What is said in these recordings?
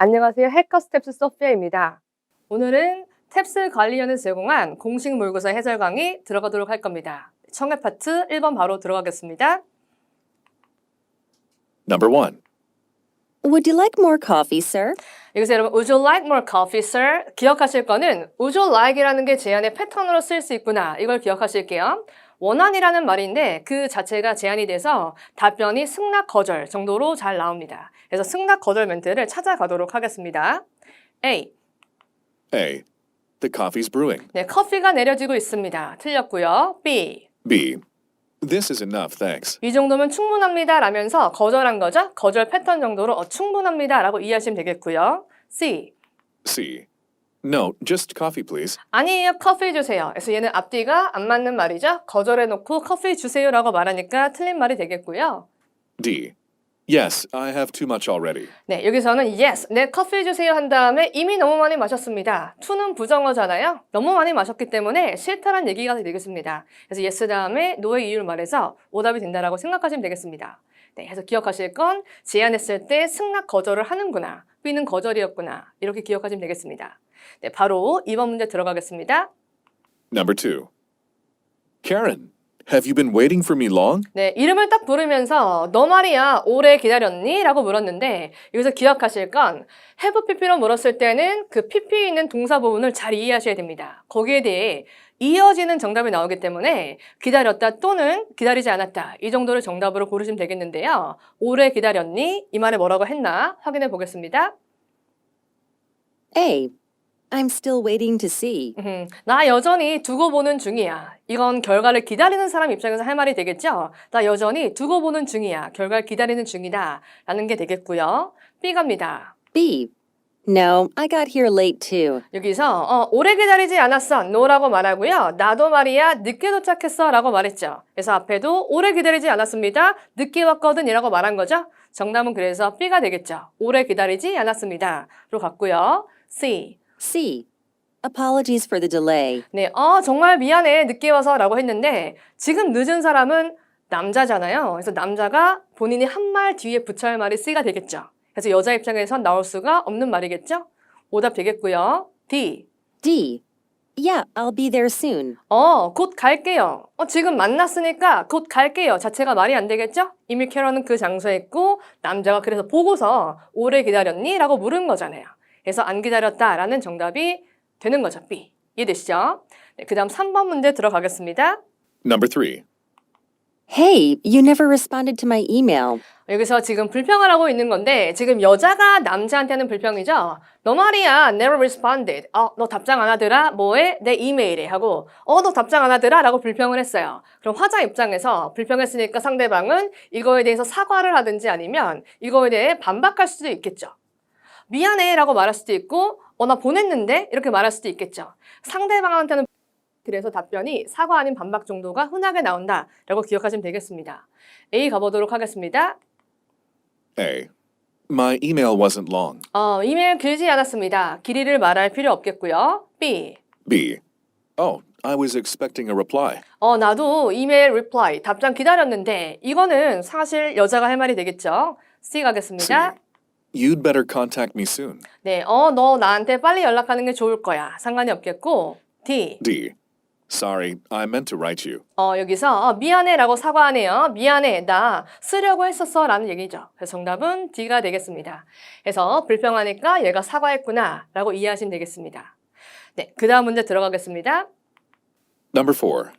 안녕하세요. 해커 스텝스 소피아입니다. 오늘은 탭스 관리연을 제공한 공식 모의고사 해설 강의 들어가도록 할 겁니다. 청해 파트 1번 바로 들어가겠습니다. Number 1. Would you like more coffee, sir? 여기서 여러분 Would you like more coffee, sir? 기억하실 거는 Would you like이라는 게 제안의 패턴으로 쓸 수 있구나. 이걸 기억하실게요. 원안이라는 말인데 그 자체가 제안이 돼서 답변이 승낙 거절 정도로 잘 나옵니다. 그래서 승낙 거절 멘트를 찾아가도록 하겠습니다. A. A. The coffee's brewing. 네, 커피가 내려지고 있습니다. 틀렸고요. B. B. This is enough, thanks. 이 정도면 충분합니다 라면서 거절한 거죠. 거절 패턴 정도로 충분합니다 라고 이해하시면 되겠고요. C. C. No, just coffee, please. 아니에요. 커피 주세요. 그래서 얘는 앞뒤가 안 맞는 말이죠. 거절해놓고 커피 주세요라고 말하니까 틀린 말이 되겠고요. D. Yes, I have too much already. 네, 여기서는 yes, 네 커피 주세요 한 다음에 이미 너무 많이 마셨습니다. to는 부정어잖아요. 너무 많이 마셨기 때문에 싫다는 얘기가 되겠습니다. 그래서 yes 다음에 no의 이유를 말해서 오답이 된다라고 생각하시면 되겠습니다. 네, 그래서 기억하실 건 제안했을 때 승낙 거절을 하는구나. B는 거절이었구나. 이렇게 기억하시면 되겠습니다. 네, 바로 2번 문제 들어가겠습니다. Number 2. Karen, have you been waiting for me long? 네, 이름을 딱 부르면서 너 말이야 오래 기다렸니? 라고 물었는데 여기서 기억하실 건 have pp로 물었을 때는 그 pp에 있는 동사 부분을 잘 이해하셔야 됩니다. 거기에 대해 이어지는 정답이 나오기 때문에 기다렸다 또는 기다리지 않았다 이 정도를 정답으로 고르시면 되겠는데요. 오래 기다렸니? 이 말에 뭐라고 했나? 확인해 보겠습니다. A. I'm still waiting to see. 나 여전히 두고 보는 중이야. 이건 결과를 기다리는 사람 입장에서 할 말이 되겠죠? 나 여전히 두고 보는 중이야. 결과를 기다리는 중이다. 라는 게 되겠고요. B 갑니다. B. No, I got here late too. 여기서 오래 기다리지 않았어. no라고 말하고요. 나도 말이야 늦게 도착했어 라고 말했죠. 그래서 앞에도 오래 기다리지 않았습니다. 늦게 왔거든 이라고 말한 거죠. 정답은 그래서 B가 되겠죠. 오래 기다리지 않았습니다. 로 갔고요. C. C. Apologies for the delay. 네, 정말 미안해 늦게 와서 라고 했는데 지금 늦은 사람은 남자잖아요. 그래서 남자가 본인이 한 말 뒤에 붙여야 할 말이 C가 되겠죠. 그래서 여자 입장에선 나올 수가 없는 말이겠죠. 오답 되겠고요. D. D. Yeah, I'll be there soon. 곧 갈게요. 지금 만났으니까 곧 갈게요. 자체가 말이 안 되겠죠? 이미 캐런은 그 장소에 있고 남자가 그래서 보고서 오래 기다렸니? 라고 물은 거잖아요. 그래서 안 기다렸다라는 정답이 되는 거죠. B. 이해되시죠? 네, 그 다음 3번 문제 들어가겠습니다. Number 3. Hey, you never responded to my email. 여기서 지금 불평을 하고 있는 건데 지금 여자가 남자한테는 불평이죠. 너 말이야 never responded. 너 답장 안 하더라. 뭐에? 내 이메일에 하고 너 답장 안 하더라 라고 불평을 했어요. 그럼 화자 입장에서 불평했으니까 상대방은 이거에 대해서 사과를 하든지 아니면 이거에 대해 반박할 수도 있겠죠. 미안해 라고 말할 수도 있고 나 보냈는데 이렇게 말할 수도 있겠죠. 상대방한테는 그래서 답변이 사과 아닌 반박 정도가 흔하게 나온다 라고 기억하시면 되겠습니다. A 가보도록 하겠습니다. A. My email wasn't long. 이메일 길지 않았습니다. 길이를 말할 필요 없겠고요. B. B. Oh, I was expecting a reply. 나도 이메일 reply 답장 기다렸는데 이거는 사실 여자가 할 말이 되겠죠. C 가겠습니다. C. You'd better contact me soon. 네, 너 나한테 빨리 연락하는 게 좋을 거야. 상관이 없겠고. D. D. Sorry, I meant to write you. 여기서 미안해 라고 사과하네요. 미안해, 나 쓰려고 했었어 라는 얘기죠. 그래서 정답은 D가 되겠습니다. 그래서 불평하니까 얘가 사과했구나 라고 이해하시면 되겠습니다. 네, 그 다음 문제 들어가겠습니다. Number 4.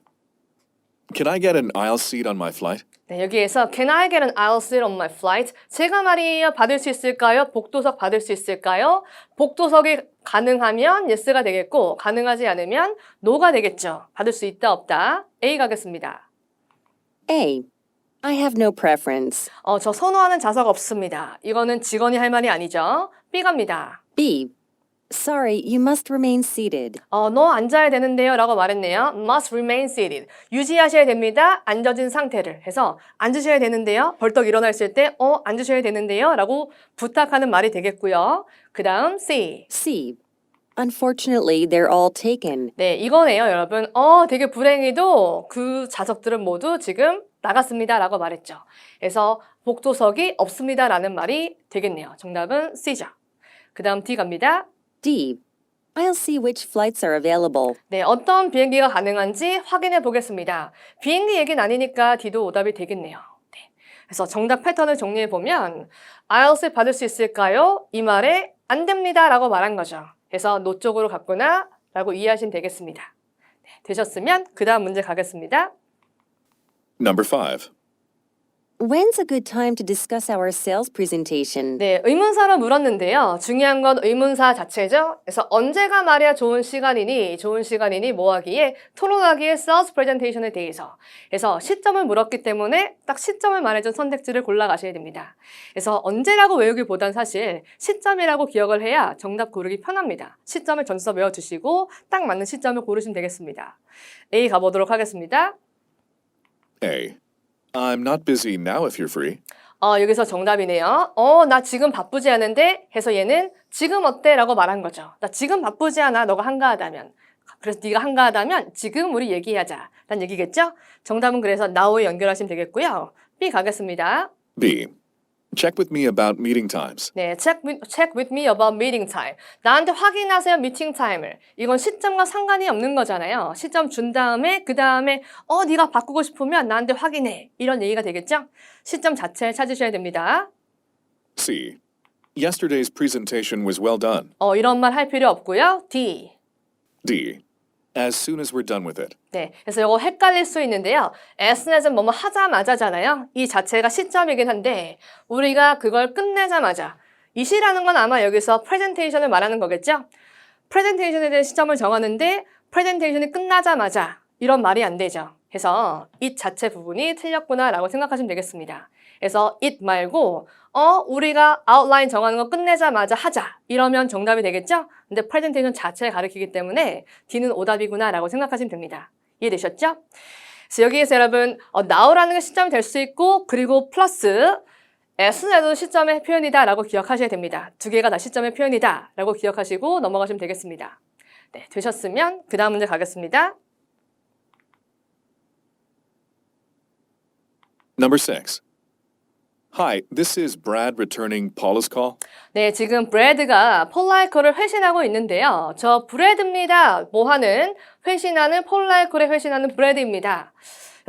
Can I get an aisle seat on my flight? 네, 여기에서 Can I get an aisle seat on my flight? 제가 말이에요. 받을 수 있을까요? 복도석 받을 수 있을까요? 복도석이 가능하면 yes가 되겠고 가능하지 않으면 no가 되겠죠. 받을 수 있다 없다. A 가겠습니다. A. I have no preference. 저 선호하는 좌석 없습니다. 이거는 직원이 할 말이 아니죠. B 갑니다. B. Sorry, you must remain seated. 너 앉아야 되는데요 라고 말했네요. must remain seated. 유지하셔야 됩니다. 앉아진 상태를 해서 앉으셔야 되는데요. 벌떡 일어나 있을 때 앉으셔야 되는데요 라고 부탁하는 말이 되겠고요. 그 다음 C. C. Unfortunately, they're all taken. 네, 이거네요 여러분. 되게 불행히도 그 좌석들은 모두 지금 나갔습니다 라고 말했죠. 그래서 복도석이 없습니다 라는 말이 되겠네요. 정답은 C죠. 그 다음 D 갑니다. D. I'll see which flights are available. 네, 어떤 비행기가 가능한지 확인해 보겠습니다. 비행기 얘기는 아니니까 D도 오답이 되겠네요. 네. 그래서 정답 패턴을 정리해 보면 IELTS 받을 수 있을까요? 이 말에 안 됩니다 라고 말한 거죠. 그래서 no 쪽으로 갔구나 라고 이해하시면 되겠습니다. 네, 되셨으면 그 다음 문제 가겠습니다. Number 5. When's a good time to discuss our sales presentation? 네, 의문사로 물었는데요. 중요한 건 의문사 자체죠. 그래서 언제가 말이야 좋은 시간이니 뭐 하기에 토론하기에 sales presentation에 대해서. 그래서 시점을 물었기 때문에 딱 시점을 말해준 선택지를 골라가셔야 됩니다. 그래서 언제라고 외우기보단 사실 시점이라고 기억을 해야 정답 고르기 편합니다. 시점을 전서 외워두시고 딱 맞는 시점을 고르시면 되겠습니다. A 가보도록 하겠습니다. A. I'm not busy now if you're free. 여기서 정답이네요. 나 지금 바쁘지 않은데 해서 얘는 지금 어때? 라고 말한 거죠. 나 지금 바쁘지 않아. 너가 한가하다면. 그래서 네가 한가하다면 지금 우리 얘기하자. 라는 얘기겠죠? 정답은 그래서 now에 연결하시면 되겠고요. B 가겠습니다. B. Check with me about meeting times. 네, check with me about meeting time. 나한테 확인하세요, 미팅 타임을. 이건 시점과 상관이 없는 거잖아요. 시점 준 다음에 그 다음에 네가 바꾸고 싶으면 나한테 확인해. 이런 얘기가 되겠죠? 시점 자체를 찾으셔야 됩니다. C. Yesterday's presentation was well done. 이런 말 할 필요 없고요. D. D. As soon as we're done with it. 네, 그래서 이거 헷갈릴 수 있는데요. as soonas는 뭐뭐 하자마자잖아요. 이 자체가 시점이긴 한데 우리가 그걸 끝내자마자 이 시라는 건 아마 여기서 presentation을 말하는 거겠죠? presentation에 대한 시점을 정하는데 presentation이 끝나자마자 이런 말이 안 되죠. 그래서 it 자체 부분이 틀렸구나라고 생각하시면 되겠습니다. 그래서 it 말고 우리가 아웃라인 정하는 거 끝내자마자 하자 이러면 정답이 되겠죠? 근데 presentation 자체를 가리키기 때문에 D는 오답이구나라고 생각하시면 됩니다. 이해되셨죠? 그래서 여기에서 여러분 now라는 게 시점이 될 수 있고 그리고 플러스 as에도 시점의 표현이다 라고 기억하셔야 됩니다. 두 개가 다 시점의 표현이다 라고 기억하시고 넘어가시면 되겠습니다. 네, 되셨으면 그 다음 문제 가겠습니다. Number 6. Hi, this is Brad returning Paula's call. 네, 지금 브래드가 폴라이코를 회신하고 있는데요. 저 브래드입니다. 뭐 하는? 회신하는 폴라이코를 회신하는 브래드입니다.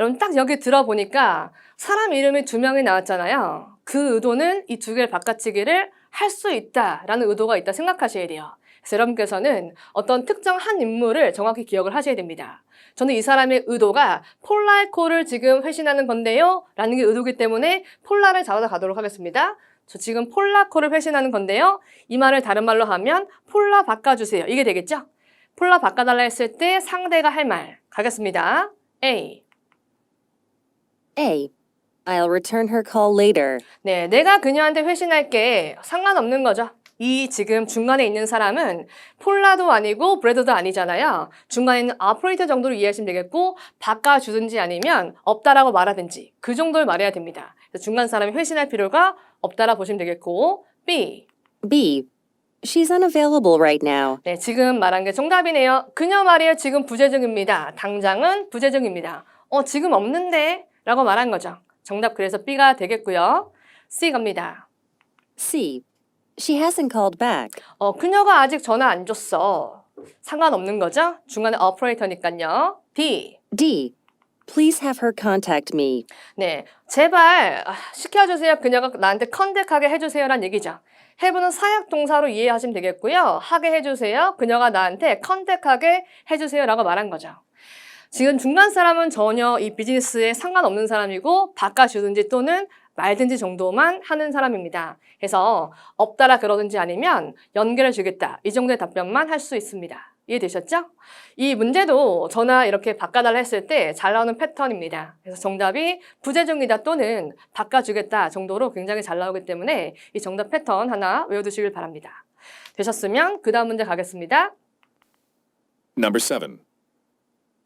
여러분 딱 여기 들어보니까 사람 이름이 두 명이 나왔잖아요. 그 의도는 이 두 개를 바꿔치기를 할 수 있다라는 의도가 있다 생각하셔야 돼요. 그래서 여러분께서는 어떤 특정 한 인물을 정확히 기억을 하셔야 됩니다. 저는 이 사람의 의도가 폴라이코를 지금 회신하는 건데요. 라는 게 의도이기 때문에 폴라를 잡아서 가도록 하겠습니다. 저 지금 폴라코를 회신하는 건데요. 이 말을 다른 말로 하면 폴라 바꿔주세요. 이게 되겠죠? 폴라 바꿔달라 했을 때 상대가 할 말. 가겠습니다. A. A. I'll return her call later. 네, 내가 그녀한테 회신할게. 상관없는 거죠. 이 지금 중간에 있는 사람은 폴라도 아니고 브래드도 아니잖아요. 중간에 있는 오퍼레이터 정도로 이해하시면 되겠고 바꿔주든지 아니면 없다라고 말하든지 그 정도를 말해야 됩니다. 그래서 중간 사람이 회신할 필요가 없다라 보시면 되겠고 B. B. She's unavailable right now. 네, 지금 말한 게 정답이네요. 그녀 말이에요. 지금 부재 중입니다. 당장은 부재 중입니다. 지금 없는데? 라고 말한 거죠. 정답 그래서 B가 되겠고요. C 갑니다. C. She hasn't called back. 그녀가 아직 전화 안 줬어. 상관없는 거죠? 중간에 오퍼레이터니까요. D. D. Please have her contact me. 네, 제발 시켜주세요. 그녀가 나한테 컨택하게 해주세요란 얘기죠. have는 사역 동사로 이해하시면 되겠고요. 하게 해주세요. 그녀가 나한테 컨택하게 해주세요라고 말한 거죠. 지금 중간 사람은 전혀 이 비즈니스에 상관없는 사람이고 바꿔주든지 또는 말든지 정도만 하는 사람입니다. 그래서 없다라 그러든지 아니면 연결해 주겠다. 이 정도의 답변만 할 수 있습니다. 이해되셨죠? 이 문제도 전화 이렇게 바꿔달라 했을 때 잘 나오는 패턴입니다. 그래서 정답이 부재 중이다 또는 바꿔주겠다 정도로 굉장히 잘 나오기 때문에 이 정답 패턴 하나 외워두시길 바랍니다. 되셨으면 그 다음 문제 가겠습니다. Number 7.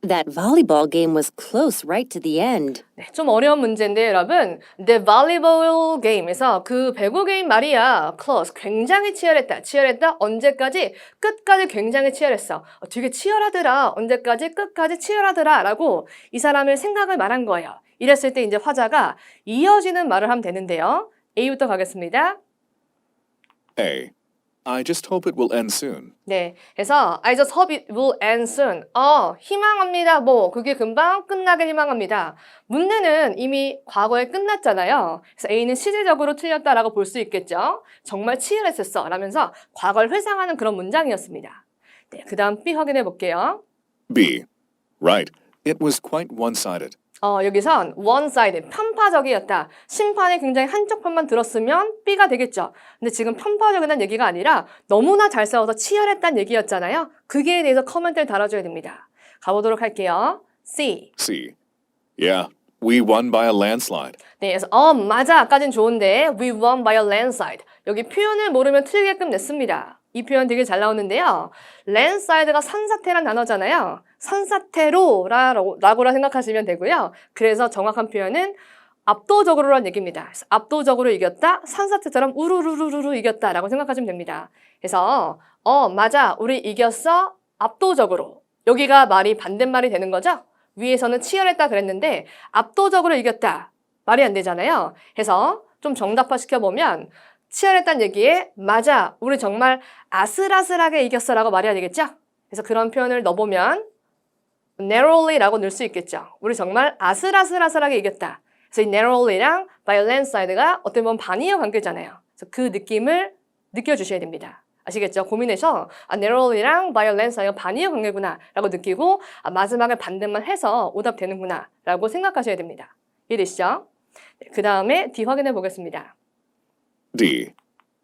That volleyball game was close right to the end. 네, 좀 어려운 문제인데 여러분 The volleyball game에서 그 배구 게임 말이야 close 굉장히 치열했다 언제까지? 끝까지 굉장히 치열했어 되게 치열하더라 언제까지? 끝까지 치열하더라 라고 이 사람의 생각을 말한 거예요. 이랬을 때 이제 화자가 이어지는 말을 하면 되는데요. A부터 가겠습니다. A. I just hope it will end soon. 네, 그래서 I just hope it will end soon. 희망합니다. 뭐 그게 금방 끝나길 희망합니다. 문제는 이미 과거에 끝났잖아요. 그래서 A는 시제적으로 틀렸다라고 볼 수 있겠죠. 정말 치열했었어 라면서 과거를 회상하는 그런 문장이었습니다. 네, 그 다음 B 확인해 볼게요. B. Right. It was quite one-sided. 여기선 one-sided, 편파적이었다. 심판이 굉장히 한쪽 편만 들었으면 B가 되겠죠. 근데 지금 편파적이라는 얘기가 아니라 너무나 잘 싸워서 치열했다는 얘기였잖아요. 그게 대해서 코멘트를 달아줘야 됩니다. 가보도록 할게요. C. C. Yeah, we won by a landslide. 네, 그래서 맞아. 아까진 좋은데 we won by a landslide. 여기 표현을 모르면 틀리게끔 냈습니다. 이 표현 되게 잘 나오는데요. landslide가 산사태란 단어잖아요. 산사태로라고 생각하시면 되고요. 그래서 정확한 표현은 압도적으로란 얘기입니다. 그래서 압도적으로 이겼다, 산사태처럼 우르르르르 이겼다라고 생각하시면 됩니다. 그래서 맞아, 우리 이겼어, 압도적으로. 여기가 말이 반대말이 되는 거죠. 위에서는 치열했다 그랬는데 압도적으로 이겼다. 말이 안 되잖아요. 그래서 좀 정답화 시켜보면 치열했다는 얘기에 맞아, 우리 정말 아슬아슬하게 이겼어 라고 말해야 되겠죠? 그래서 그런 표현을 넣어보면 narrowly라고 넣을 수 있겠죠. 우리 정말 아슬아슬하게 이겼다. 그래서 이 narrowly랑 by a landside가 어떻게 보면 반이어 관계잖아요. 그래서 그 느낌을 느껴주셔야 됩니다. 아시겠죠? 고민해서 narrowly랑 by a landside가 반이어 관계구나 라고 느끼고 마지막에 반대만 해서 오답되는구나 라고 생각하셔야 됩니다. 이해되시죠? 네, 그 다음에 D 확인해 보겠습니다. D.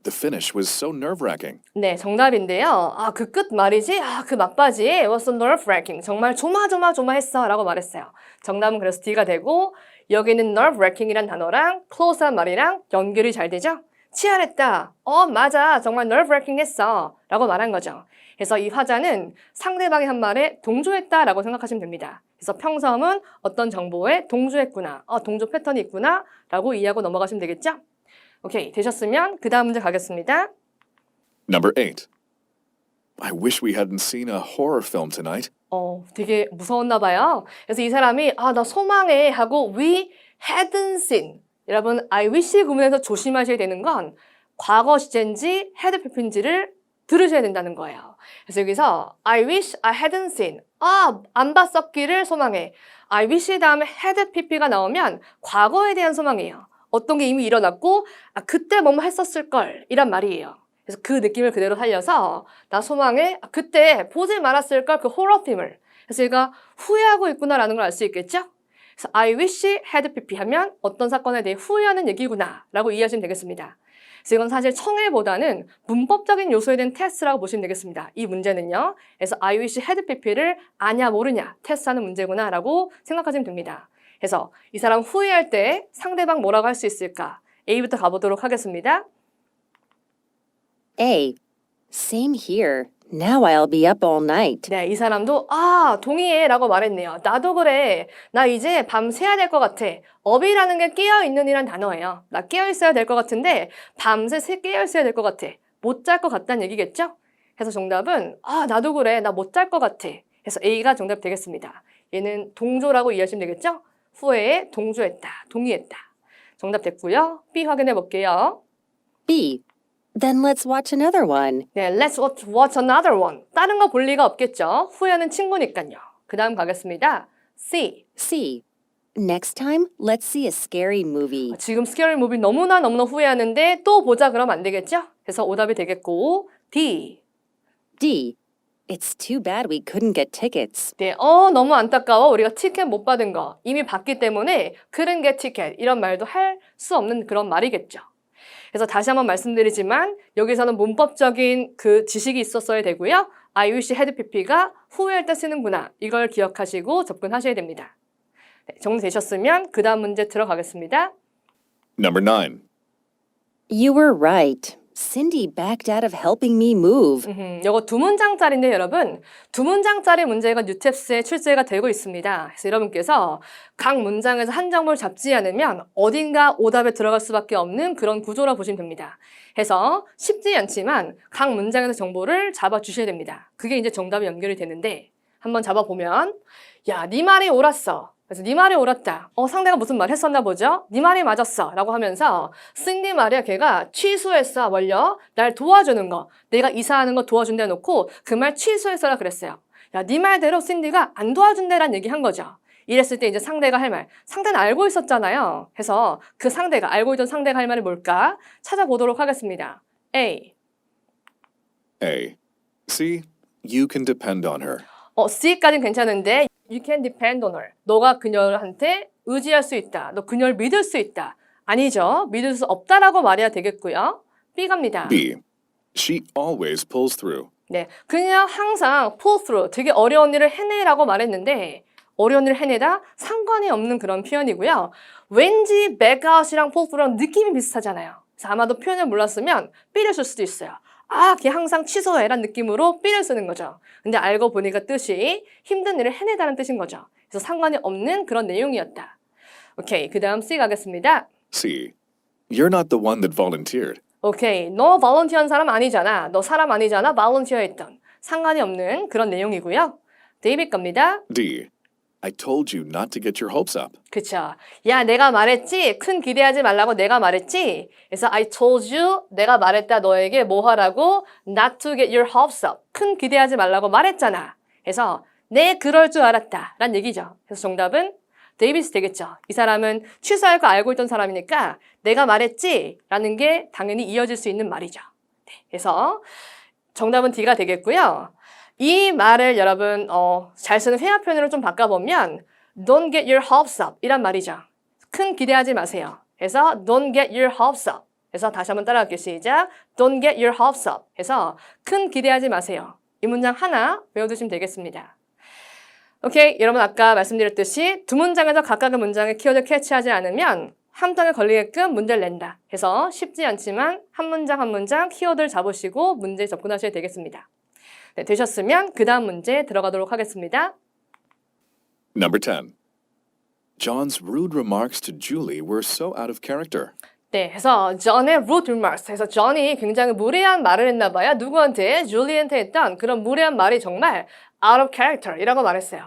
The finish was so nerve-wracking. 네, 정답인데요. 그 끝 말이지? 그 막바지. It was so nerve-wracking. 정말 조마조마했어 라고 말했어요. 정답은 그래서 D가 되고 여기는 nerve-wracking이란 단어랑 close한 말이랑 연결이 잘 되죠? 치열했다. 맞아. 정말 nerve-wracking 했어. 라고 말한 거죠. 그래서 이 화자는 상대방이 한 말에 동조했다 라고 생각하시면 됩니다. 그래서 평서음은 어떤 정보에 동조했구나. 동조 패턴이 있구나. 라고 이해하고 넘어가시면 되겠죠? 오케이, 되셨으면 그 다음 문제 가겠습니다. Number 8. I wish we hadn't seen a horror film tonight. 되게 무서웠나 봐요. 그래서 이 사람이 나 소망해 하고 we hadn't seen. 여러분, I wish 구문에서 조심하셔야 되는 건 과거 시제인지 had pp인지를 들으셔야 된다는 거예요. 그래서 여기서 I wish I hadn't seen. 안 봤었기를 소망해. I wish 다음에 had pp가 나오면 과거에 대한 소망이에요. 어떤 게 이미 일어났고 그때 뭐뭐 했었을 걸 이란 말이에요. 그래서 그 느낌을 그대로 살려서 나 소망해 그때 보지 말았을 걸 그 호러 필름을. 그래서 얘가 후회하고 있구나라는 걸 알 수 있겠죠? 그래서 I wish had pp 하면 어떤 사건에 대해 후회하는 얘기구나 라고 이해하시면 되겠습니다. 그래서 이건 사실 청해보다는 문법적인 요소에 대한 테스트라고 보시면 되겠습니다. 이 문제는요. 그래서 I wish had pp를 아냐 모르냐 테스트하는 문제구나 라고 생각하시면 됩니다. 그래서 이 사람 후회할 때 상대방 뭐라고 할 수 있을까? A부터 가보도록 하겠습니다. A. Same here. Now I'll be up all night. 네, 이 사람도 동의해 라고 말했네요. 나도 그래. 나 이제 밤 새야 될 것 같아. up이라는 게 깨어있는 이란 단어예요. 나 깨어있어야 될 것 같은데 밤새 깨어있어야 될 것 같아. 못 잘 것 같다는 얘기겠죠? 그래서 정답은 나도 그래. 나 못 잘 것 같아. 그래서 A가 정답 되겠습니다. 얘는 동조라고 이해하시면 되겠죠? 후회에 동조했다, 동의했다. 정답 됐고요. B 확인해 볼게요. B. Then let's watch another one. 네, let's watch another one. 다른 거 볼 리가 없겠죠. 후회하는 친구니까요. 그 다음 가겠습니다. C. C. Next time, let's see a scary movie. 지금 스케어리 무비 너무나 후회하는데 또 보자 그러면 안 되겠죠? 그래서 오답이 되겠고 D. D. It's too bad we couldn't get tickets. 네, 너무 안타까워. 우리가 티켓 못 받은 거. 이미 받기 때문에 couldn't get ticket 이런 말도 할 수 없는 그런 말이겠죠. 그래서 다시 한번 말씀드리지만 여기서는 문법적인 그 지식이 있었어야 되고요. I wish had pp가 후회할 때 쓰는구나. 이걸 기억하시고 접근하셔야 됩니다. 네, 정리되셨으면 그 다음 문제 들어가겠습니다. Number 9. You were right. Cindy backed out of helping me move. 이거 두 문장짜리인데 여러분 두 문장짜리 문제가 뉴탭스에 출제가 되고 있습니다. 그래서 여러분께서 각 문장에서 한 정보를 잡지 않으면 어딘가 오답에 들어갈 수밖에 없는 그런 구조라 보시면 됩니다. 해서 쉽지 않지만 각 문장에서 정보를 잡아주셔야 됩니다. 그게 이제 정답에 연결이 되는데 한번 잡아보면 야, 네 말이 옳았어. 그래서 네 말이 옳았다. 상대가 무슨 말 했었나 보죠? 네 말이 맞았어. 라고 하면서 신디 말이야 걔가 취소했어. 뭘요? 날 도와주는 거. 내가 이사하는 거 도와준다 놓고 그 말 취소했어라 그랬어요. 야, 네 말대로 신디가 안 도와준다란 얘기 한 거죠. 이랬을 때 이제 상대가 할 말. 상대는 알고 있었잖아요. 해서 그 상대가, 알고 있던 상대가 할 말이 뭘까? 찾아보도록 하겠습니다. A. A. See, you can depend on her. C까지는 괜찮은데 You can depend on her. 너가 그녀한테 의지할 수 있다. 너 그녀를 믿을 수 있다. 아니죠. 믿을 수 없다라고 말해야 되겠고요. B 갑니다. B. She always pulls through. 네, 그냥 항상 pull through, 되게 어려운 일을 해내라고 말했는데 어려운 일을 해내다 상관이 없는 그런 표현이고요. 왠지 back out이랑 pull through랑 느낌이 비슷하잖아요. 그래서 아마도 표현을 몰랐으면 B를 쓸 수도 있어요. 아, 걔 항상 취소해란 느낌으로 B를 쓰는 거죠. 근데 알고 보니까 뜻이 힘든 일을 해내다는 뜻인 거죠. 그래서 상관이 없는 그런 내용이었다. 오케이, 그 다음 C 가겠습니다. C. You're not the one that volunteered. 오케이, 너 volunteer한 사람 아니잖아. 너 사람 아니잖아. volunteer 했던. 상관이 없는 그런 내용이고요. 데이빗 겁니다. D. I told you not to get your hopes up. 그쵸. 야, 내가 말했지? 큰 기대하지 말라고 내가 말했지? 그래서 I told you, 내가 말했다 너에게 뭐 하라고? Not to get your hopes up. 큰 기대하지 말라고 말했잖아. 그래서 내 그럴 줄 알았다 란 얘기죠. 그래서 정답은 데이비스 되겠죠. 이 사람은 취소할 거 알고 있던 사람이니까 내가 말했지? 라는 게 당연히 이어질 수 있는 말이죠. 네, 그래서 정답은 D가 되겠고요. 이 말을 여러분 잘 쓰는 회화 표현으로 좀 바꿔보면 Don't get your hopes up 이란 말이죠. 큰 기대하지 마세요. 그래서 Don't get your hopes up. 그래서 다시 한번 따라할게요. 시작. Don't get your hopes up. 그래서 큰 기대하지 마세요. 이 문장 하나 외워두시면 되겠습니다. 오케이, 여러분 아까 말씀드렸듯이 두 문장에서 각각의 문장의 키워드 캐치하지 않으면 한 장에 걸리게끔 문제를 낸다. 해서 쉽지 않지만 한 문장 한 문장 키워드를 잡으시고 문제에 접근하셔야 되겠습니다. 네, 되셨으면 그 다음 문제 들어가도록 하겠습니다. Number 10. John's rude remarks to Julie were so out of character. 네, 해서 John의 rude remarks. 해서 John이 굉장히 무례한 말을 했나 봐요. 누구한테? 줄리한테 했던 그런 무례한 말이 정말 out of character이라고 말했어요.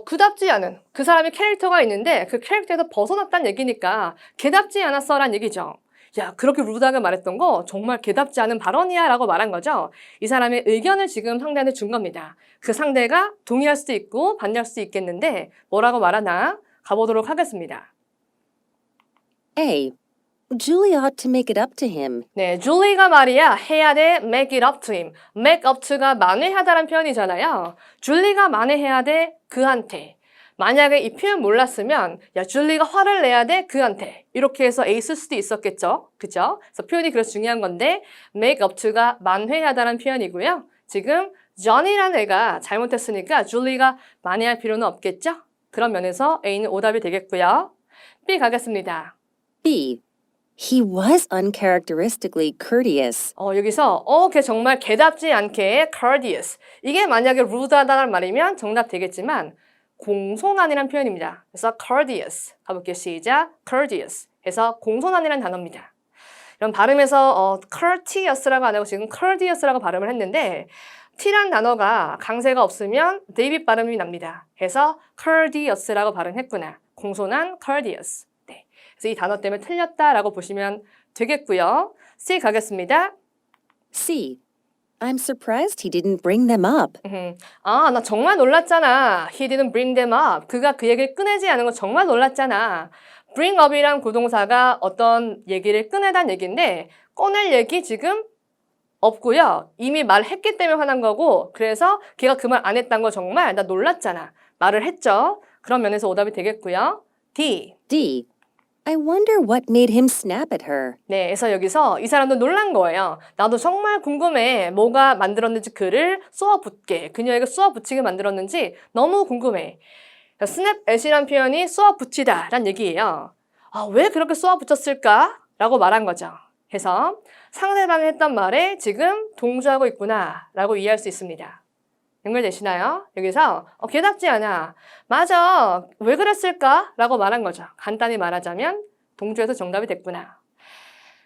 그답지 않은 그 사람이 캐릭터가 있는데 그 캐릭터에서 벗어났다는 얘기니까 걔답지 않았어란 얘기죠. 야, 그렇게 루드하게 말했던 거 정말 걔답지 않은 발언이야 라고 말한 거죠. 이 사람의 의견을 지금 상대한테 준 겁니다. 그 상대가 동의할 수도 있고 반대할 수도 있겠는데 뭐라고 말하나 가보도록 하겠습니다. A. Julie ought to make it up to him. 네, 줄리가 말이야 해야 돼 make it up to him. make up to가 만회하다라는 표현이잖아요. 줄리가 만회해야 돼 그한테. 만약에 이 표현 몰랐으면 야 줄리가 화를 내야 돼 그한테. 이렇게 해서 A 쓸 수도 있었겠죠. 그죠? 그래서 표현이 그래서 중요한 건데 make up to가 만회하다라는 표현이고요. 지금 John이라는 애가 잘못했으니까 줄리가 만회할 필요는 없겠죠? 그런 면에서 A는 오답이 되겠고요. B 가겠습니다. B. He was uncharacteristically courteous. 여기서 걔 정말 개답지 않게 courteous. 이게 만약에 rude하다는 말이면 정답 되겠지만 공손한이라는 표현입니다. 그래서 courteous. 가볼게요. 시작. courteous. 해서 공손한이라는 단어입니다. 이런 발음에서 courteous라고 안 하고 지금 courteous라고 발음을 했는데 T란 단어가 강세가 없으면 데이빗 발음이 납니다. 그래서 courteous라고 발음했구나. 공손한 courteous. 네. 그래서 이 단어 때문에 틀렸다라고 보시면 되겠고요. C 가겠습니다. C. I'm surprised he didn't bring them up. 아, 나 정말 놀랐잖아. He didn't bring them up. 그가 그 얘기를 꺼내지 않은 거 정말 놀랐잖아. bring up이란 구동사가 어떤 얘기를 꺼내다는 얘기인데 꺼낼 얘기 지금 없고요. 이미 말했기 때문에 화난 거고 그래서 걔가 그 말 안 했다는 거 정말 나 놀랐잖아. 말을 했죠. 그런 면에서 오답이 되겠고요. D. D. I wonder what made him snap at her. 네, 그래서 여기서 이 사람도 놀란 거예요. 나도 정말 궁금해. 뭐가 만들었는지 그를 쏘아붙게, 그녀에게 쏘아붙이게 만들었는지 너무 궁금해. snap at이란 표현이 쏘아붙이다 란 얘기예요. 아, 왜 그렇게 쏘아붙였을까? 라고 말한 거죠. 그래서 상대방이 했던 말에 지금 동조하고 있구나 라고 이해할 수 있습니다. 연결되시나요? 여기서 걔답지 않아. 맞아. 왜 그랬을까? 라고 말한 거죠. 간단히 말하자면 동조해서 정답이 됐구나.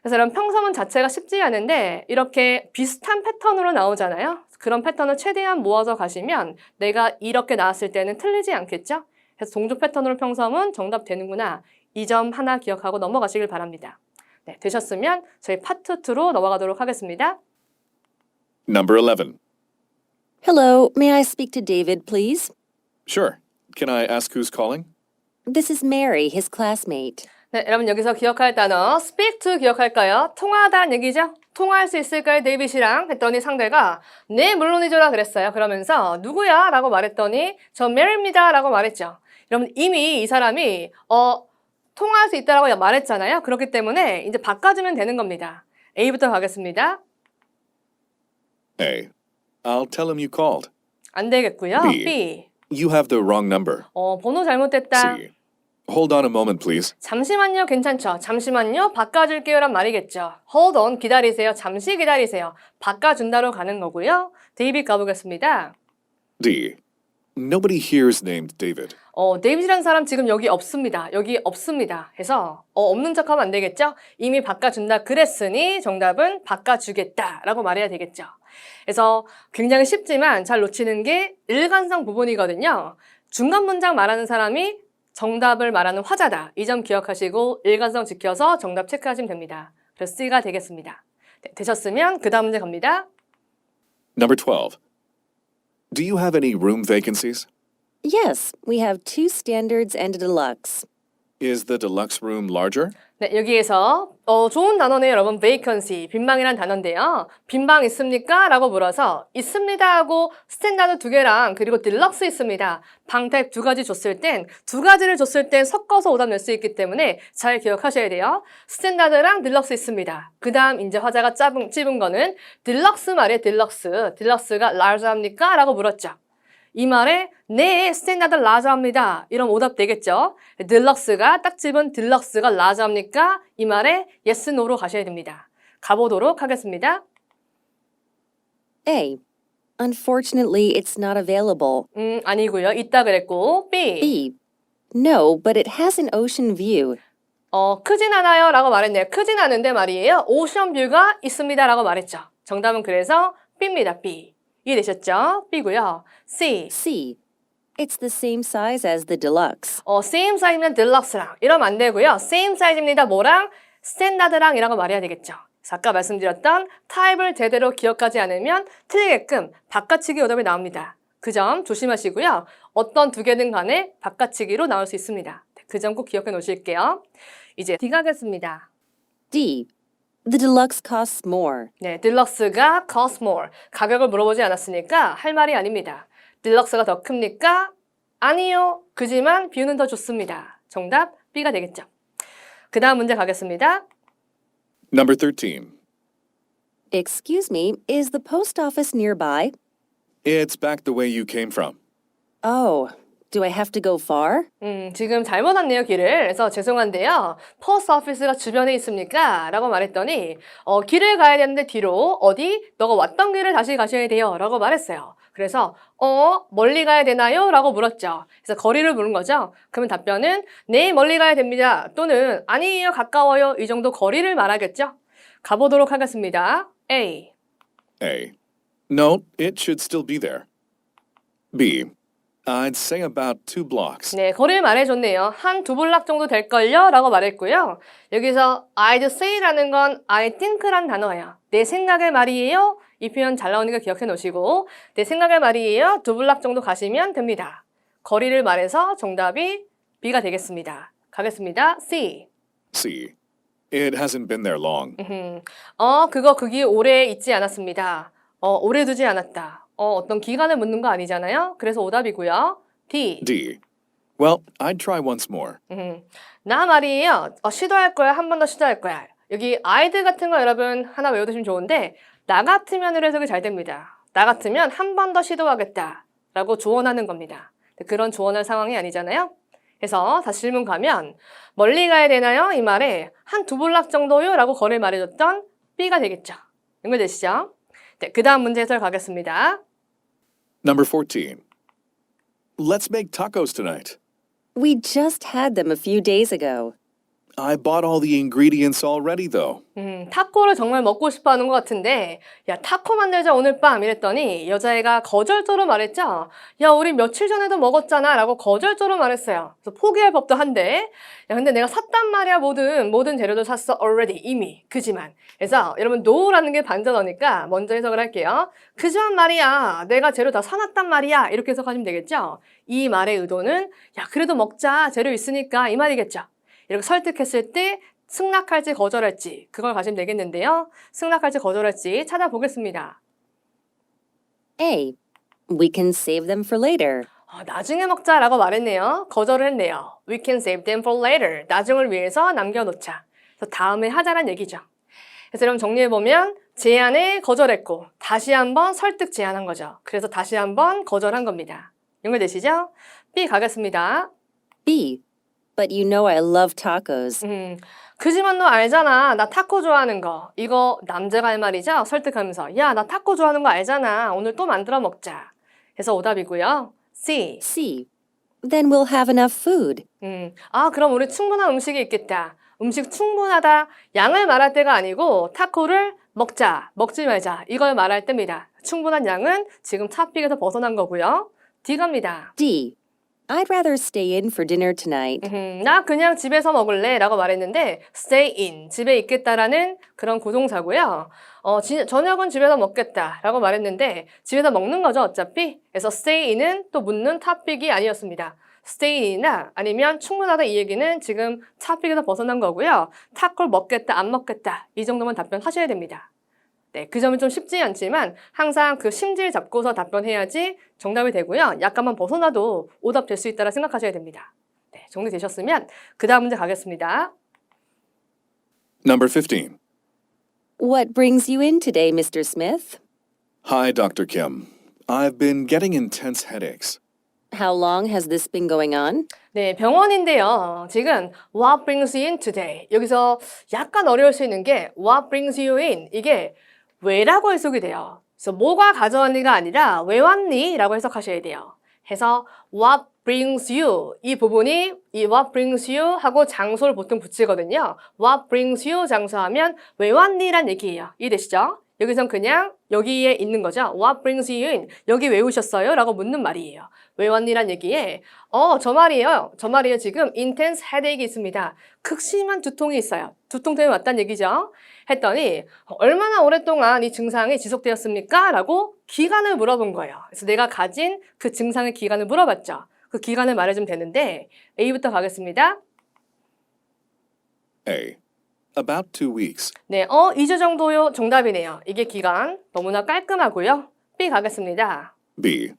그래서 이런 평서문 자체가 쉽지 않은데 이렇게 비슷한 패턴으로 나오잖아요. 그런 패턴을 최대한 모아서 가시면 내가 이렇게 나왔을 때는 틀리지 않겠죠? 그래서 동조 패턴으로 평서문 정답 되는구나. 이 점 하나 기억하고 넘어가시길 바랍니다. 네, 되셨으면 저희 파트 2로 넘어가도록 하겠습니다. Number 11. Hello, may I speak to David, please? Sure. Can I ask who's calling? This is Mary, his classmate. 네, 여러분 여기서 기억할 단어 speak to 기억할까요? 통화하다는 얘기죠? 통화할 수 있을까요? 데이빗이랑 했더니 상대가 네 물론이죠라 그랬어요. 그러면서 누구야? 라고 말했더니 저 메리입니다 라고 말했죠. 여러분 이미 이 사람이 통화할 수 있다라고 말했잖아요. 그렇기 때문에 이제 바꿔주면 되는 겁니다. A부터 가겠습니다. A. I'll tell him you called. 안 되겠고요. B. B. You have the wrong number. 번호 잘못됐다. C. Hold on a moment, please. 잠시만요, 괜찮죠? 잠시만요, 바꿔줄게요란 말이겠죠. Hold on, 기다리세요. 잠시 기다리세요. 바꿔준다로 가는 거고요. 데이빗 가보겠습니다. D. Nobody here is named David. 데이빗이라는 사람 지금 여기 없습니다. 여기 없습니다. 해서 없는 척하면 안 되겠죠? 이미 바꿔준다 그랬으니 정답은 바꿔주겠다라고 말해야 되겠죠. 그래서 굉장히 쉽지만 잘 놓치는 게 일관성 부분이거든요. 중간 문장 말하는 사람이 정답을 말하는 화자다. 이 점 기억하시고 일관성 지켜서 정답 체크하시면 됩니다. 그래서 C가 되겠습니다. 네, 되셨으면 그 다음 문제 갑니다. Number 12. Do you have any room vacancies? Yes, we have 2 standards and a deluxe. Is the deluxe room larger? 네, 여기에서 좋은 단어네요, 여러분. vacancy, 빈방이란 단어인데요. 빈방 있습니까? 라고 물어서 있습니다 하고 스탠다드 2개랑 그리고 딜럭스 있습니다. 방 타입 2가지 줬을 땐 2가지를 줬을 땐 섞어서 오답 낼 수 있기 때문에 잘 기억하셔야 돼요. 스탠다드랑 딜럭스 있습니다. 그 다음 이제 화자가 찝은 거는 딜럭스 말이에요, 딜럭스. 딜럭스가 large 합니까? 라고 물었죠. 이 말에 네, 스탠다드 라저합니다. 이런 오답 되겠죠. 딜럭스가 딱 집은 딜럭스가 라저합니까? 이 말에 yes, no로 가셔야 됩니다. 가보도록 하겠습니다. A. Unfortunately, it's not available. 아니고요. 있다 그랬고 B. B. No, but it has an ocean view. 크진 않아요 라고 말했네요. 크진 않은데 말이에요. 오션 뷰가 있습니다 라고 말했죠. 정답은 그래서 B입니다. B. 이해되셨죠? B고요. C. C. It's the same size as the deluxe. same size면 딜럭스랑 이러면 안 되고요. same size입니다. 뭐랑? 스탠다드랑 이라고 말해야 되겠죠. 아까 말씀드렸던 타입을 제대로 기억하지 않으면 틀리게끔 바꿔치기 오답이 나옵니다. 그 점 조심하시고요. 어떤 2개든 간에 바꿔치기로 나올 수 있습니다. 그 점 꼭 기억해 놓으실게요. 이제 D 가겠습니다. D. The deluxe costs more. 네, 딜럭스가 cost more. 가격을 물어보지 않았으니까 할 말이 아닙니다. 딜럭스가 더 큽니까? 아니요. 그지만 뷰는 더 좋습니다. 정답 B가 되겠죠. 그 다음 문제 가겠습니다. Number 13. Excuse me, is the post office nearby? It's back the way you came from. Oh, do I have to go far? 지금 잘못 왔네요, 길을. 그래서 죄송한데요. 포스트 오피스가 주변에 있습니까? 라고 말했더니 길을 가야 되는데 뒤로 어디? 너가 왔던 길을 다시 가셔야 돼요. 라고 말했어요. 그래서 멀리 가야 되나요? 라고 물었죠. 그래서 거리를 물은 거죠. 그러면 답변은 네, 멀리 가야 됩니다. 또는 아니에요, 가까워요. 이 정도 거리를 말하겠죠. 가보도록 하겠습니다. A. A. No, it should still be there. B. I'd say about 2 blocks. 네, 거리를 말해줬네요. 한 2블락 정도 될걸요? 라고 말했고요. 여기서 I'd say라는 건 I think란 단어예요. 내 생각의 말이에요. 이 표현 잘 나오니까 기억해 놓으시고 내 생각의 말이에요. 2블락 정도 가시면 됩니다. 거리를 말해서 정답이 B가 되겠습니다. 가겠습니다. C. C. It hasn't been there long. 그게 오래 있지 않았습니다. 오래 두지 않았다. 어떤 기간을 묻는 거 아니잖아요. 그래서 오답이고요. D. D. Well, I'd try once more. 나 말이에요. 시도할 거야. 한 번 더 시도할 거야. 여기 I'd 같은 거 여러분 하나 외워두시면 좋은데 나 같으면으로 해석이 잘 됩니다. 나 같으면 한 번 더 시도하겠다 라고 조언하는 겁니다. 그런 조언할 상황이 아니잖아요. 그래서 다시 질문 가면 멀리 가야 되나요? 이 말에 한 2블락 정도요? 라고 거리를 말해줬던 B가 되겠죠. 연결되시죠? 네, 그 다음 문제 해설 가겠습니다. Number 14. Let's make tacos tonight. We just had them a few days ago. I bought all the ingredients already, though. 타코를 정말 먹고 싶어 하는 것 같은데, 야, 타코 만들자 오늘 밤 이랬더니 여자애가 거절조로 말했죠. 야, 우리 며칠 전에도 먹었잖아 라고 거절조로 말했어요. 그래서 포기할 법도 한데, 야, 근데 내가 샀단 말이야, 모든 재료도 샀어, already, 이미. 그지만. 그래서 여러분, no라는 게 반전어니까 먼저 해석을 할게요. 그지만 말이야, 내가 재료 다 사놨단 말이야. 이렇게 해석하시면 되겠죠. 이 말의 의도는, 야, 그래도 먹자, 재료 있으니까 이 말이겠죠. 이렇게 설득했을 때 승낙할지 거절할지 그걸 가시면 되겠는데요. 승낙할지 거절할지 찾아보겠습니다. A. We can save them for later. 나중에 먹자라고 말했네요. 거절을 했네요. We can save them for later. 나중을 위해서 남겨놓자. 그래서 다음에 하자란 얘기죠. 그래서 여러분 정리해보면 제안에 거절했고 다시 한번 설득 제안한 거죠. 그래서 다시 한번 거절한 겁니다. 연결되시죠? B 가겠습니다. B. But you know I love tacos. 그지만 너 알잖아. 나 타코 좋아하는 거. 이거 남자가 할 말이죠. 설득하면서. 야, 나 타코 좋아하는 거 알잖아. 오늘 또 만들어 먹자. 해서 오답이고요. C. C. Then we'll have enough food. 그럼 우리 충분한 음식이 있겠다. 음식 충분하다. 양을 말할 때가 아니고 타코를 먹자, 먹지 말자. 이걸 말할 때입니다. 충분한 양은 지금 토픽에서 벗어난 거고요. D 갑니다. D. I'd rather stay in for dinner tonight. 나 그냥 집에서 먹을래 라고 말했는데 stay in, 집에 있겠다라는 그런 구동사고요. 저녁은 집에서 먹겠다 라고 말했는데 집에서 먹는 거죠 어차피. 그래서 stay in은 또 묻는 토픽이 아니었습니다. stay in이나 아니면 충분하다 이 얘기는 지금 토픽에서 벗어난 거고요. 타코를 먹겠다 안 먹겠다 이 정도만 답변하셔야 됩니다. 네, 그 점은 좀 쉽지 않지만 항상 그 심지를 잡고서 답변해야지 정답이 되고요. 약간만 벗어나도 오답 될 수 있다라 생각하셔야 됩니다. 네, 정리되셨으면 그 다음 문제 가겠습니다. Number 15. What brings you in today, Mr. Smith? Hi, Dr. Kim. I've been getting intense headaches. How long has this been going on? 네, 병원인데요. 지금 What brings you in today? 여기서 약간 어려울 수 있는 게 What brings you in? 이게 왜라고 해석이 돼요. 그래서 뭐가 가져왔니가 아니라 왜 왔니? 라고 해석하셔야 돼요. 해서 What brings you? 이 부분이 이 What brings you? 하고 장소를 보통 붙이거든요. What brings you? 장소하면 왜 왔니? 란 얘기예요. 이해되시죠? 여기선 그냥 여기에 있는 거죠. What brings you in? 여기 왜 오셨어요? 라고 묻는 말이에요. 왜 왔니란 얘기에 저 말이에요. 지금 intense headache이 있습니다. 극심한 두통이 있어요. 두통 때문에 왔다는 얘기죠. 했더니 얼마나 오랫동안 이 증상이 지속되었습니까? 라고 기간을 물어본 거예요. 그래서 내가 가진 그 증상의 기간을 물어봤죠. 그 기간을 말해주면 되는데 A부터 가겠습니다. A. About 2 weeks. 네, 2주 정도요. 정답이네요. 이게 기간 너무나 깔끔하고요. B 가겠습니다. B.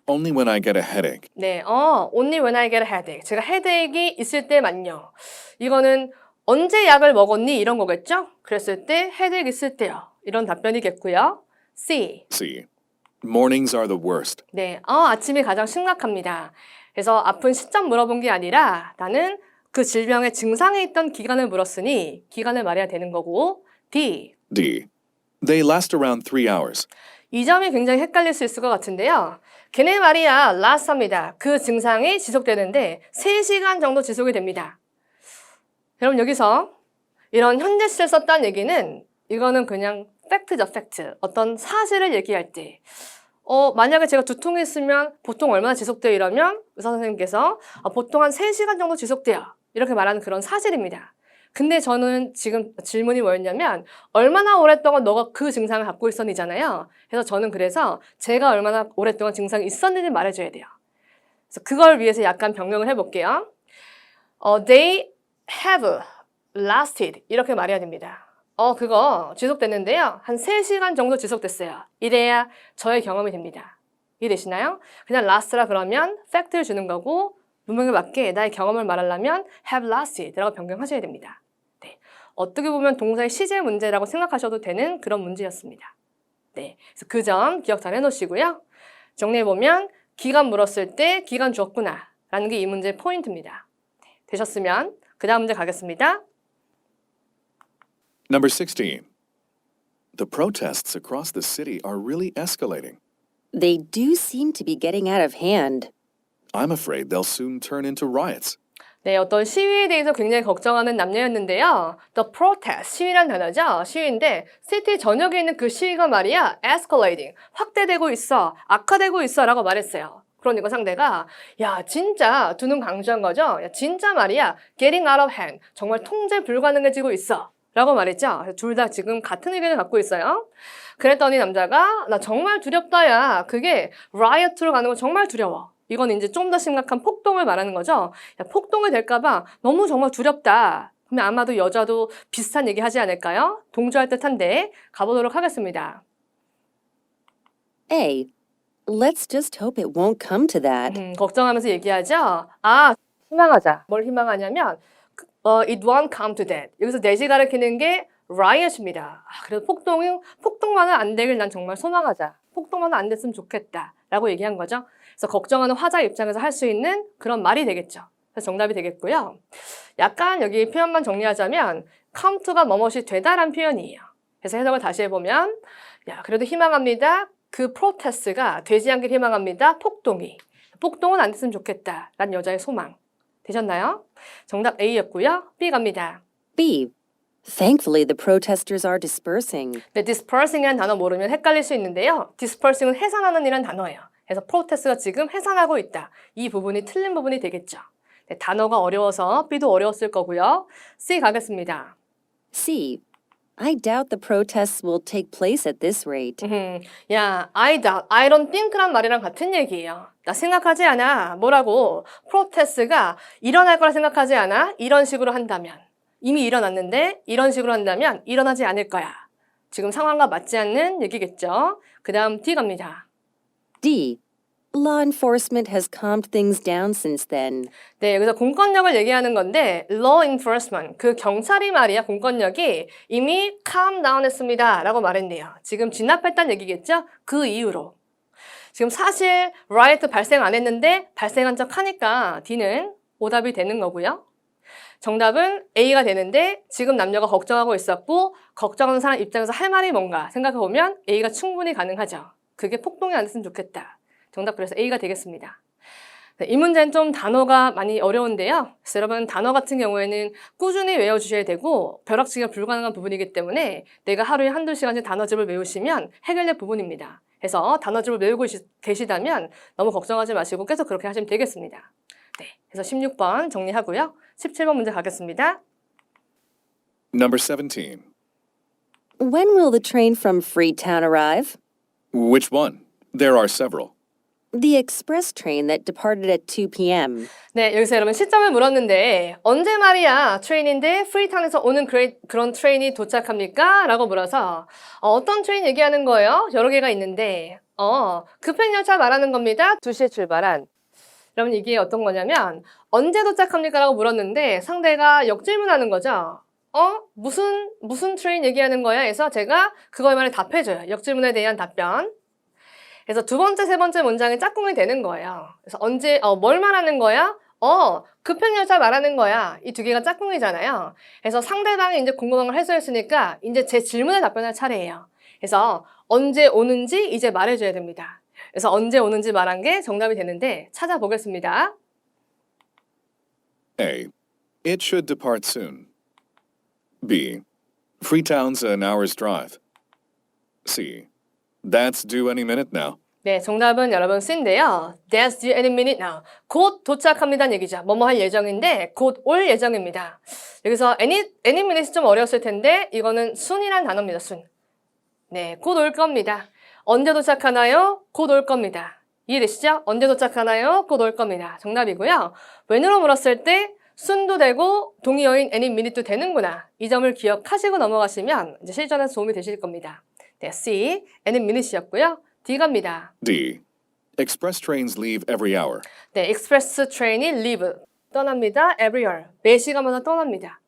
Only when I get a headache. 네, only when I get a headache. 제가 헤드액이 있을 때만요. 이거는 언제 약을 먹었니? 이런 거겠죠? 그랬을 때 헤드액 있을 때요. 이런 답변이겠고요. C. C. Mornings are the worst. 네, 아침이 가장 심각합니다. 그래서 아픈 시점 물어본 게 아니라 나는 그 질병의 증상에 있던 기간을 물었으니 기간을 말해야 되는 거고. D. D. They last around 3 hours. 이 점이 굉장히 헷갈릴 수 있을 것 같은데요. 걔네 말이야 last합니다. 그 증상이 지속되는데 3시간 정도 지속이 됩니다. 여러분 여기서 이런 현재 시를 썼다는 얘기는 이거는 그냥 팩트죠, 팩트. 어떤 사실을 얘기할 때 만약에 제가 두통이 있으면 보통 얼마나 지속돼요 이러면 의사 선생님께서 보통 한 3시간 정도 지속돼요. 이렇게 말하는 그런 사실입니다. 근데 저는 지금 질문이 뭐였냐면 얼마나 오랫동안 너가 그 증상을 갖고 있었니잖아요. 그래서 저는 그래서 제가 얼마나 오랫동안 증상이 있었는지 말해줘야 돼요. 그래서 그걸 위해서 약간 변경을 해볼게요. They have lasted 이렇게 말해야 됩니다. 그거 지속됐는데요. 한 3시간 정도 지속됐어요. 이래야 저의 경험이 됩니다. 이해되시나요? 그냥 last라 그러면 팩트를 주는 거고 문맥에 맞게 나의 경험을 말하려면 have lasted 라고 변경하셔야 됩니다. 네. 어떻게 보면 동사의 시제 문제라고 생각하셔도 되는 그런 문제였습니다. 네. 그래서 그 점 기억 잘 해놓으시고요. 정리해보면 기간 물었을 때 기간 주었구나 라는 게 이 문제의 포인트입니다. 네. 되셨으면 그 다음 문제 가겠습니다. Number 16. The protests across the city are really escalating. They do seem to be getting out of hand. I'm afraid they'll soon turn into riots. 네, 어떤 시위에 대해서 굉장히 걱정하는 남녀였는데요. The protest, 시위란 단어죠. 시위인데 시티 전역에 있는 그 시위가 말이야 escalating, 확대되고 있어, 악화되고 있어 라고 말했어요. 그러니까 상대가 야 진짜 두 눈 강조한 거죠. 야 진짜 말이야 getting out of hand, 정말 통제 불가능해지고 있어 라고 말했죠. 둘 다 지금 같은 의견을 갖고 있어요. 그랬더니 남자가 나 정말 두렵다 야 그게 riot로 가는 거 정말 두려워. 이건 이제 좀 더 심각한 폭동을 말하는 거죠. 야, 폭동이 될까봐 너무 정말 두렵다. 그러면 아마도 여자도 비슷한 얘기 하지 않을까요? 동조할 듯한데 가보도록 하겠습니다. A. Let's just hope it won't come to that. 걱정하면서 얘기하죠. 아, 희망하자. 뭘 희망하냐면 it won't come to that. 여기서 that이 가리키는 게 riot입니다. 그래서 폭동만은 안 되길 난 정말 소망하자. 폭동만은 안 됐으면 좋겠다. 라고 얘기한 거죠. 그래서 걱정하는 화자 입장에서 할 수 있는 그런 말이 되겠죠. 그래서 정답이 되겠고요. 약간 여기 표현만 정리하자면 come to가 뭐뭇이 되다란 표현이에요. 그래서 해석을 다시 해보면 야 그래도 희망합니다. 그 프로테스트가 되지 않길 희망합니다. 폭동은 안 됐으면 좋겠다. 라는 여자의 소망. 되셨나요? 정답 A였고요. B 갑니다. B. Thankfully, the protesters are dispersing. 네, dispersing이라는 단어 모르면 헷갈릴 수 있는데요. dispersing은 해산하는 이란 단어예요. 그래서 프로테스트가 지금 해산하고 있다. 이 부분이 틀린 부분이 되겠죠. 네, 단어가 어려워서 B도 어려웠을 거고요. C 가겠습니다. C. I doubt the protests will take place at this rate. 야, I doubt, I don't think란 말이랑 같은 얘기예요. 나 생각하지 않아. 뭐라고? 프로테스트가 일어날 거라 생각하지 않아? 이런 식으로 한다면. 이미 일어났는데 이런 식으로 한다면 일어나지 않을 거야. 지금 상황과 맞지 않는 얘기겠죠. 그 다음 D 갑니다. D. Law enforcement has calmed things down since then. 네, 여기서 공권력을 얘기하는 건데 law enforcement, 그 경찰이 말이야 공권력이 이미 calm down 했습니다 라고 말했네요. 지금 진압했다는 얘기겠죠? 그 이후로. 지금 사실 riot 발생 안 했는데 발생한 척 하니까 D는 오답이 되는 거고요. 정답은 A가 되는데 지금 남녀가 걱정하고 있었고 걱정하는 사람 입장에서 할 말이 뭔가 생각해보면 A가 충분히 가능하죠. 그게 폭동이 안 됐으면 좋겠다. 정답 그래서 A가 되겠습니다. 네, 이 문제는 좀 단어가 많이 어려운데요. 그래서 여러분 단어 같은 경우에는 꾸준히 외워주셔야 되고 벼락치기가 불가능한 부분이기 때문에 내가 하루에 한두 시간씩 단어집을 외우시면 해결될 부분입니다. 그래서 단어집을 외우고 계시다면 너무 걱정하지 마시고 계속 그렇게 하시면 되겠습니다. 네, 그래서 16번 정리하고요. 17번 문제 가겠습니다. Number 17. When will the train from Freetown arrive? Which one? There are several. The express train that departed at 2 p.m. 네, 여기서 여러분 시점을 물었는데 언제 말이야 트레인인데 프리타운에서 오는 그런 트레인이 도착합니까? 라고 물어서 어떤 트레인 얘기하는 거예요? 여러 개가 있는데 급행열차 말하는 겁니다. 2시에 출발한. 여러분 이게 어떤 거냐면 언제 도착합니까? 라고 물었는데 상대가 역질문하는 거죠. 무슨 트레인 얘기하는 거야? 해서 제가 그거에 말에 답해줘요. 역질문에 대한 답변. 그래서 두 번째, 세 번째 문장이 짝꿍이 되는 거예요. 그래서 뭘 말하는 거야? 급행열차 말하는 거야. 이 두 개가 짝꿍이잖아요. 그래서 상대방이 이제 궁금한 걸 해소했으니까 이제 제 질문에 답변할 차례예요. 그래서 언제 오는지 이제 말해줘야 됩니다. 그래서 언제 오는지 말한 게 정답이 되는데 찾아보겠습니다. A. It should depart soon. B. Freetown's an hour's drive. C. That's due any minute now. 네, 정답은 여러분 C인데요. That's due any minute now. 곧 도착합니다는 얘기죠. 뭐뭐 할 예정인데 곧 올 예정입니다. 여기서 any minute이 좀 어려웠을 텐데 이거는 soon이라는 단어입니다. soon. 네, 곧 올 겁니다. 언제 도착하나요? 곧 올 겁니다. 이해되시죠? 언제 도착하나요? 곧 올 겁니다. 정답이고요. when으로 물었을 때 soon도 되고 동의어인 any minute도 되는구나. 이 점을 기억하시고 넘어가시면 이제 실전에서 도움이 되실 겁니다. 네, C, any minute이었고요. D 갑니다. D. Express trains leave every hour. 네, 익스프레스 트레인이 leave, 떠납니다. every hour, 매 시간마다 떠납니다.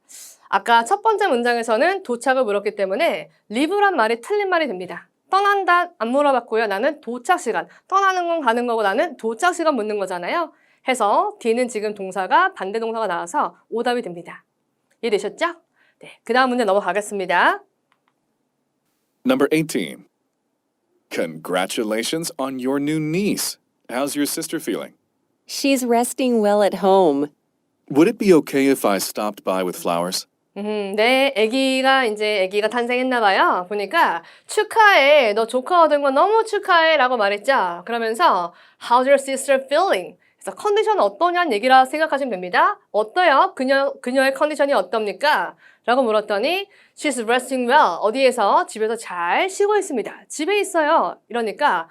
아까 첫 번째 문장에서는 도착을 물었기 때문에 leave란 말이 틀린 말이 됩니다. 떠난다 안 물어봤고요. 나는 도착 시간, 떠나는 건 가는 거고 나는 도착 시간 묻는 거잖아요. 해서 D는 지금 동사가 반대 동사가 나와서 오답이 됩니다. 이해되셨죠? 네, 그 다음 문제 넘어가겠습니다. Number 18. Congratulations on your new niece. How's your sister feeling? She's resting well at home. Would it be okay if I stopped by with flowers? 네, 아기가 탄생했나 봐요. 보니까 축하해. 너 조카 얻은 거 너무 축하해라고 말했죠. 그러면서 How's your sister feeling? 그래서 컨디션 어떠냐는 얘기라 생각하시면 됩니다. 어때요? 그녀의 컨디션이 어떻습니까? 라고 물었더니 She's resting well. 어디에서? 집에서 잘 쉬고 있습니다. 집에 있어요. 이러니까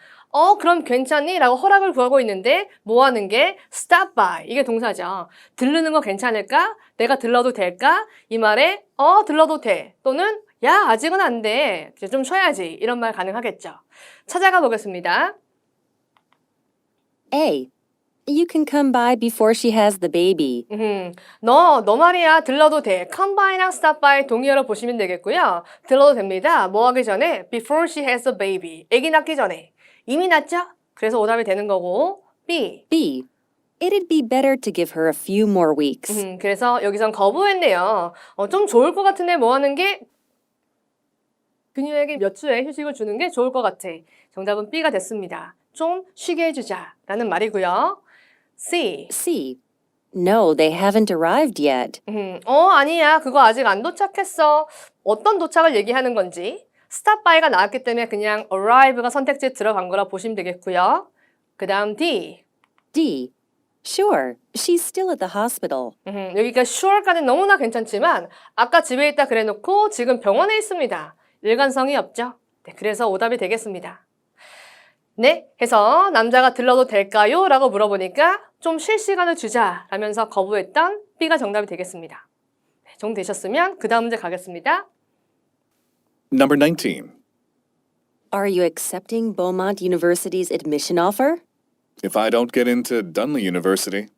그럼 괜찮니? 라고 허락을 구하고 있는데 뭐 하는 게 stop by. 이게 동사죠. 들르는 거 괜찮을까? 내가 들러도 될까? 이 말에 들러도 돼. 또는 야, 아직은 안 돼. 이제 좀 쉬어야지. 이런 말 가능하겠죠. 찾아가 보겠습니다. A. You can come by before she has the baby. 너 말이야. 들러도 돼. come by랑 stop by 동의어로 보시면 되겠고요. 들러도 됩니다. 뭐 하기 전에? before she has a baby. 아기 낳기 전에. 이미 낳죠? 그래서 오답이 되는 거고. B. B. It'd be better to give her a few more weeks. 그래서 여기선 거부했네요. 좀 좋을 것 같은데 뭐 하는 게 그녀에게 몇 주의 휴식을 주는 게 좋을 것 같아. 정답은 B가 됐습니다. 좀 쉬게 해주자 라는 말이고요. C. C. No, they haven't arrived yet. 아니야. 그거 아직 안 도착했어. 어떤 도착을 얘기하는 건지. stop by가 나왔기 때문에 그냥 arrive가 선택지에 들어간 거라 보시면 되겠고요. 그 다음 D. D. Sure, she's still at the hospital. 여기가 sure까지는 너무나 괜찮지만 아까 집에 있다 그래놓고 지금 병원에 있습니다. 일관성이 없죠. 네, 그래서 오답이 되겠습니다. 네, 해서 남자가 들러도 될까요? 라고 물어보니까 좀 쉴 시간을 주자 라면서 거부했던 B가 정답이 되겠습니다. 네, 정되셨으면 그 다음 문제 가겠습니다. Number 19. Are you accepting Beaumont University's admission offer? If I don't get into Dunley University,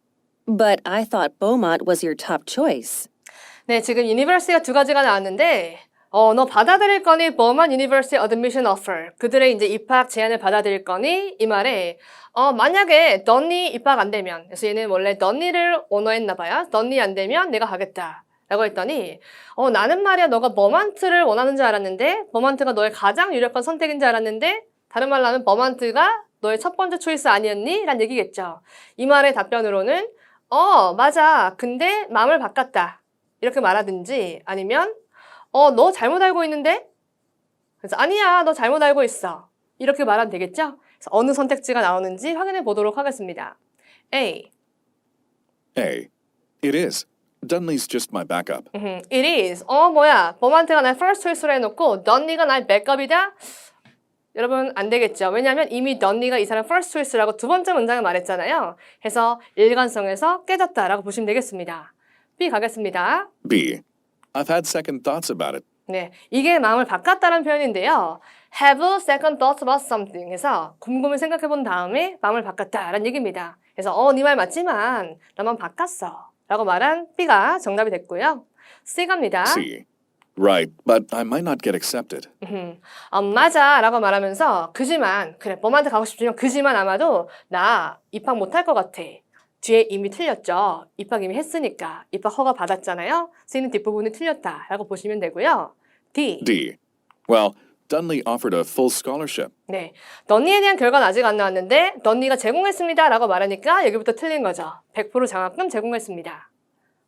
But I thought Beaumont was your top choice. 네, 지금 유니버시티가 두 가지가 나왔는데 너 받아들일 거니? Beaumont University Admission Offer. 그들의 이제 입학 제안을 받아들일 거니? 이 말에 만약에 던니 입학 안 되면 그래서 얘는 원래 던니를 원어했나 봐요. 던니 안 되면 내가 가겠다. 라고 했더니 나는 말이야 너가 버먼트를 원하는 줄 알았는데 버먼트가 너의 가장 유력한 선택인 줄 알았는데 다른 말로 하면 버먼트가 너의 첫 번째 초이스 아니었니? 란 얘기겠죠. 이 말의 답변으로는 맞아. 근데 마음을 바꿨다. 이렇게 말하든지 아니면 너 잘못 알고 있는데? 그래서 아니야. 너 잘못 알고 있어. 이렇게 말하면 되겠죠? 그래서 어느 선택지가 나오는지 확인해 보도록 하겠습니다. A. A. It is. Dunley's just my backup. It is. 뭐야. 버먼트가 날 first choice로 해놓고 던니가 날 백업이다? 여러분 안 되겠죠. 왜냐하면 이미 던니가 이 사람 first choice라고 두 번째 문장을 말했잖아요. 해서 일관성에서 깨졌다라고 보시면 되겠습니다. B 가겠습니다. B. I've had second thoughts about it. 네, 이게 마음을 바꿨다는 표현인데요. Have second thoughts about something 해서 곰곰이 생각해 본 다음에 마음을 바꿨다라는 얘기입니다. 그래서 네 말 맞지만 나만 바꿨어 라고 말한 B가 정답이 됐고요. C 갑니다. C. Right, but I might not get accepted. 맞아 라고 말하면서 그지만 그래 봄한테 가고 싶지만 그지만 아마도 나 입학 못할 것 같아. 뒤에 이미 틀렸죠. 입학 이미 했으니까 입학 허가 받았잖아요. C는 뒷부분이 틀렸다 라고 보시면 되고요. D. D. Well, Dunley offered a full scholarship. 네, 던니에 대한 결과는 아직 안 나왔는데 던니가 제공했습니다 라고 말하니까 여기부터 틀린 거죠. 100% 장학금 제공했습니다.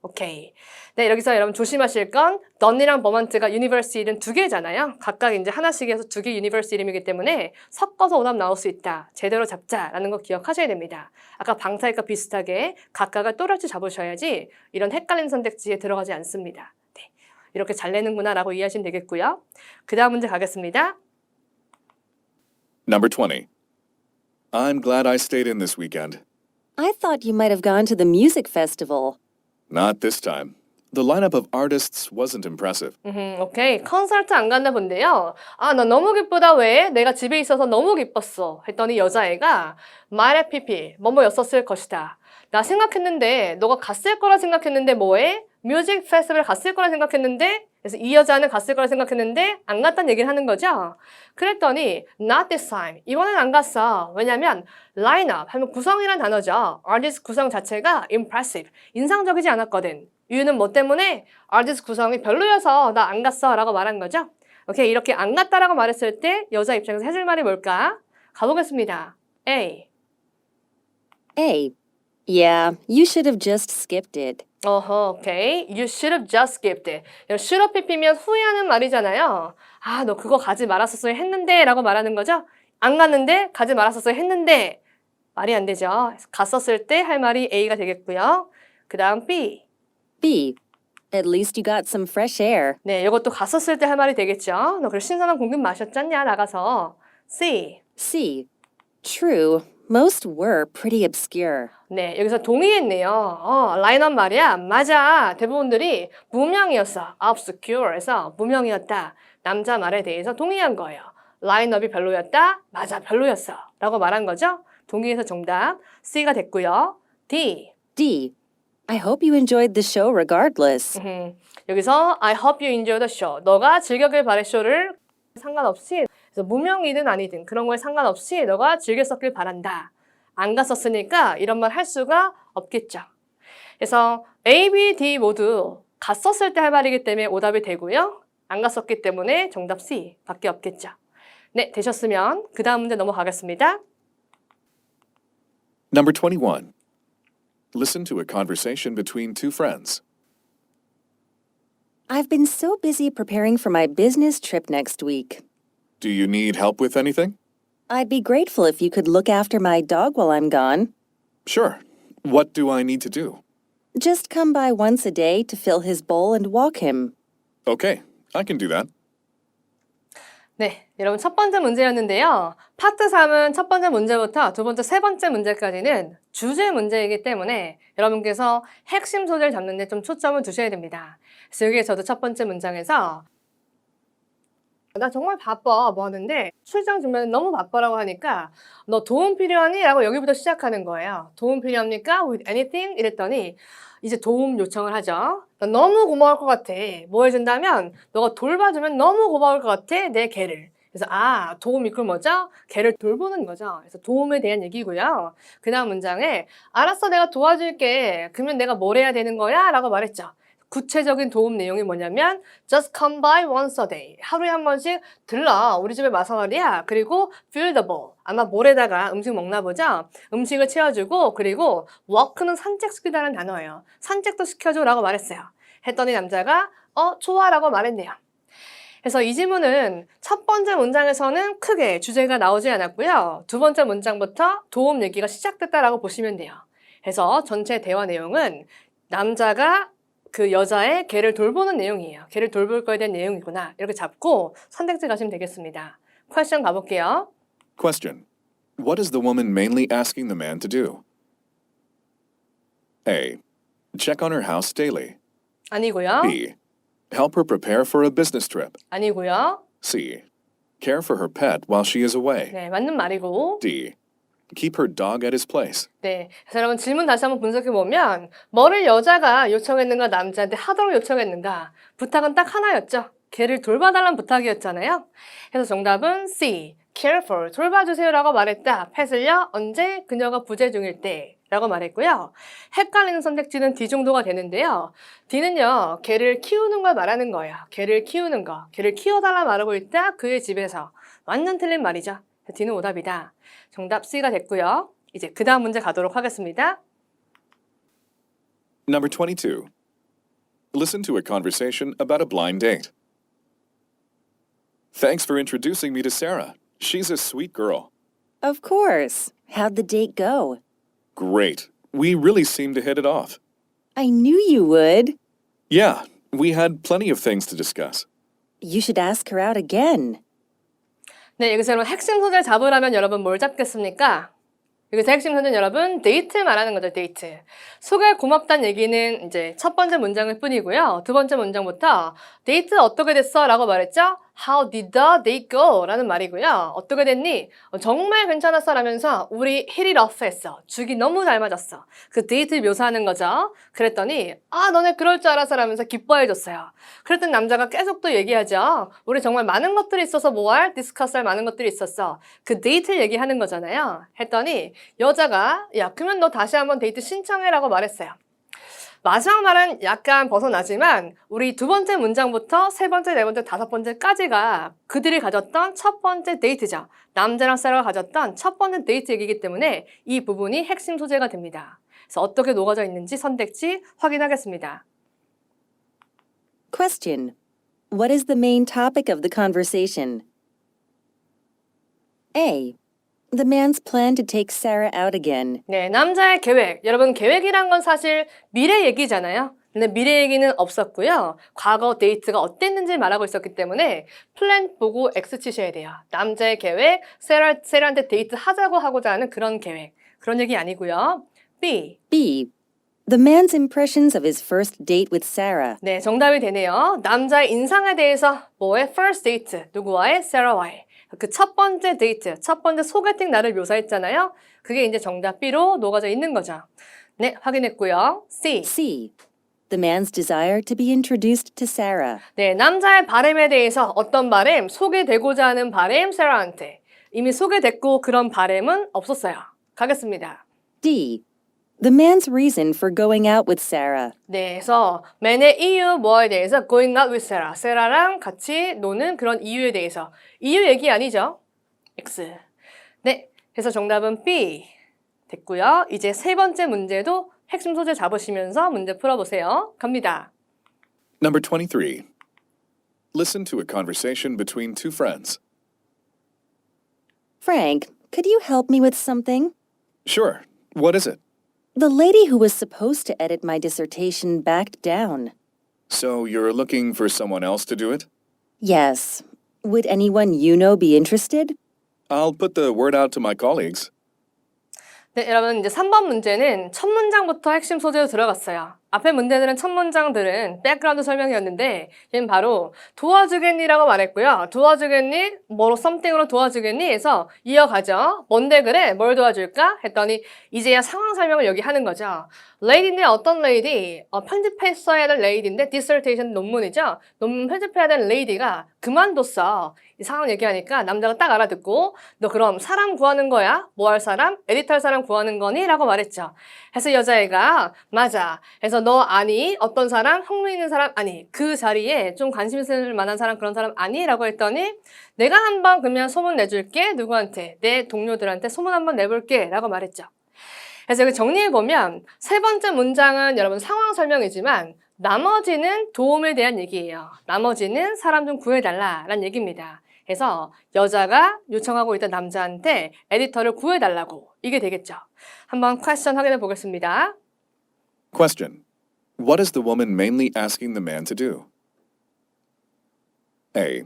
오케이. 네, 여기서 여러분 조심하실 건 던니랑 버먼트가 유니버시티 이름 두 개잖아요. 각각 이제 하나씩 해서 두 개 유니버시티 이름이기 때문에 섞어서 오답 나올 수 있다. 제대로 잡자라는 거 기억하셔야 됩니다. 아까 방사익과 비슷하게 각각을 또렷이 잡으셔야지 이런 헷갈리는 선택지에 들어가지 않습니다. 네, 이렇게 잘 내는구나 라고 이해하시면 되겠고요. 그 다음 문제 가겠습니다. Number 20. I'm glad I stayed in this weekend. I thought you might have gone to the music festival. Not this time. The lineup of artists wasn't impressive. 오케이. 콘서트 안 갔나 본데요. 나 너무 기쁘다. 왜? 내가 집에 있어서 너무 기뻤어. 했더니 여자애가 말에 피피 뭐뭐였었을 것이다. 나 생각했는데 너가 갔을 거라 생각했는데 뭐해? 뮤직 페스티벌 갔을 거라 생각했는데 그래서 이 여자는 갔을 거라 생각했는데 안 갔다는 얘기를 하는 거죠. 그랬더니 not this time. 이번엔 안 갔어. 왜냐면 lineup 하면 구성이란 단어죠. artist 구성 자체가 impressive. 인상적이지 않았거든. 이유는 뭐 때문에? artist 구성이 별로여서 나 안 갔어 라고 말한 거죠. 오케이. 이렇게 안 갔다라고 말했을 때 여자 입장에서 해줄 말이 뭘까? 가보겠습니다. A. A. Yeah, you should have just skipped it. 오케이. You should have just skipped it. should have pp면 후회하는 말이잖아요. 아, 너 그거 가지 말았었어야 했는데 라고 말하는 거죠. 안 갔는데 가지 말았었어야 했는데 말이 안 되죠. 갔었을 때 할 말이 A가 되겠고요. 그 다음 B. B. At least you got some fresh air. 네, 이것도 갔었을 때 할 말이 되겠죠. 너 그래 신선한 공기 마셨잖냐 나가서. C. C. True. Most were pretty obscure. 네, 여기서 동의했네요. 라인업 말이야. 맞아. 대부분들이 무명이었어. obscure에서 무명이었다. 남자 말에 대해서 동의한 거예요. 라인업이 별로였다. 맞아, 별로였어. 라고 말한 거죠. 동의해서 정답 C가 됐고요. D. D. I hope you enjoyed the show regardless. 여기서 I hope you enjoy the show. 너가 즐겼길 바래 쇼를 상관없이 그래서 무명이든 아니든 그런 거에 상관없이 너가 즐겼었길 바란다. 안 갔었으니까 이런 말 할 수가 없겠죠. 그래서 A, B, D 모두 갔었을 때 할 말이기 때문에 오답이 되고요. 안 갔었기 때문에 정답 C 밖에 없겠죠. 네, 되셨으면 그 다음 문제 넘어가겠습니다. Number 21. Listen to a conversation between two friends. I've been so busy preparing for my business trip next week. Do you need help with anything? I'd be grateful if you could look after my dog while I'm gone. Sure. What do I need to do? Just come by once a day to fill his bowl and walk him. Okay, I can do that. 네, 여러분 첫 번째 문제였는데요. 파트 3은 첫 번째 문제부터 두 번째, 세 번째 문제까지는 주제 문제이기 때문에 여러분께서 핵심 소재를 잡는 데 좀 초점을 두셔야 됩니다. 그래서 여기에서도 첫 번째 문장에서 나 정말 바빠 뭐 하는데 출장 준비는 너무 바빠라고 하니까 너 도움 필요하니? 라고 여기부터 시작하는 거예요. 도움 필요합니까? With anything? 이랬더니 이제 도움 요청을 하죠. 나 너무 고마울 것 같아. 뭐 해준다면 너가 돌봐주면 너무 고마울 것 같아. 내 개를. 그래서 도움이 그럼 뭐죠? 개를 돌보는 거죠. 그래서 도움에 대한 얘기고요. 그 다음 문장에 알았어 내가 도와줄게. 그러면 내가 뭘 해야 되는 거야? 라고 말했죠. 구체적인 도움 내용이 뭐냐면 just come by once a day. 하루에 한 번씩 들러 우리 집에 와서 말이야. 그리고 fill the bowl. 아마 볼에다가 음식 먹나 보죠. 음식을 채워주고 그리고 walk는 산책시키다는 단어예요. 산책도 시켜줘 라고 말했어요. 했더니 남자가 좋아 라고 말했네요. 그래서 이 질문은 첫 번째 문장에서는 크게 주제가 나오지 않았고요. 두 번째 문장부터 도움 얘기가 시작됐다라고 보시면 돼요. 그래서 전체 대화 내용은 남자가 그 여자의 개를 돌보는 내용이에요. 개를 돌볼 거에 대한 내용이구나. 이렇게 잡고 선택지 가시면 되겠습니다. 퀘스천 가볼게요. Question. What is the woman mainly asking the man to do? A. Check on her house daily. 아니고요. B. Help her prepare for a business trip. 아니고요. C. Care for her pet while she is away. 네, 맞는 말이고. D. Keep her dog at his place. 네, 그래서 여러분 질문 다시 한번 분석해 보면 뭐를 여자가 요청했는가 남자한테 하도록 요청했는가 부탁은 딱 하나였죠. 걔를 돌봐달라는 부탁이었잖아요. 그래서 정답은 C. Care for 돌봐주세요라고 말했다. 펫을요 언제 그녀가 부재 중일 때 라고 말했고요. 헷갈리는 선택지는 D 정도가 되는데요. D는요 개를 키우는 걸 말하는 거예요. 개를 키우는 거, 개를 키워달라 말하고 있다. 그의 집에서 완전 틀린 말이죠. D는 오답이다. 정답 C가 됐고요. 이제 그 다음 문제 가도록 하겠습니다. Number 22. Listen to a conversation about a blind date. Thanks for introducing me to Sarah. She's a sweet girl. Of course. How'd the date go? Great. We really seem to hit it off. I knew you would. Yeah, we had plenty of things to discuss. You should ask her out again. 네, 여기서 여러분 핵심 소재를 잡으려면 여러분 뭘 잡겠습니까? 여기서 핵심 소재는 여러분 데이트 말하는 거죠, 데이트. 소개 고맙다는 얘기는 이제 첫 번째 문장일 뿐이고요. 두 번째 문장부터 데이트 어떻게 됐어? 라고 말했죠? How did the date go? 라는 말이고요. 어떻게 됐니? 정말 괜찮았어 라면서 우리 hit it off 했어. 죽이 너무 잘 맞았어. 그 데이트 묘사하는 거죠. 그랬더니 너네 그럴 줄 알았어 라면서 기뻐해줬어요. 그랬더니 남자가 계속 또 얘기하죠. 우리 정말 많은 것들이 있어서 뭐할? 디스커스 할 많은 것들이 있었어. 그 데이트를 얘기하는 거잖아요. 했더니 여자가 야 그러면 너 다시 한번 데이트 신청해 라고 말했어요. 마지막 말은 약간 벗어나지만 우리 두 번째 문장부터 세 번째, 네 번째, 다섯 번째까지가 그들이 가졌던 첫 번째 데이트죠. 남자랑 사라가 가졌던 첫 번째 데이트 얘기이기 때문에 이 부분이 핵심 소재가 됩니다. 그래서 어떻게 녹아져 있는지 선택지 확인하겠습니다. Question. What is the main topic of the conversation? A. The man's plan to take Sarah out again. 네, 남자의 계획. 여러분, 계획이란 건 사실 미래 얘기잖아요. 근데 미래 얘기는 없었고요. 과거 데이트가 어땠는지 말하고 있었기 때문에 플랜 보고 X 치셔야 돼요. 남자의 계획, 세라한테 데이트 하자고 하고자 하는 그런 계획. 그런 얘기 아니고요. B. B. The man's impressions of his first date with Sarah. 네, 정답이 되네요. 남자의 인상에 대해서 뭐의 first date, 누구와의? 세라와의. 그 첫 번째 데이트, 첫 번째 소개팅 날을 묘사했잖아요. 그게 이제 정답 B로 녹아져 있는 거죠. 네, 확인했고요. C. C. The man's desire to be introduced to Sarah. 네, 남자의 바램에 대해서 어떤 바램, 소개되고자 하는 바램, 세라한테. 이미 소개됐고 그런 바램은 없었어요. 가겠습니다. D. The man's reason for going out with Sarah. 네, 그래서 man의 이유 뭐에 대해서 going out with Sarah. 세라랑 같이 노는 그런 이유에 대해서. 이유 얘기 아니죠? X. 네, 그래서 정답은 B. 됐고요. 이제 세 번째 문제도 핵심 소재 잡으시면서 문제 풀어보세요. 갑니다. Number 23. Listen to a conversation between two friends. Frank, could you help me with something? Sure. What is it? The lady who was supposed to edit my dissertation backed down. So you're looking for someone else to do it? Yes. Would anyone you know be interested? I'll put the word out to my colleagues. 네, 여러분 이제 3번 문제는 첫 문장부터 핵심 소재로 들어갔어요. 앞에 문제들은 첫 문장들은 백그라운드 설명이었는데 얘는 바로 도와주겠니라고 말했고요. 도와주겠니? 뭐로 something으로 도와주겠니? 해서 이어가죠. 뭔데 그래? 뭘 도와줄까? 했더니 이제야 상황 설명을 여기 하는 거죠. 레이디인데 어떤 레이디? 편집했어야 될 레이디인데 dissertation 논문이죠. 논문 편집해야 될 레이디가 그만뒀어. 이 상황 얘기하니까 남자가 딱 알아듣고 너 그럼 사람 구하는 거야? 뭐 할 사람? 에디터할 사람 구하는 거니? 라고 말했죠. 그래서 여자애가 맞아. 그래서 너 아니? 어떤 사람? 흥미 있는 사람? 아니. 그 자리에 좀 관심 있을 만한 사람 그런 사람 아니? 라고 했더니 내가 한번 그러면 소문 내줄게. 누구한테? 내 동료들한테 소문 한번 내볼게. 라고 말했죠. 그래서 여기 정리해보면 세 번째 문장은 여러분 상황 설명이지만 나머지는 도움에 대한 얘기예요. 나머지는 사람 좀 구해달라라는 얘기입니다. 그래서 여자가 요청하고 있던 남자한테 에디터를 구해달라고 이게 되겠죠. 한번 퀘스천 확인해 보겠습니다. Question. What is the woman mainly asking the man to do? A.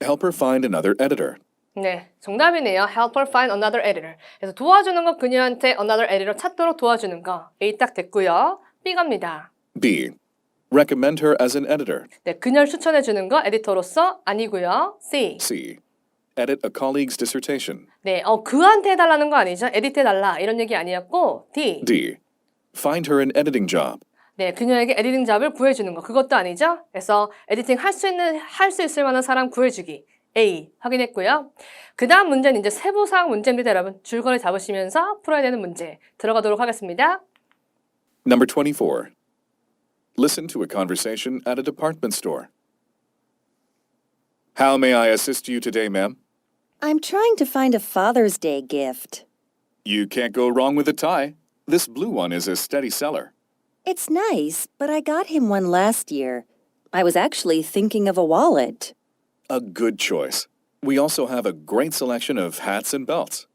Help her find another editor. 네, 정답이네요. Help her find another editor. 그래서 도와주는 거 그녀한테 another editor 찾도록 도와주는 거. A 딱 됐고요. B 갑니다. B. Recommend her as an editor. 네, 그녀를 추천해 주는 거 에디터로서 아니고요. C. C. Edit a colleague's dissertation. 네, 그한테 해달라는 거 아니죠? 에디트해달라 이런 얘기 아니었고 D. D. Find her an editing job. 네, 그녀에게 에디팅 잡을 구해주는 거 그것도 아니죠? 그래서 에디팅 할 수 있을 만한 사람 구해주기. A 확인했고요. 그 다음 문제는 이제 세부사항 문제입니다, 여러분. 줄거리 잡으시면서 풀어야 되는 문제 들어가도록 하겠습니다. Number 24. Listen to a conversation at a department store. How may I assist you today, ma'am? I'm trying to find a Father's Day gift. You can't go wrong with a tie. This blue one is a steady seller. It's nice, but I got him one last year. I was actually thinking of a wallet. A good choice. We also have a great selection of hats and belts.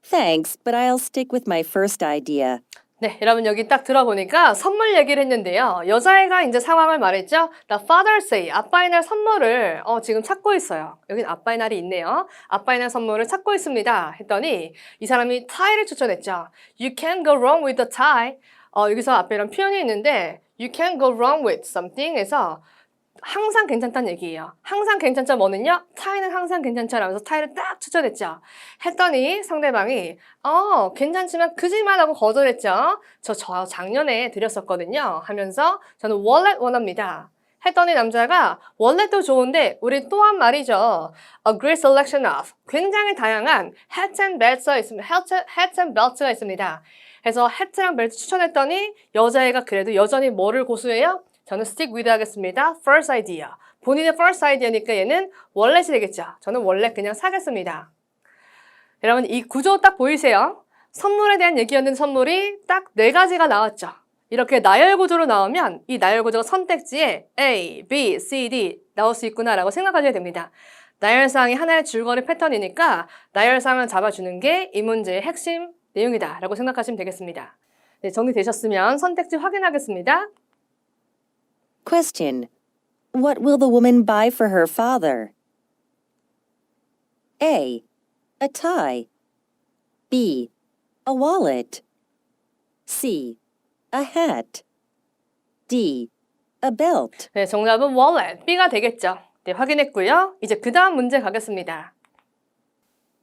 Thanks, but I'll stick with my first idea. 네, 여러분 여기 딱 들어보니까 선물 얘기를 했는데요. 여자애가 이제 상황을 말했죠. The Father's Day, 아빠의 날 선물을 지금 찾고 있어요. 여긴 아빠의 날이 있네요. 아빠의 날 선물을 찾고 있습니다. 했더니 이 사람이 tie를 추천했죠. You can't go wrong with a tie. 여기서 앞에 이런 표현이 있는데 You can't go wrong with something 해서 항상 괜찮다는 얘기예요. 항상 괜찮죠 뭐는요? 타이는 항상 괜찮죠 라면서 타이를 딱 추천했죠. 했더니 상대방이 괜찮지만 그지만 하고 거절했죠. 저 작년에 드렸었거든요 하면서 저는 월렛 원합니다. 했더니 남자가 월렛도 좋은데 우리 또한 말이죠. A great selection of 굉장히 다양한 hats and belts가 있습니다. hats and belts가 있습니다. 그래서 hat랑 벨트 추천했더니 여자애가 그래도 여전히 뭐를 고수해요? 저는 stick with 하겠습니다. first idea. 본인의 first idea니까 얘는 월렛이 되겠죠. 저는 월렛 그냥 사겠습니다. 여러분 이 구조 딱 보이세요? 선물에 대한 얘기였는 선물이 딱 4가지가 나왔죠. 이렇게 나열 구조로 나오면 이 나열 구조가 선택지에 A, B, C, D 나올 수 있구나라고 생각하셔야 됩니다. 나열사항이 하나의 줄거리 패턴이니까 나열사항을 잡아주는 게 이 문제의 핵심 내용이다라고 생각하시면 되겠습니다. 네, 정리되셨으면 선택지 확인하겠습니다. Question. What will the woman buy for her father? A. A tie. B. A wallet. C. A hat. D. A belt. 네, 정답은 wallet, B가 되겠죠. 네, 확인했고요. 이제 그 다음 문제 가겠습니다.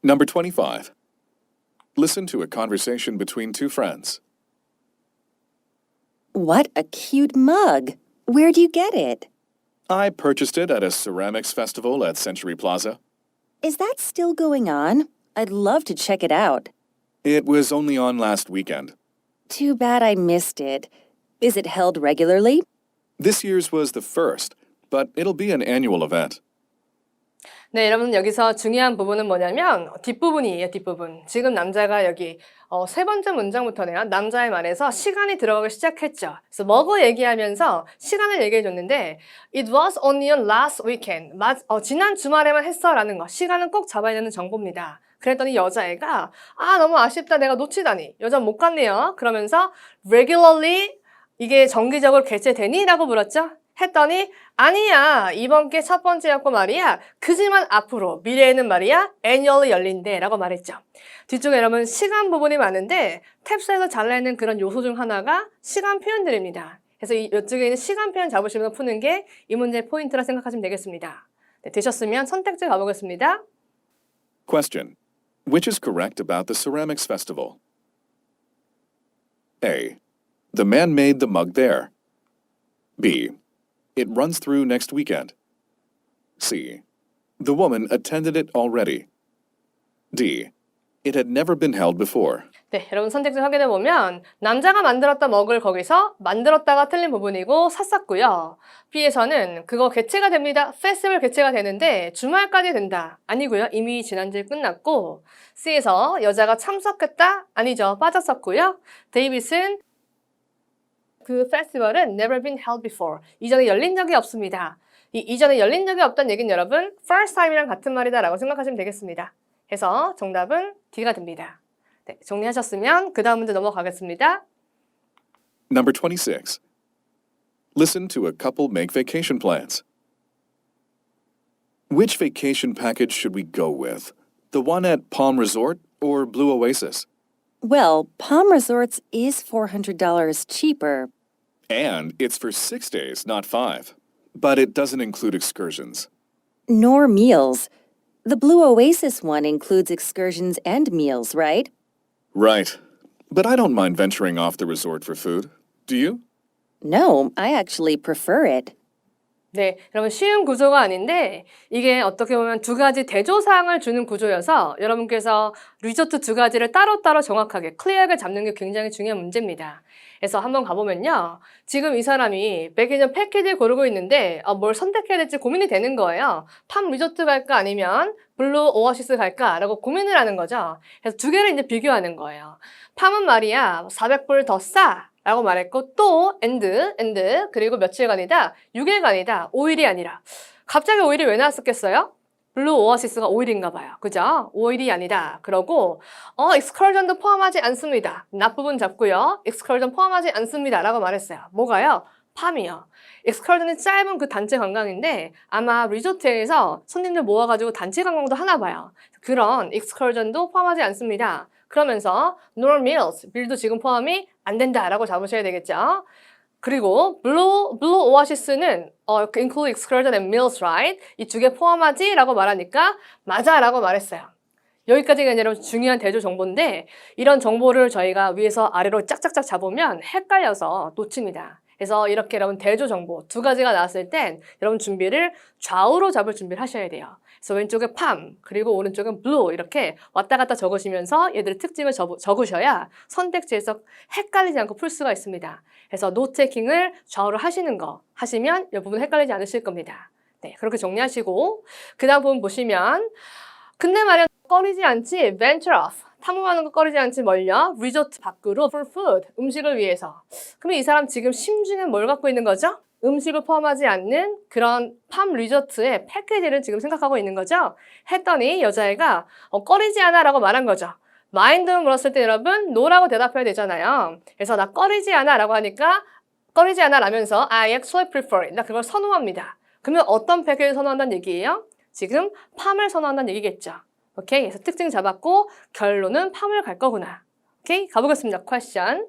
Number 25. Listen to a conversation between two friends. What a cute mug. Where do you get it? I purchased it at a ceramics festival at Century Plaza. Is that still going on? I'd love to check it out. It was only on last weekend. Too bad I missed it. Is it held regularly? This year's was the first, but it'll be an annual event. 네, 여러분 여기서 중요한 부분은 뭐냐면 뒷부분이에요, 뒷부분. 지금 남자가 여기 3번째 문장부터네요. 남자의 말에서 시간이 들어가기 시작했죠. 그래서 먹어 얘기하면서 시간을 얘기해 줬는데 It was only on last weekend. 지난 주말에만 했어라는 거. 시간은 꼭 잡아야 되는 정보입니다. 그랬더니 여자애가 너무 아쉽다. 내가 놓치다니. 여자 못 갔네요. 그러면서 regularly 이게 정기적으로 개최되니? 라고 물었죠. 했더니 아니야. 이번 게 첫 번째였고 말이야. 그지만 앞으로 미래에는 말이야. annually 열린대 라고 말했죠. 뒤쪽에 여러분 시간 부분이 많은데 탭스에서 잘라있는 그런 요소 중 하나가 시간 표현들입니다. 그래서 이쪽에 있는 시간 표현 잡으시면서 푸는 게 이 문제의 포인트라 생각하시면 되겠습니다. 네, 되셨으면 선택지 가보겠습니다. Question. Which is correct about the ceramics festival? A. The man made the mug there. B. It runs through next weekend. C. The woman attended it already. D. It had never been held before. 네, 여러분 선택지 확인해보면 남자가 만들었던 먹을 거기서 만들었다가 틀린 부분이고 샀었고요. B에서는 그거 개최가 됩니다. 페스티벌 개최가 되는데 주말까지 된다. 아니고요. 이미 지난주에 끝났고 C에서 여자가 참석했다? 아니죠. 빠졌었고요. 데이빗은 그 페스티벌은 never been held before. 이전에 열린 적이 없습니다. 이전에 열린 적이 없다는 얘기는 여러분 first time이랑 같은 말이다 라고 생각하시면 되겠습니다. 해서 정답은 D가 됩니다. 네, 정리하셨으면 그 다음 문제 넘어가겠습니다. Number 26. Listen to a couple make vacation plans. Which vacation package should we go with? The one at Palm Resort or Blue Oasis? Well, Palm Resorts is $400 cheaper. And it's for 6 days, not 5. But it doesn't include excursions. Nor meals. The Blue Oasis one includes excursions and meals, right? Right. But I don't mind venturing off the resort for food. Do you? No, I actually prefer it. 네, 여러분 쉬운 구조가 아닌데 이게 어떻게 보면 2가지 대조사항을 주는 구조여서 여러분께서 리조트 2가지를 따로따로 정확하게 클리어하게 잡는 게 굉장히 중요한 문제입니다. 그래서 한번 가보면요. 지금 이 사람이 베케이션 패키지를 고르고 있는데 뭘 선택해야 될지 고민이 되는 거예요. 팜 리조트 갈까 아니면 블루 오아시스 갈까 라고 고민을 하는 거죠. 그래서 2개를 이제 비교하는 거예요. 팜은 말이야 400불 더 싸 라고 말했고 또 and 그리고 며칠간이다 6일간이다 5일이 아니라 갑자기 5일이 왜 나왔었겠어요? 블루 오아시스가 5일인가 봐요. 그죠? 5일이 아니다. 그러고 익스컬전도 포함하지 않습니다. 납 부분 잡고요. 익스컬전 포함하지 않습니다. 라고 말했어요. 뭐가요? 팜이요. 익스컬전이 짧은 그 단체 관광인데 아마 리조트에서 손님들 모아가지고 단체 관광도 하나 봐요. 그런 익스컬전도 포함하지 않습니다. 그러면서 nor meals, 밀도 지금 포함이 안 된다라고 잡으셔야 되겠죠. 그리고 블루 오아시스는 include excursion and meals, right? 이 2개 포함하지? 라고 말하니까 맞아 라고 말했어요. 여기까지가 여러분 중요한 대조 정보인데 이런 정보를 저희가 위에서 아래로 짝짝짝 잡으면 헷갈려서 놓칩니다. 그래서 이렇게 여러분 대조 정보 2가지가 나왔을 땐 여러분 준비를 좌우로 잡을 준비를 하셔야 돼요. 그래서 왼쪽에 팜 그리고 오른쪽은 블루 이렇게 왔다 갔다 적으시면서 얘들의 특징을 적으셔야 선택지에서 헷갈리지 않고 풀 수가 있습니다. 그래서 노트테이킹을 좌우로 하시는 거 하시면 이 부분 헷갈리지 않으실 겁니다. 네, 그렇게 정리하시고 그 다음 부분 보시면 근데 말이야 꺼리지 않지 venture off 탐험하는 거 꺼리지 않지 멀려 리조트 밖으로 for food 음식을 위해서. 그러면 이 사람 지금 심중엔 뭘 갖고 있는 거죠? 음식을 포함하지 않는 그런 팜 리조트의 패키지를 지금 생각하고 있는 거죠. 했더니 여자애가 꺼리지 않아 라고 말한 거죠. 마인드 물었을 때 여러분 no라고 대답해야 되잖아요. 그래서 나 꺼리지 않아 라고 하니까 꺼리지 않아 라면서 I actually prefer it. 나 그걸 선호합니다. 그러면 어떤 패키지를 선호한다는 얘기예요? 지금 팜을 선호한다는 얘기겠죠. 오케이? 그래서 특징 잡았고 결론은 팜을 갈 거구나. 오케이? 가보겠습니다. question.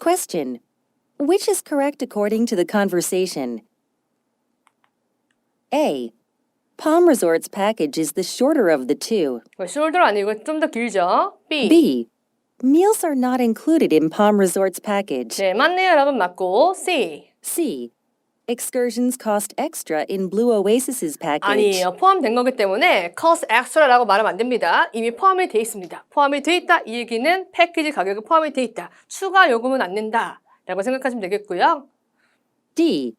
Question. Which is correct according to the conversation? A. Palm Resort's package is the shorter of the two. shoulder 아니고 좀 더 길죠. B. B. Meals are not included in Palm Resort's package. 네, 맞네요. 여러분 맞고. C. C. Excursions cost extra in Blue Oasis's package. 아니에요. 포함된 거기 때문에 cost extra라고 말하면 안 됩니다. 이미 포함이 돼 있습니다. 포함이 돼 있다. 이 얘기는 패키지 가격이 포함이 돼 있다. 추가 요금은 안 낸다. 라고 생각하시면 되겠고요. D.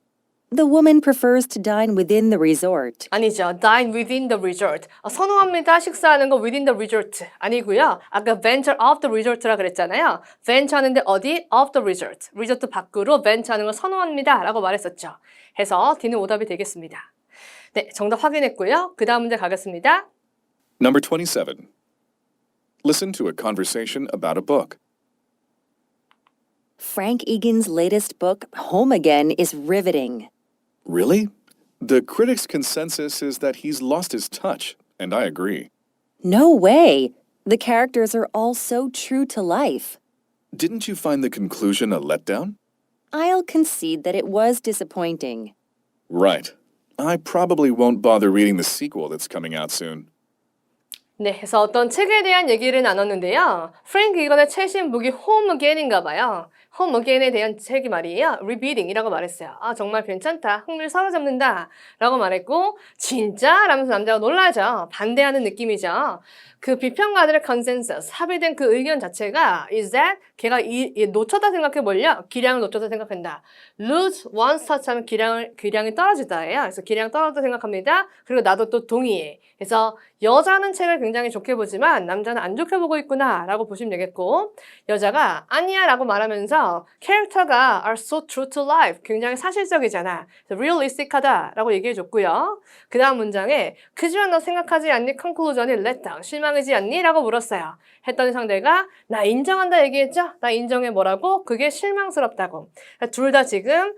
The woman prefers to dine within the resort. 아니죠. dine within the resort. 선호합니다. 식사하는 거 within the resort. 아니고요. 아까 venture of the resort라 그랬잖아요. venture 하는데 어디? of the resort. 리조트 밖으로 venture 하는 걸 선호합니다. 라고 말했었죠. 해서 D는 오답이 되겠습니다. 네, 정답 확인했고요. 그 다음 문제 가겠습니다. Number 27. Listen to a conversation about a book. Frank Egan's latest book, Home Again, is riveting. Really? The critics' consensus is that he's lost his touch, and I agree. No way! The characters are all so true to life. Didn't you find the conclusion a letdown? I'll concede that it was disappointing. Right. I probably won't bother reading the sequel that's coming out soon. 네, 그래서 어떤 책에 대한 얘기를 나눴는데요. 프랭크 이건의 최신 북이 Home Again인가 봐요. Home Again에 대한 책이 말이에요. Rereading이라고 말했어요. 아, 정말 괜찮다. 흥미를 사로잡는다. 라고 말했고 진짜? 라면서 남자가 놀라죠. 반대하는 느낌이죠. 그 비평가들의 컨센서스, 합의된 그 의견 자체가 is that 걔가 놓쳤다 생각해 볼려 기량을 놓쳤다 생각한다. lose one's touch 하면 기량이 떨어지다예요. 그래서 기량 떨어졌다 생각합니다. 그리고 나도 또 동의해. 그래서 여자는 책을 굉장히 좋게 보지만 남자는 안 좋게 보고 있구나 라고 보시면 되겠고 여자가 아니야 라고 말하면서 캐릭터가 are so true to life 굉장히 사실적이잖아. realistic하다 라고 얘기해 줬고요. 그 다음 문장에 그지만 너 생각하지 않니? conclusion이 let down 실망이지 않니? 라고 물었어요. 했더니 상대가 나 인정한다 얘기했죠? 나 인정해 뭐라고? 그게 실망스럽다고. 둘 다 지금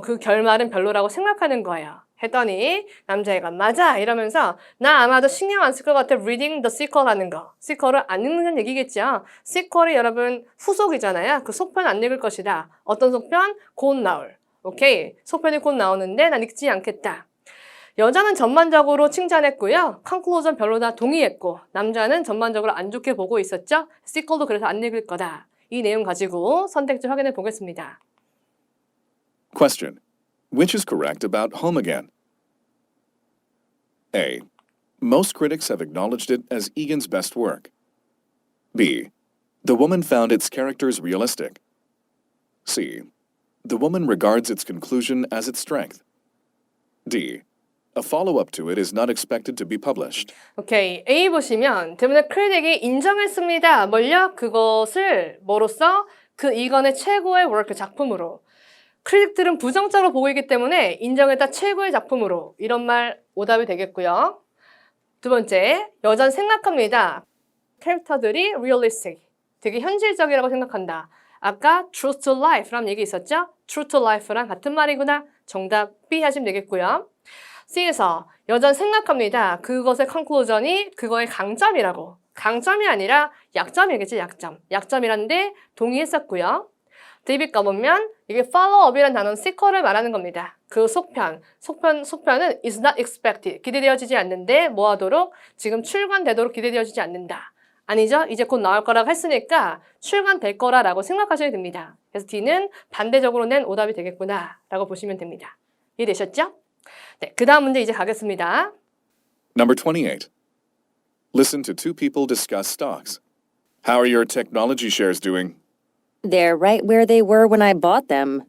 그 결말은 별로라고 생각하는 거예요. 했더니 남자애가 맞아 이러면서 나 아마도 신경 안 쓸 것 같아 reading the sequel 하는 거. sequel을 안 읽는 얘기겠죠. sequel이 여러분 후속이잖아요. 그 속편 안 읽을 것이다. 어떤 속편? 곧 나올. 오케이. 속편이 곧 나오는데 난 읽지 않겠다. 여자는 전반적으로 칭찬했고요. conclusion 별로다 동의했고 남자는 전반적으로 안 좋게 보고 있었죠. sequel도 그래서 안 읽을 거다. 이 내용 가지고 선택지 확인해 보겠습니다. Question. Which is correct about Home Again? A. Most critics have acknowledged it as Egan's best work. B. The woman found its characters realistic. C. The woman regards its conclusion as its strength. D. A follow-up to it is not expected to be published. 오케이. A 보시면 대부분의 크리틱이 인정했습니다. 뭘요? 그것을 뭐로써? 그 이건의 최고의 워크 작품으로. 크리틱들은 부정적으로 보고 있기 때문에 인정했다 최고의 작품으로 이런 말 오답이 되겠고요. 두 번째, 여자는 생각합니다. 캐릭터들이 realistic, 되게 현실적이라고 생각한다. 아까 true to life라는 얘기 있었죠? true to life랑 같은 말이구나. 정답 B 하시면 되겠고요. C에서 여자는 생각합니다. 그것의 conclusion이 그거의 강점이라고. 강점이 아니라 약점이겠지, 약점. 약점이란데 동의했었고요. 데이빗 가보면 이게 follow-up이라는 단어는 sequel을 말하는 겁니다. 그 속편은 is not expected, 기대되어지지 않는데 뭐 하도록? 지금 출간되도록 기대되어지지 않는다. 아니죠? 이제 곧 나올 거라고 했으니까 출간될 거라고 생각하셔야 됩니다. 그래서 D는 반대적으로 낸 오답이 되겠구나 라고 보시면 됩니다. 이해되셨죠? 네, 그 다음 문제 이제 가겠습니다. Number 28. Listen to two people discuss stocks. How are your technology shares doing? They're right where they were when I bought them.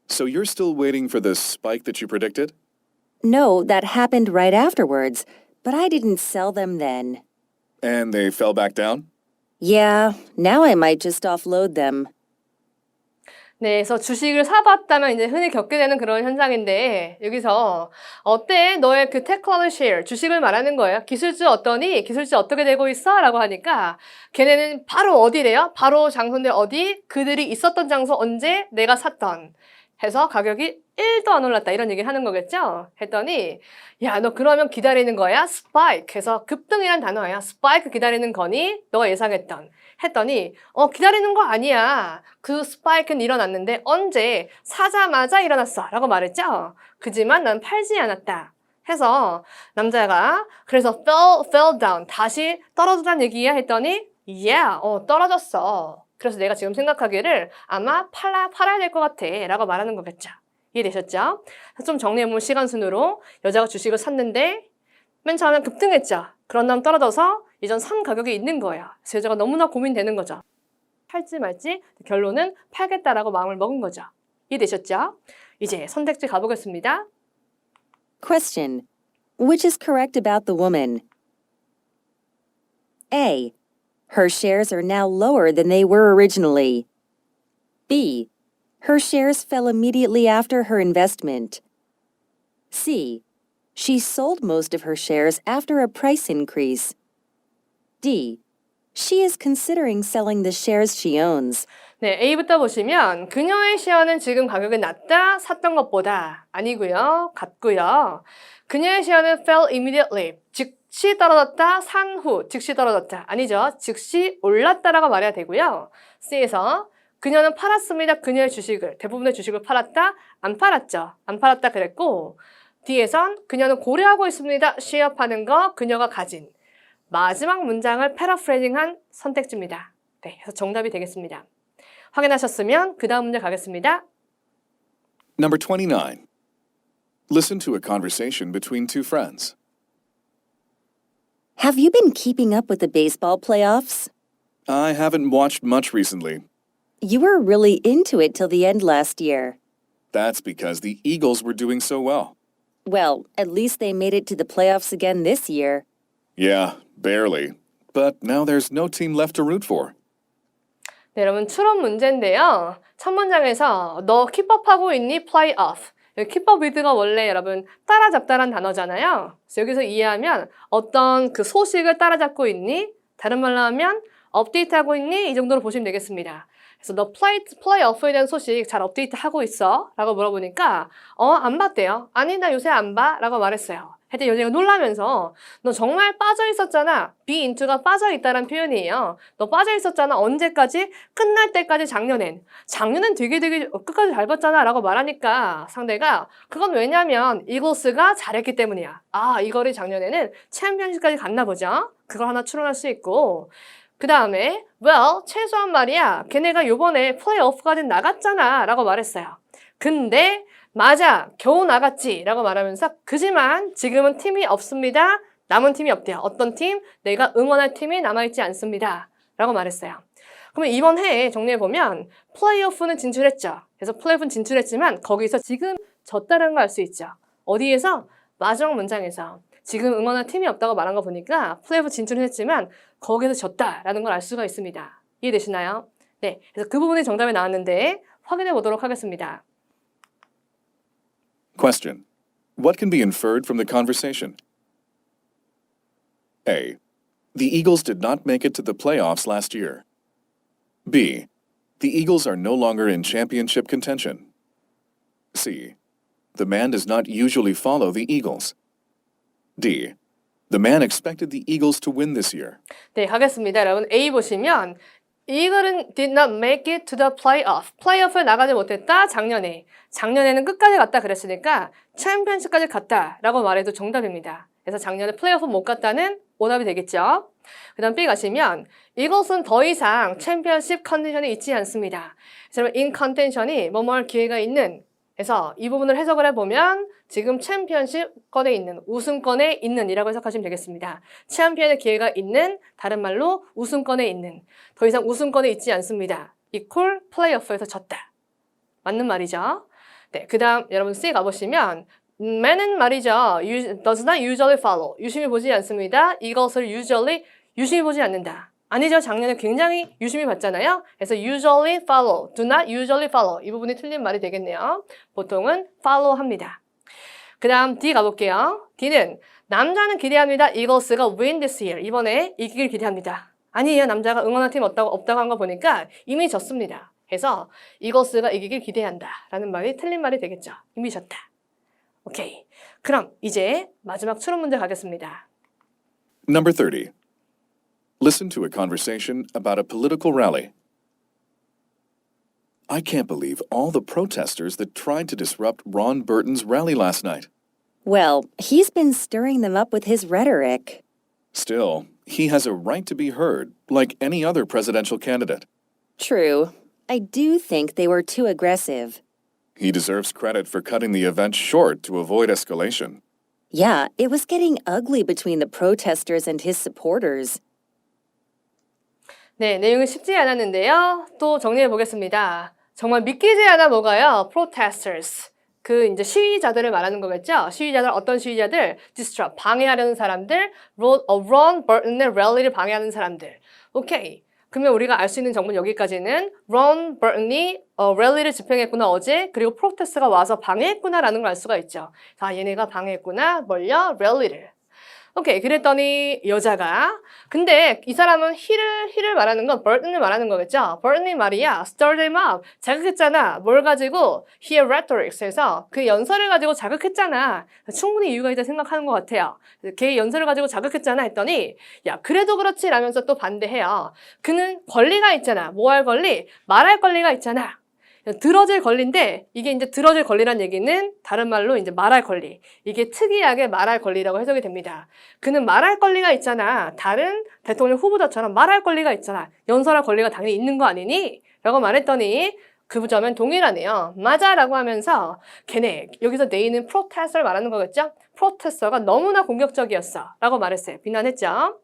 So you're still waiting for the spike that you predicted? No, that happened right afterwards, but I didn't sell them then. And they fell back down? Yeah, now I might just offload them. 네, 그래서 주식을 사봤다면 이제 흔히 겪게 되는 그런 현상인데 여기서 어때? 너의 그 테크놀로지 쉐어, 주식을 말하는 거예요. 기술주 어떠니? 기술주 어떻게 되고 있어? 라고 하니까 걔네는 바로 어디래요? 바로 장소인데 어디? 그들이 있었던 장소 언제? 내가 샀던. 해서 가격이 1도 안 올랐다 이런 얘기를 하는 거겠죠? 했더니 야, 너 그러면 기다리는 거야? 스파이크 해서 급등이란 단어야. 스파이크 기다리는 거니? 너가 예상했던. 했더니 기다리는 거 아니야. 그 스파이크는 일어났는데 언제? 사자마자 일어났어 라고 말했죠. 그지만 난 팔지 않았다 해서 남자가 그래서 fell down 다시 떨어졌다는 얘기야 했더니 yeah, 떨어졌어. 그래서 내가 지금 생각하기를 아마 팔아야 될 것 같아 라고 말하는 거겠죠. 이해되셨죠? 좀 정리해보면 시간 순으로 여자가 주식을 샀는데 맨 처음에 급등했죠. 그런 다음 떨어져서 이전 산 가격이 있는 거예요. 그래서 여자가 너무나 고민되는 거죠. 팔지 말지 결론은 팔겠다라고 마음을 먹은 거죠. 이해되셨죠? 이제 선택지 가보겠습니다. Question. Which is correct about the woman? A. Her shares are now lower than they were originally. B. Her shares fell immediately after her investment. C. She sold most of her shares after a price increase. D. She is considering selling the shares she owns. 네, A부터 보시면 그녀의 쉐어는 지금 가격이 낮다 샀던 것보다 아니고요. 같고요. 그녀의 쉐어는 fell immediately 즉시 떨어졌다 산 후 즉시 떨어졌다 아니죠. 즉시 올랐다라고 말해야 되고요. C에서 그녀는 팔았습니다. 그녀의 주식을 대부분의 주식을 팔았다 안 팔았죠. 안 팔았다 그랬고 D에선 그녀는 고려하고 있습니다. 쉐어파는 거 그녀가 가진 마지막 문장을 패러프레이징한 선택지입니다. 네, 그래서 정답이 되겠습니다. 확인하셨으면 그 다음 문제 가겠습니다. Number 29. Listen to a conversation between two friends. Have you been keeping up with the baseball playoffs? I haven't watched much recently. You were really into it till the end last year. That's because the Eagles were doing so well. Well, at least they made it to the playoffs again this year. Yeah, barely. But now there's no team left to root for. 네, 여러분 추론 문제인데요. 첫 문장에서 너 킵업하고 있니? play off. 킵업 위드가 원래 여러분 따라잡다란 단어잖아요. 그래서 여기서 이해하면 어떤 그 소식을 따라잡고 있니? 다른 말로 하면 업데이트하고 있니? 이 정도로 보시면 되겠습니다. 그래서 너 play off에 대한 소식 잘 업데이트하고 있어? 라고 물어보니까 안 봤대요. 아니 나 요새 안 봐? 라고 말했어요. 했더니 여자가 놀라면서 너 정말 빠져 있었잖아. be into가 빠져 있다란 표현이에요. 너 빠져 있었잖아. 언제까지? 끝날 때까지 작년엔 되게 끝까지 잘 봤잖아 라고 말하니까 상대가 그건 왜냐면 이글스가 잘했기 때문이야. 아, 이거를 작년에는 챔피언십까지 갔나 보죠. 그걸 하나 추론할 수 있고 그 다음에 well, 최소한 말이야. 걔네가 요번에 플레이오프까지 나갔잖아 라고 말했어요. 근데 맞아, 겨우 나갔지 라고 말하면서 그지만 지금은 팀이 없습니다. 남은 팀이 없대요. 어떤 팀? 내가 응원할 팀이 남아있지 않습니다. 라고 말했어요. 그러면 이번 해에 정리해보면 플레이오프는 진출했죠. 그래서 플레이오프는 진출했지만 거기서 지금 졌다는 걸 알 수 있죠. 어디에서? 마지막 문장에서 지금 응원할 팀이 없다고 말한 거 보니까 플레이오프 진출은 했지만 거기서 졌다라는 걸 알 수가 있습니다. 이해되시나요? 네, 그래서 그 부분이 정답이 나왔는데 확인해 보도록 하겠습니다. Question. What can be inferred from the conversation? A. The Eagles did not make it to the playoffs last year. B. The Eagles are no longer in championship contention. C. The man does not usually follow the Eagles. D. The man expected the Eagles to win this year. 네, 가겠습니다. 여러분 A 보시면 이글은 did not make it to the playoff. 플레이오프에 나가지 못했다. 작년에는 끝까지 갔다 그랬으니까 챔피언십까지 갔다라고 말해도 정답입니다. 그래서 작년에 플레이오프 못 갔다는 오답이 되겠죠. 그 다음 B 가시면 이글스는 더 이상 챔피언십 컨텐션이 있지 않습니다. 그래서 in 컨텐션이 뭐뭐할 기회가 있는 그래서 이 부분을 해석을 해보면 지금 챔피언십권에 있는, 우승권에 있는 이라고 해석하시면 되겠습니다. 챔피언의 기회가 있는, 다른 말로 우승권에 있는, 더 이상 우승권에 있지 않습니다. 이퀄 플레이오프에서 졌다. 맞는 말이죠. 네, 그 다음 여러분 C 가보시면 man은 말이죠. does not usually follow. 유심히 보지 않습니다. 이것을 usually 유심히 보지 않는다. 아니죠. 작년에 굉장히 유심히 봤잖아요. 그래서 usually follow, do not usually follow. 이 부분이 틀린 말이 되겠네요. 보통은 follow 합니다. 그 다음 D 가볼게요. D는 남자는 기대합니다. 이글스가 win this year. 이번에 이기길 기대합니다. 아니에요. 남자가 응원한 팀 없다고 한 거 보니까 이미 졌습니다. 그래서 이글스가 이기길 기대한다. 라는 말이 틀린 말이 되겠죠. 이미 졌다. 오케이. 그럼 이제 마지막 추론 문제 가겠습니다. Number 30. Listen to a conversation about a political rally. I can't believe all the protesters that tried to disrupt Ron Burton's rally last night. Well, he's been stirring them up with his rhetoric. Still, he has a right to be heard, like any other presidential candidate. True. I do think they were too aggressive. He deserves credit for cutting the event short to avoid escalation. Yeah, it was getting ugly between the protesters and his supporters. 네, 내용이 쉽지 않았는데요. 또 정리해 보겠습니다. 정말 믿기지 않아 뭐가요? protesters. 그 이제 시위자들을 말하는 거겠죠? 시위자들 어떤 시위자들? disrupt 방해하려는 사람들, Ron Burton의 랠리를 방해하는 사람들. 오케이. 그러면 우리가 알 수 있는 정보는 여기까지는 Ron Burton이 랠리를 집행했구나 어제 그리고 프로테스트가 와서 방해했구나라는 걸 알 수가 있죠. 자, 얘네가 방해했구나. 뭘요? 랠리를. 오케이. 그랬더니 여자가 근데 이 사람은 he를 말하는 건 Burton을 말하는 거겠죠. Burton이 말이야. stirred him up. 자극했잖아. 뭘 가지고? He rhetorics 해서 그 연설을 가지고 자극했잖아. 충분히 이유가 있다 생각하는 것 같아요. 걔 연설을 가지고 자극했잖아 했더니 야 그래도 그렇지 라면서 또 반대해요. 그는 권리가 있잖아. 뭐 할 권리? 말할 권리가 있잖아. 들어질 권리인데 이게 이제 들어질 권리란 얘기는 다른 말로 이제 말할 권리. 이게 특이하게 말할 권리라고 해석이 됩니다. 그는 말할 권리가 있잖아. 다른 대통령 후보자처럼 말할 권리가 있잖아. 연설할 권리가 당연히 있는 거 아니니? 라고 말했더니 그 점은 동일하네요. 맞아 라고 하면서 걔네 여기서 네이는 프로테스터를 말하는 거겠죠? 프로테스터가 너무나 공격적이었어 라고 말했어요. 비난했죠?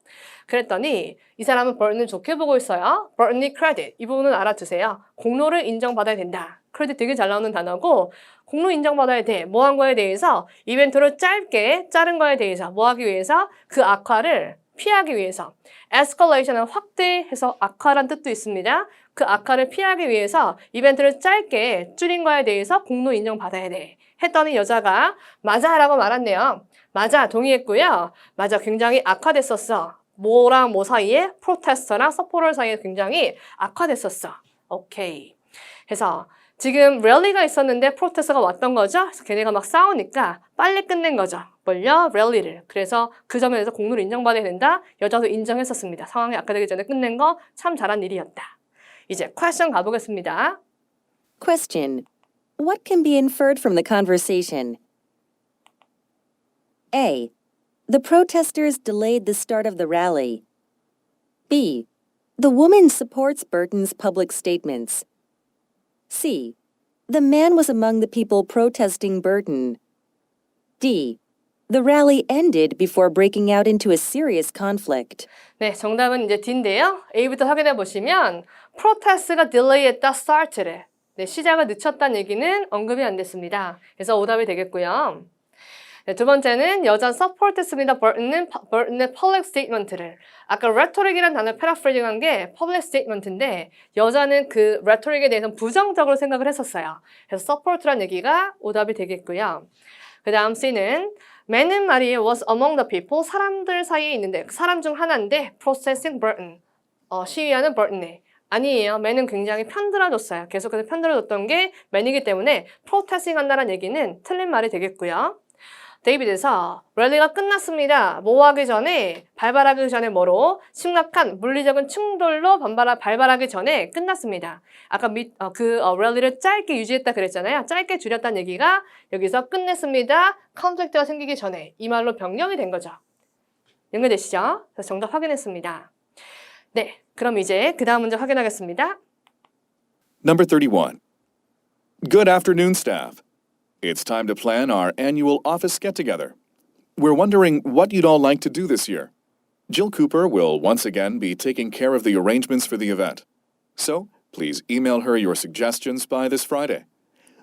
그랬더니 이 사람은 버튼을 좋게 보고 있어요. 버튼이 크레딧. 이 부분은 알아두세요. 공로를 인정받아야 된다. 크레딧 되게 잘 나오는 단어고 공로 인정받아야 돼. 뭐 한 거에 대해서 이벤트를 짧게 자른 거에 대해서 뭐 하기 위해서 그 악화를 피하기 위해서 escalation은 확대해서 악화란 뜻도 있습니다. 그 악화를 피하기 위해서 이벤트를 짧게 줄인 거에 대해서 공로 인정받아야 돼. 했더니 여자가 맞아 라고 말았네요. 맞아 동의했고요. 맞아 굉장히 악화됐었어. 뭐랑 뭐 사이에 프로테스터랑 서포터 사이에 굉장히 악화됐었어. 오케이. 그래서 지금 랠리가 있었는데 프로테스터가 왔던 거죠. 그래서 걔네가 막 싸우니까 빨리 끝낸 거죠. 뭘요? 랠리를. 그래서 그 점에 대해서 공로를 인정받아야 된다. 여자도 인정했었습니다. 상황이 악화되기 전에 끝낸 거 참 잘한 일이었다. 이제 퀘스천 가보겠습니다. Question. What can be inferred from the conversation? A. The protesters delayed the start of the rally. B. The woman supports Burton's public statements. C. The man was among the people protesting Burton. D. The rally ended before breaking out into a serious conflict. 네, 정답은 이제 D인데요. A부터 확인해 보시면 프로테스트가 딜레이했다, start를. 네, 시작을 늦췄다는 얘기는 언급이 안 됐습니다. 그래서 오답이 되겠고요. 네, 두 번째는 여자 서포트했습니다. 버튼의 public statement를. 아까 rhetoric이라는 단어를 패러프레이징한 게 public statement인데 여자는 그 rhetoric에 대해서 부정적으로 생각을 했었어요. 그래서 support라는 얘기가 오답이 되겠고요. 그 다음 C는 man은 말이에요. was among the people. 사람들 사이에 있는데 사람 중 하나인데 protesting Burton. 시위하는 Burton에. 아니에요. man은 굉장히 편들어줬어요. 계속해서 편들어줬던 게 man이기 때문에 protesting 한다는 얘기는 틀린 말이 되겠고요. 데이비드에서 랠리가 끝났습니다. 뭐 하기 전에 발발하기 전에 뭐로 심각한 물리적인 충돌로 발발하기 전에 끝났습니다. 아까 랠리를 짧게 유지했다 그랬잖아요. 짧게 줄였다는 얘기가 여기서 끝냈습니다. 컨플릭트가 생기기 전에 이 말로 변경이 된 거죠. 연결되시죠? 그래서 정답 확인했습니다. 네, 그럼 이제 그 다음 문제 확인하겠습니다. Number 31. Good afternoon, staff. It's time to plan our annual office get-together. We're wondering what you'd all like to do this year. Jill Cooper will once again be taking care of the arrangements for the event. So, please email her your suggestions by this Friday.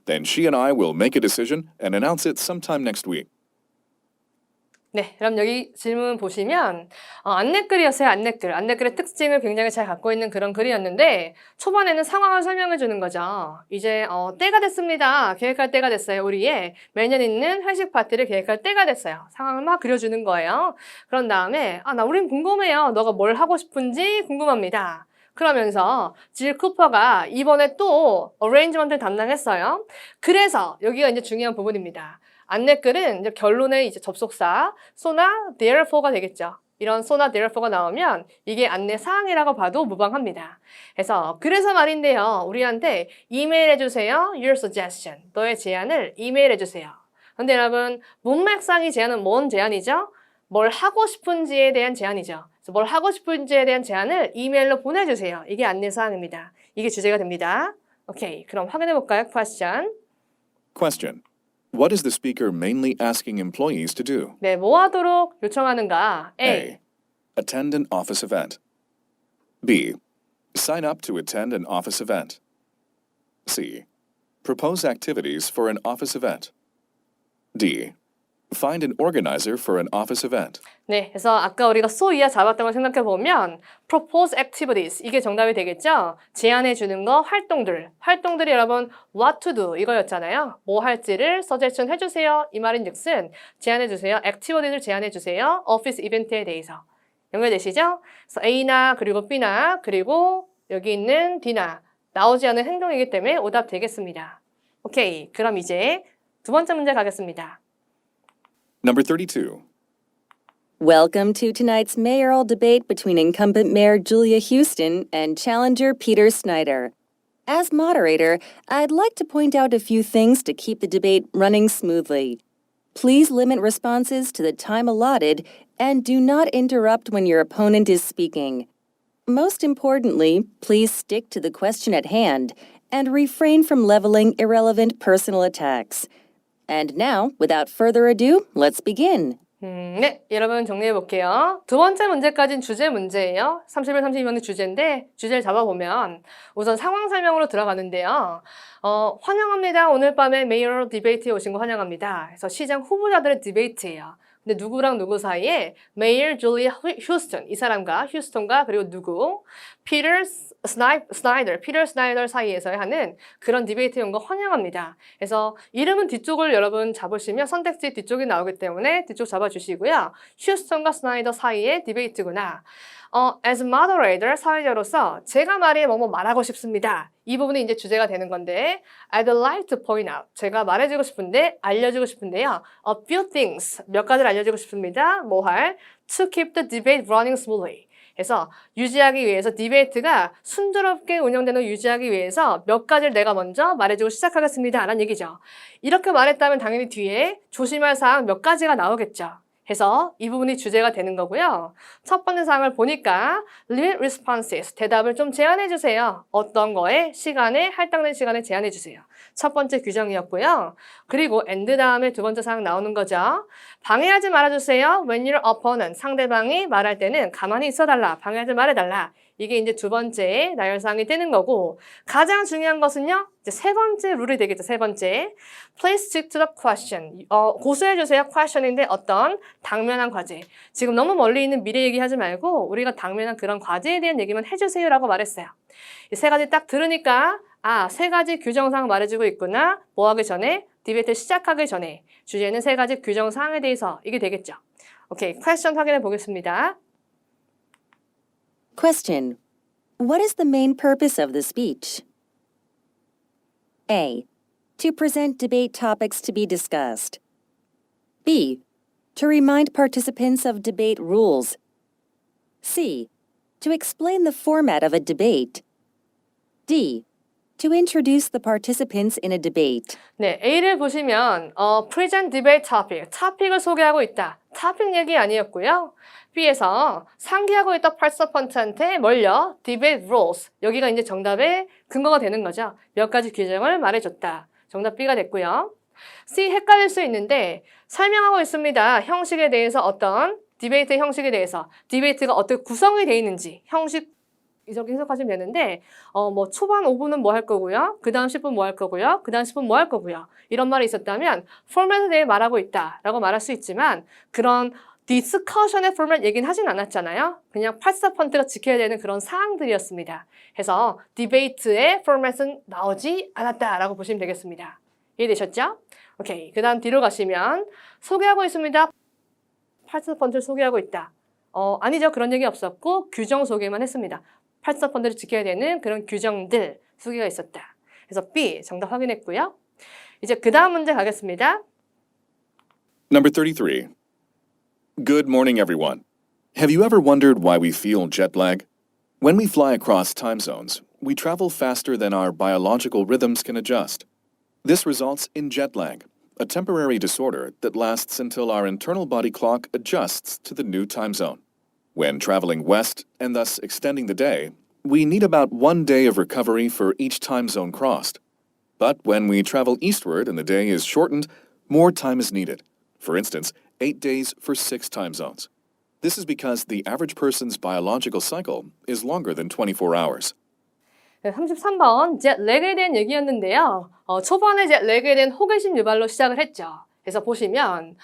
Then she and I will make a decision and announce it sometime next week. 네, 그럼 여기 질문 보시면 안내글이었어요. 안내글. 안내글의 특징을 굉장히 잘 갖고 있는 그런 글이었는데 초반에는 상황을 설명해 주는 거죠. 이제 때가 됐습니다. 계획할 때가 됐어요. 우리의 매년 있는 회식 파티를 계획할 때가 됐어요. 상황을 막 그려주는 거예요. 그런 다음에 우린 궁금해요. 너가 뭘 하고 싶은지 궁금합니다. 그러면서 질 쿠퍼가 이번에 또 어레인지먼트를 담당했어요. 그래서 여기가 이제 중요한 부분입니다. 안내글은 이제 결론의 이제 접속사 so나 therefore가 되겠죠. 이런 so나 therefore가 나오면 이게 안내 사항이라고 봐도 무방합니다. 그래서 말인데요. 우리한테 이메일 해주세요. Your suggestion. 너의 제안을 이메일 해주세요. 근데 여러분 문맥상의 제안은 뭔 제안이죠? 뭘 하고 싶은지에 대한 제안이죠. 그래서 뭘 하고 싶은지에 대한 제안을 이메일로 보내주세요. 이게 안내 사항입니다. 이게 주제가 됩니다. 오케이, 그럼 확인해 볼까요? Question. Question. What is the speaker mainly asking employees to do? 네, 뭐 하도록 요청하는가? A. Attend an office event. B. Sign up to attend an office event. C. Propose activities for an office event. D. Find an organizer for an office event. 네, 그래서 아까 우리가 so 이하 잡았던 걸 생각해 보면 propose activities 이게 정답이 되겠죠? 제안해 주는 거 활동들이 여러분 what to do 이거였잖아요. 뭐 할지를 suggestion 해주세요. 이 말인즉슨 제안해 주세요. activities를 제안해 주세요. office 이벤트에 대해서 연결되시죠? 그래서 A나 그리고 B나 그리고 여기 있는 D나 나오지 않은 행동이기 때문에 오답 되겠습니다. 오케이, 그럼 이제 두 번째 문제 가겠습니다. Number 32. Welcome to tonight's mayoral debate between incumbent Mayor Julia Houston and challenger Peter Snyder. As moderator, I'd like to point out a few things to keep the debate running smoothly. Please limit responses to the time allotted and do not interrupt when your opponent is speaking. Most importantly, please stick to the question at hand and refrain from leveling irrelevant personal attacks. And now, without further ado, let's begin. 네, 여러분 정리해 볼게요. 두 번째 문제까지는 주제 문제예요. 31, 32번의 주제인데 주제를 잡아보면 우선 상황 설명으로 들어가는데요. 환영합니다. 오늘 밤에 메이어럴 디베이트에 오신 거 환영합니다. 그래서 시장 후보자들의 디베이트예요. 근데 누구랑 누구 사이에 메이어 줄리아 휴스턴 이 사람과 휴스턴과 그리고 누구 피터 스나이더 사이에서 하는 그런 디베이트 온 거 환영합니다. 그래서 이름은 뒤쪽을 여러분 잡으시면 선택지 뒤쪽이 나오기 때문에 뒤쪽 잡아주시고요. 휴스턴과 스나이더 사이의 디베이트구나. as moderator, 사회자로서 제가 말해 뭐뭐 말하고 싶습니다. 이 부분이 이제 주제가 되는 건데 I'd like to point out. 제가 말해주고 싶은데 알려주고 싶은데요. A few things. 몇 가지를 알려주고 싶습니다. 뭐 할? To keep the debate running smoothly. 그래서 유지하기 위해서 디베이트가 순조롭게 운영되는 걸 유지하기 위해서 몇 가지를 내가 먼저 말해주고 시작하겠습니다. 라는 얘기죠. 이렇게 말했다면 당연히 뒤에 조심할 사항 몇 가지가 나오겠죠. 해서 이 부분이 주제가 되는 거고요. 첫 번째 사항을 보니까 limit responses, 대답을 좀 제한해 주세요. 어떤 거에 시간에 할당된 시간에 제한해 주세요. 첫 번째 규정이었고요. 그리고 and 다음에 두 번째 사항 나오는 거죠. 방해하지 말아주세요. When your opponent, 상대방이 말할 때는 가만히 있어달라. 방해하지 말아달라. 이게 이제 두 번째 나열사항이 되는 거고 가장 중요한 것은요. 이제 세 번째 룰이 되겠죠. 세 번째. Please stick to the question. 고수해주세요. question인데 어떤 당면한 과제. 지금 너무 멀리 있는 미래 얘기하지 말고 우리가 당면한 그런 과제에 대한 얘기만 해주세요. 라고 말했어요. 이 세 가지 딱 들으니까 세 가지 규정사항 말해주고 있구나. 뭐 하기 전에? 디베이트 시작하기 전에. 주제는 세 가지 규정사항에 대해서 이게 되겠죠. 오케이. 퀘스천 확인해 보겠습니다. Question. What is the main purpose of the speech? A. To present debate topics to be discussed. B. To remind participants of debate rules. C. To explain the format of a debate. D. To introduce the participants in a debate. 네, A를 보시면 present debate topic, topic을 소개하고 있다. topic 얘기 아니었고요. B에서 상기하고 있다 participant한테 뭘요? debate rules. 여기가 이제 정답의 근거가 되는 거죠. 몇 가지 규정을 말해줬다. 정답 B가 됐고요. C 헷갈릴 수 있는데 설명하고 있습니다. 형식에 대해서 어떤 디베이트 형식에 대해서 디베이트가 어떻게 구성이 되어 있는지 형식 이렇게 해석하시면 되는데 뭐 초반 5분은 뭐 할 거고요. 그 다음 10분 뭐 할 거고요. 그 다음 10분 뭐 할 거고요. 이런 말이 있었다면 포맷에 대해 말하고 있다라고 말할 수 있지만 그런 디스커션의 포맷 얘기는 하진 않았잖아요. 그냥 파티시펀트가 지켜야 되는 그런 사항들이었습니다. 해서 디베이트의 포맷은 나오지 않았다라고 보시면 되겠습니다. 이해되셨죠? 오케이. 그 다음 뒤로 가시면 소개하고 있습니다. 파티시펀트를 소개하고 있다. 아니죠. 그런 얘기 없었고 규정 소개만 했습니다. 파티시펀트를 지켜야 되는 그런 규정들 소개가 있었다. 그래서 B 정답 확인했고요. 이제 그 다음 문제 가겠습니다. Number 33. Good morning, everyone. Have you ever wondered why we feel jet lag? When we fly across time zones, we travel faster than our biological rhythms can adjust. This results in jet lag, a temporary disorder that lasts until our internal body clock adjusts to the new time zone. When traveling west, and thus extending the day, we need about 1 day of recovery for each time zone crossed. But when we travel eastward and the day is shortened, more time is needed. For instance, 8 days for 6 time zones. This is because the average person's biological cycle is longer than 24 hours. 33번 젯 렉에 대한 얘기였는데요. 초반에 젯 렉에 대한 호기심 유발로 시작을 했죠. 그래서 보시면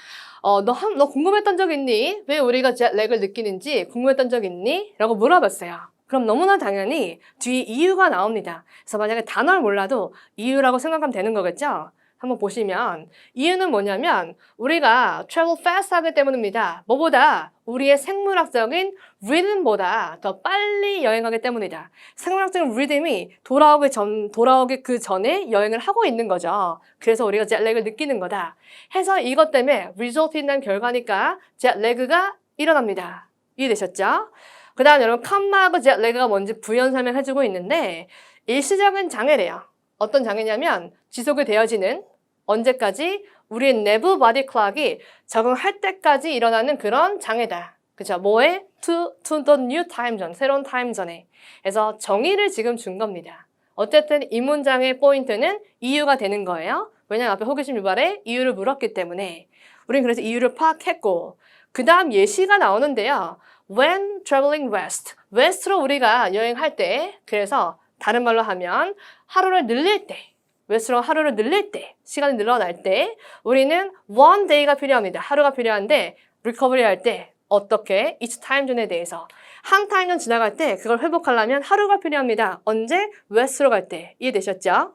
너 궁금했던 적 있니? 왜 우리가 젯 렉을 느끼는지 궁금했던 적 있니? 라고 물어봤어요. 그럼 너무나 당연히 뒤에 이유가 나옵니다. 그래서 만약에 단어를 몰라도 이유라고 생각하면 되는 거겠죠? 한번 보시면 이유는 뭐냐면 우리가 travel fast 하기 때문입니다. 뭐보다 우리의 생물학적인 리듬보다 더 빨리 여행하기 때문이다. 생물학적인 리듬이 돌아오기 그 전에 여행을 하고 있는 거죠. 그래서 우리가 젯렉을 느끼는 거다. 해서 이것 때문에 result이 난 결과니까 젯렉가 일어납니다. 이해되셨죠? 그 다음 여러분 컴마하고 젯렉가 뭔지 부연 설명해주고 있는데 일시적인 장애래요. 어떤 장애냐면 지속이 되어지는 언제까지 우리의 내부 바디 클락이 적응할 때까지 일어나는 그런 장애다. 그죠? 뭐에? To the new time zone, 새로운 타임존에. 그래서 정의를 지금 준 겁니다. 어쨌든 이 문장의 포인트는 이유가 되는 거예요. 왜냐하면 앞에 호기심 유발에 이유를 물었기 때문에. 우리는 그래서 이유를 파악했고 그 다음 예시가 나오는데요. When traveling west, west로 우리가 여행할 때 그래서 다른 말로 하면 하루를 늘릴 때 웨스트로 하루를 늘릴 때, 시간이 늘어날 때 우리는 one day가 필요합니다. 하루가 필요한데 리커버리 할 때 어떻게? each time zone에 대해서 한 타임존 지나갈 때 그걸 회복하려면 하루가 필요합니다. 언제? 웨스트로 갈 때. 이해되셨죠?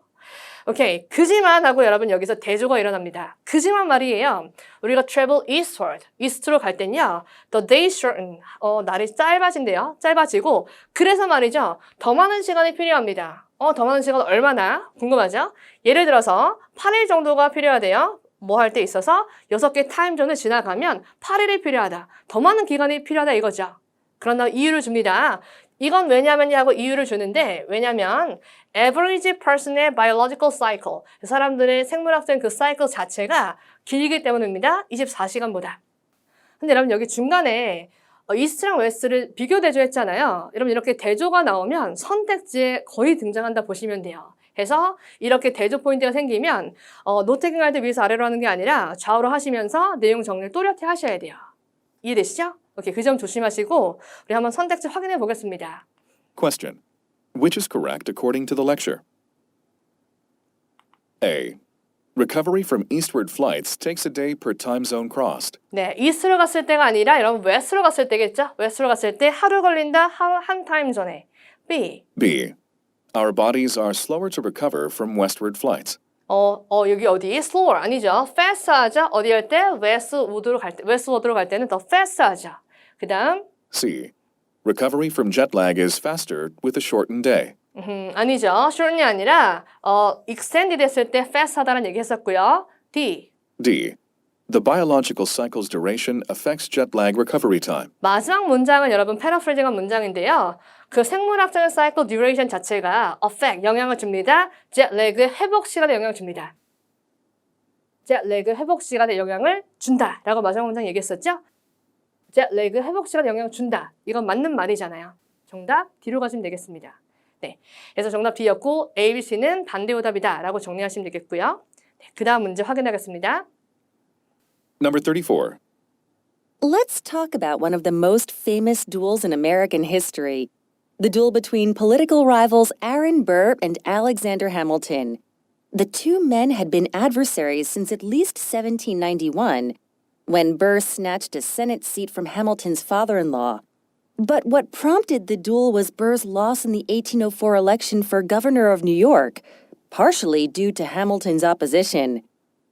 오케이. 그지만 하고 여러분 여기서 대조가 일어납니다. 그지만 말이에요. 우리가 travel eastward, east로 갈 때는요. The day shorten, 날이 짧아진대요. 짧아지고 그래서 말이죠. 더 많은 시간이 필요합니다. 더 많은 시간 얼마나? 궁금하죠? 예를 들어서 8일 정도가 필요하대요. 뭐 할 때 있어서 6개 타임존을 지나가면 8일이 필요하다. 더 많은 기간이 필요하다 이거죠. 그런다고 이유를 줍니다. 이건 왜냐면요 하고 이유를 주는데 왜냐면 average person의 biological cycle 사람들의 생물학적인 그 사이클 자체가 길기 때문입니다. 24시간보다. 근데 여러분 여기 중간에 이스트랑 웨스트를 비교 대조했잖아요. 여러분 이렇게 대조가 나오면 선택지에 거의 등장한다 보시면 돼요. 그래서 이렇게 대조 포인트가 생기면 노태킹 할 때 위에서 아래로 하는 게 아니라 좌우로 하시면서 내용 정리를 또렷히 하셔야 돼요. 이해되시죠? 오케이, 그 점 조심하시고 우리 한번 선택지 확인해 보겠습니다. Question. Which is correct according to the lecture? A. Recovery from eastward flights takes a day per time zone crossed. 네, 이스트로 갔을 때가 아니라 여러분 웨스트로 갔을 때겠죠? 웨스트로 갔을 때 하루 걸린다 한 타임 전에. B. B. Our bodies are slower to recover from westward flights. 여기 어디? slower 아니죠? fast 하죠? 어디 할 때? westward로 갈 때는 더 fast 하죠. 그 다음 C. Recovery from jet lag is faster with a shortened day. 아니죠. shorten이 아니라 extend 됐을 때 fast 하다는 얘기 했었고요. D. D. The biological cycle's duration affects jet lag recovery time. 마지막 문장은 여러분 패러프레이징한 문장인데요. 그 생물학적인 사이클 듀레이션 자체가 affect, 영향을 줍니다. 젯렉의 회복 시간에 영향을 줍니다. 젯렉의 회복 시간에 영향을 준다라고 마지막 문장 얘기했었죠? 젯렉의 회복 시간에 영향을 준다. 이건 맞는 말이잖아요. 정답 D로 가시면 되겠습니다. 네, 그래서 정답 D였고 A, B, C는 반대 오답이다 라고 정리하시면 되겠고요. 네, 그 다음 문제 확인하겠습니다. Number 34. Let's talk about one of the most famous duels in American history. The duel between political rivals Aaron Burr and Alexander Hamilton. The two men had been adversaries since at least 1791, when Burr snatched a Senate seat from Hamilton's father-in-law. But what prompted the duel was Burr's loss in the 1804 election for governor of New York, partially due to Hamilton's opposition.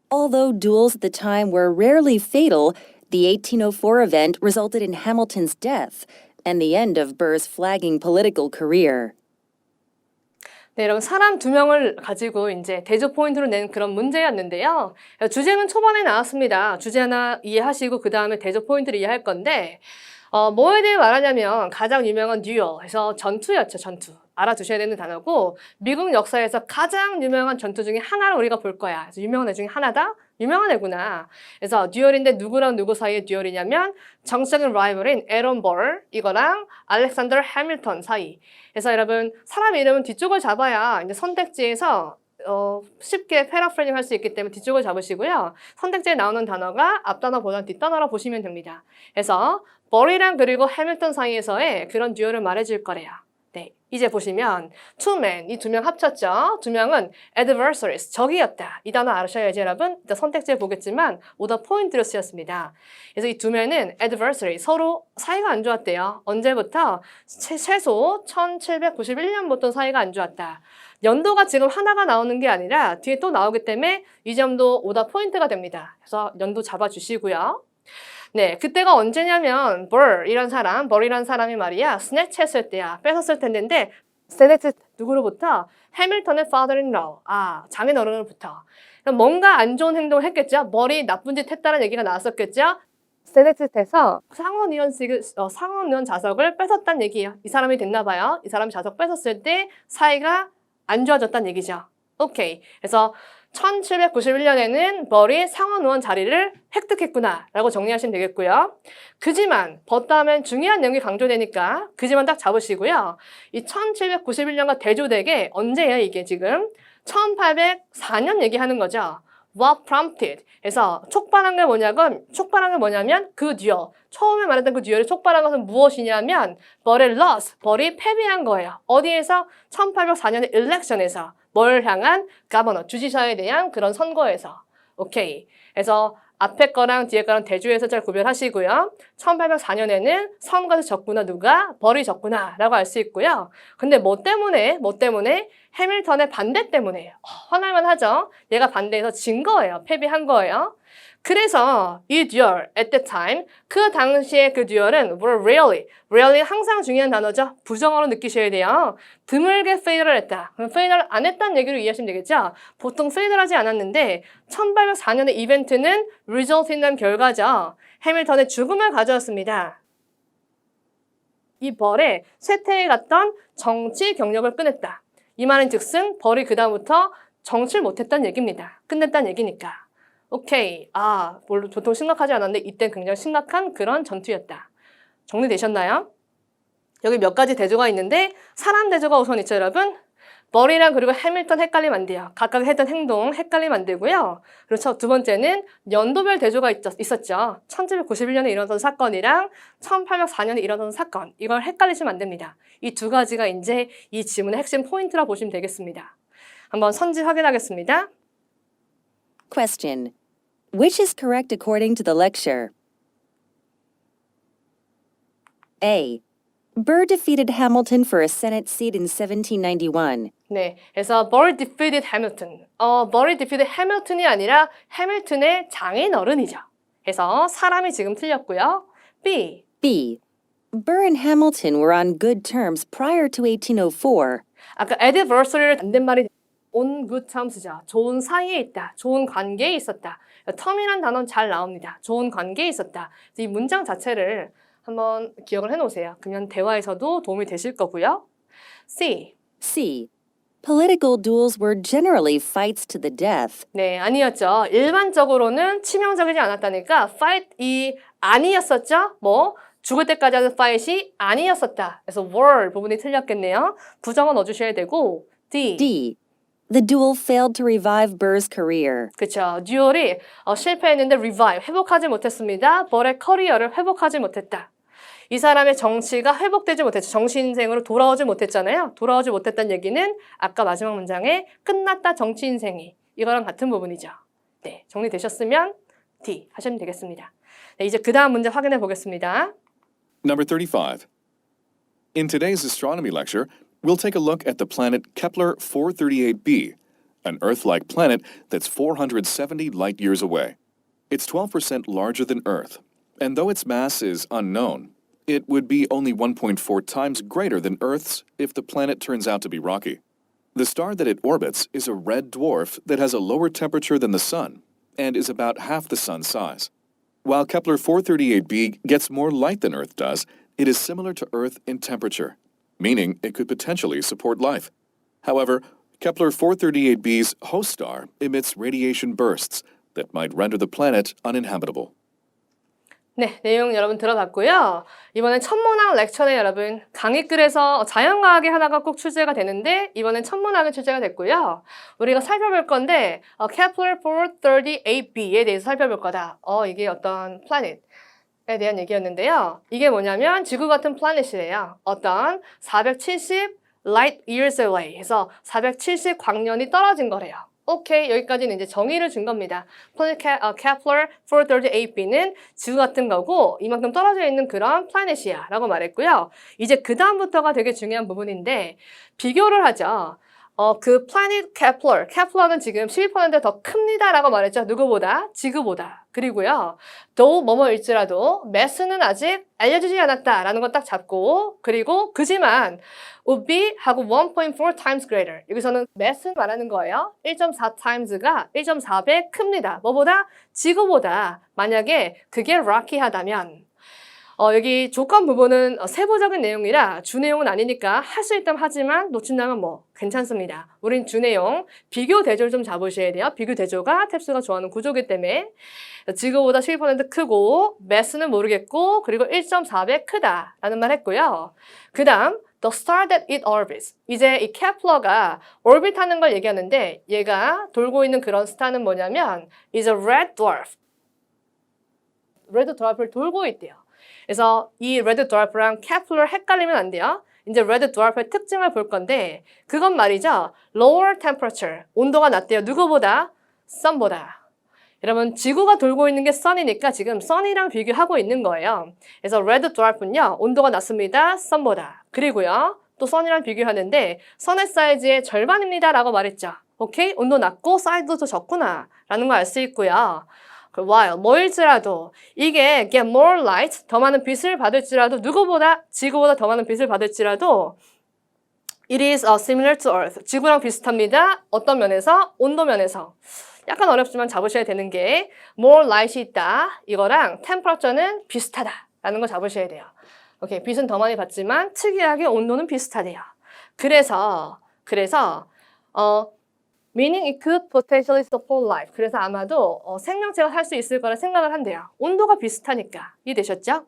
Although duels at the time were rarely fatal, the 1804 event resulted in Hamilton's death and the end of Burr's flagging political career. 네, 여러분 사람 두 명을 가지고 이제 대조 포인트로 낸 그런 문제였는데요. 주제는 초반에 나왔습니다. 주제 하나 이해하시고 그 다음에 대조 포인트를 이해할 건데 뭐에 대해 말하냐면 가장 유명한 듀얼에서 전투였죠. 전투. 알아두셔야 되는 단어고 미국 역사에서 가장 유명한 전투 중에 하나를 우리가 볼 거야. 그래서 유명한 애 중에 하나다? 유명한 애구나. 그래서 듀얼인데 누구랑 누구 사이의 듀얼이냐면 정적인 라이벌인 에런 벌 이거랑 알렉산더 해밀턴 사이. 그래서 여러분 사람 이름은 뒤쪽을 잡아야 이제 선택지에서 쉽게 패러프레이징 할 수 있기 때문에 뒤쪽을 잡으시고요. 선택지에 나오는 단어가 앞단어보다 뒷단어로 보시면 됩니다. 그래서 벌이랑 그리고 해밀턴 사이에서의 그런 듀얼을 말해줄 거래요. 네, 이제 보시면 two men, 이 두 명 합쳤죠. 두 명은 adversaries, 적이었다. 이 단어 아셔야지 여러분. 일단 선택지에 보겠지만 오더 포인트로 쓰였습니다. 그래서 이 두 명은 adversary, 서로 사이가 안 좋았대요. 언제부터? 최소 1791년부터 사이가 안 좋았다. 연도가 지금 하나가 나오는 게 아니라 뒤에 또 나오기 때문에 이 점도 오더 포인트가 됩니다. 그래서 연도 잡아주시고요. 네, 그때가 언제냐면 벌이란 사람이 말이야 스냅했을 때야, 뺏었을 텐데 스냅 누구로부터? 해밀턴의 father-in-law, 장인어른으로부터. 뭔가 안 좋은 행동을 했겠죠. 벌이 나쁜 짓 했다는 얘기가 나왔었겠죠. 스냅에서 상원 의원 자석을 뺏었다는 얘기예요. 이 사람이 됐나 봐요. 이 사람이 자석 뺏었을 때 사이가 안 좋아졌다는 얘기죠. 오케이. 그래서 1791년에는 벌이 상원 의원 자리를 획득했구나 라고 정리하시면 되겠고요. 그지만 다음엔 중요한 내용이 강조되니까 그지만 딱 잡으시고요. 이 1791년과 대조되게 언제예요 이게 지금? 1804년 얘기하는 거죠. What prompted? 그래서 촉발한 게 뭐냐면 그 듀얼. 처음에 말했던 그 듀얼이 촉발한 것은 무엇이냐면 벌의 loss, 벌이 패배한 거예요. 어디에서? 1804년의 election에서. 뭘 향한? 가버너, 주지사에 대한 그런 선거에서. 오케이. 그래서 앞에 거랑 뒤에 거랑 대조해서 잘 구별하시고요. 1804년에는 선거에서 졌구나 누가? 벌이 졌구나 라고 알 수 있고요. 근데 뭐 때문에? 해밀턴의 반대 때문에. 화날만 하죠. 얘가 반대해서 진 거예요. 패배한 거예요. 그래서 이 듀얼 at the time, 그 당시에 그 듀얼은 were rarely 항상 중요한 단어죠. 부정어로 느끼셔야 돼요. 드물게 fail을 했다. 그럼 fail을 안 했다는 얘기로 이해하시면 되겠죠. 보통 fail을 하지 않았는데 1804년의 이벤트는 result이라는 결과죠. 해밀턴의 죽음을 가져왔습니다. 이 벌의 쇠퇴에 갔던 정치 경력을 끊었다. 이 말은 즉슨 벌이 그 다음부터 정치를 못했다는 얘기입니다. 끝냈다는 얘기니까. 오케이. 보통 심각하지 않았는데 이때 굉장히 심각한 그런 전투였다. 정리되셨나요? 여기 몇 가지 대조가 있는데 사람 대조가 우선 있죠, 여러분. 벌이랑 그리고 해밀턴 헷갈리면 안 돼요. 각각 했던 행동 헷갈리면 안 되고요. 그렇죠. 두 번째는 연도별 대조가 있었죠. 1791년에 일어났던 사건이랑 1804년에 일어났던 사건. 이걸 헷갈리시면 안 됩니다. 이 두 가지가 이제 이 지문의 핵심 포인트라 보시면 되겠습니다. 한번 선지 확인하겠습니다. Question. Which is correct according to the lecture? A. Burr defeated Hamilton for a Senate seat in 1791. 네, 그래서 Burr defeated Hamilton. Burr defeated Hamilton이 아니라 해밀턴의 장인어른이죠. 그래서 사람이 지금 틀렸고요. B. B. Burr and Hamilton were on good terms prior to 1804. 아까 adversary를 반대말이 on good terms죠. 좋은 사이에 있다. 좋은 관계에 있었다. term이란 단어는 잘 나옵니다. 좋은 관계에 있었다. 이 문장 자체를 한번 기억을 해놓으세요. 그러면 대화에서도 도움이 되실 거고요. C. C. Political duels were generally fights to the death. 네, 아니었죠. 일반적으로는 치명적이지 않았다니까 fight이 아니었었죠. 죽을 때까지 하는 fight이 아니었었다. 그래서 were 부분이 틀렸겠네요. 부정은 넣어주셔야 되고 D. D. The duel failed to revive Burr's career. 그쵸. 듀얼이 실패했는데 revive, 회복하지 못했습니다. 벌의 커리어를 회복하지 못했다. 이 사람의 정치가 회복되지 못했죠. 정치인생으로 돌아오지 못했잖아요. 돌아오지 못했다는 얘기는 아까 마지막 문장에 끝났다 정치인생이 이거랑 같은 부분이죠. 네, 정리되셨으면 D 하시면 되겠습니다. 네, 이제 그 다음 문제 확인해 보겠습니다. Number 35. In today's astronomy lecture, we'll take a look at the planet Kepler 438b, an Earth-like planet that's 470 light years away. It's 12% larger than Earth, and though its mass is unknown, it would be only 1.4 times greater than Earth's if the planet turns out to be rocky. The star that it orbits is a red dwarf that has a lower temperature than the Sun and is about half the Sun's size. While Kepler 438b gets more light than Earth does, it is similar to Earth in temperature, meaning it could potentially support life. However, Kepler 438b's host star emits radiation bursts that might render the planet uninhabitable. 네, 내용 여러분 들어봤고요. 이번엔 천문학 렉처네 여러분. 강의글에서 자연과학의 하나가 꼭 출제가 되는데 이번엔 천문학이 출제가 됐고요. 우리가 살펴볼 건데 Kepler 438b에 대해서 살펴볼 거다. 이게 어떤 플래닛에 대한 얘기였는데요. 이게 뭐냐면 지구 같은 플래닛이래요. 어떤 470 light years away 해서 470 광년이 떨어진 거래요. 오케이, 여기까지는 이제 정의를 준 겁니다. 플래닛 Kepler 438b는 지구 같은 거고 이만큼 떨어져 있는 그런 플래닛이야 라고 말했고요. 이제 그 다음부터가 되게 중요한 부분인데 비교를 하죠. 그 플래닛 Kepler는 지금 12%더 큽니다 라고 말했죠. 누구보다? 지구보다. 그리고요. 또 뭐뭐일지라도 매스는 아직 알려지지 않았다 라는 거 딱 잡고 그리고 그지만 would be 하고 1.4 times greater. 여기서는 mass 말하는 거예요. 1.4 times가 1.4배 큽니다. 뭐보다? 지구보다. 만약에 그게 rocky하다면 여기 조건 부분은 세부적인 내용이라 주 내용은 아니니까 할 수 있다면 하지만 놓친다면 뭐 괜찮습니다. 우린 주 내용 비교 대조를 좀 잡으셔야 돼요. 비교 대조가 탭스가 좋아하는 구조이기 때문에 지구보다 12% 크고 mass는 모르겠고 그리고 1.4배 크다라는 말 했고요. 그 다음 The star that it orbits. 이제 이 케플러가 orbit 하는 걸 얘기하는데 얘가 돌고 있는 그런 스타는 뭐냐면 is a red dwarf. 레드 드warf를 돌고 있대요. 그래서 이 레드 드warf랑 케플러 헷갈리면 안 돼요. 이제 레드 드warf의 특징을 볼 건데 그건 말이죠. lower temperature. 온도가 낮대요. 누구보다? sun보다. 여러분 지구가 돌고 있는 게 sun이니까 지금 sun이랑 비교하고 있는 거예요. 그래서 레드 드warf는요. 온도가 낮습니다. sun보다. 그리고요. 또 sun이랑 비교하는데 sun의 사이즈의 절반입니다. 라고 말했죠. 오케이? 온도 낮고 사이즈도 더 적구나. 라는 걸 알 수 있고요. while 뭐일지라도 이게 get more light 더 많은 빛을 받을지라도 누구보다 지구보다 더 많은 빛을 받을지라도 it is similar to Earth. 지구랑 비슷합니다. 어떤 면에서? 온도 면에서. 약간 어렵지만 잡으셔야 되는 게 more light이 있다. 이거랑 temperature는 비슷하다라는 거 잡으셔야 돼요. 오케이, 빛은 더 많이 받지만 특이하게 온도는 비슷하대요. 그래서 meaning it could potentially support life. 그래서 아마도 생명체가 살 수 있을 거라 생각을 한대요. 온도가 비슷하니까. 이해되셨죠?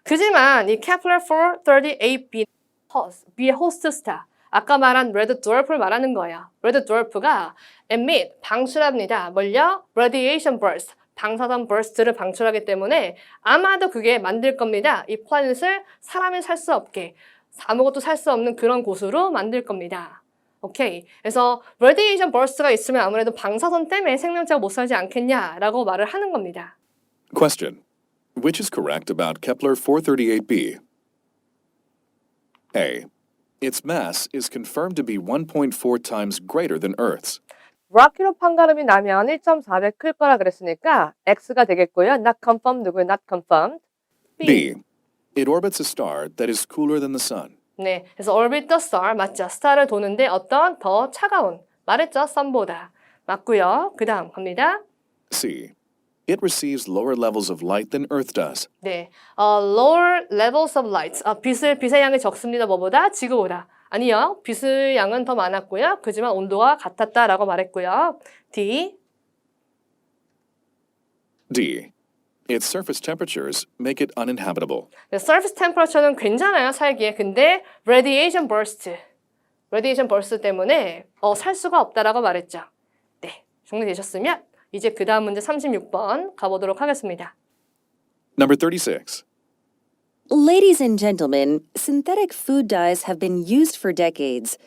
그지만 이 Kepler 438b B의 호스트 스타 아까 말한 레드 드워프를 말하는 거예요. 레드 드워프가 emit, 방출합니다. 뭘요? radiation burst, 방사선 burst를 방출하기 때문에 아마도 그게 만들 겁니다. 이 플래닛을 사람이 살 수 없게 아무것도 살 수 없는 그런 곳으로 만들 겁니다. 오케이. 그래서 radiation burst가 있으면 아무래도 방사선 때문에 생명체가 못 살지 않겠냐라고 말을 하는 겁니다. Question. Which is correct about Kepler 438b? A. Its mass is confirmed to be 1.4 times greater than Earth's. rocky로 판가름이 나면 1.4배 클 거라 그랬으니까 X가 되겠고요. not confirmed 누구예요? not confirmed. B. It orbits a star that is cooler than the sun. 네, 그래서 orbit the star 맞죠? 스타를 도는데 어떤 더 차가운 말했죠? sun보다 맞고요. 그 다음 갑니다. C. It receives lower levels of light than Earth does. 네, lower levels of light. 빛의 양이 적습니다. 뭐보다? 지구보다. 아니요, 빛의 양은 더 많았고요. 그지만 온도가 같았다라고 말했고요. D. D. Its surface temperatures make it uninhabitable. 네, surface temperature는 괜찮아요, 살기에. 근데 radiation burst 때문에 살 수가 없다라고 말했죠. 네, 정리되셨으면 이제 그 다음 문제 36번 가보도록 하겠습니다. Number 36. Ladies and gentlemen, synthetic food dyes have been used for decades.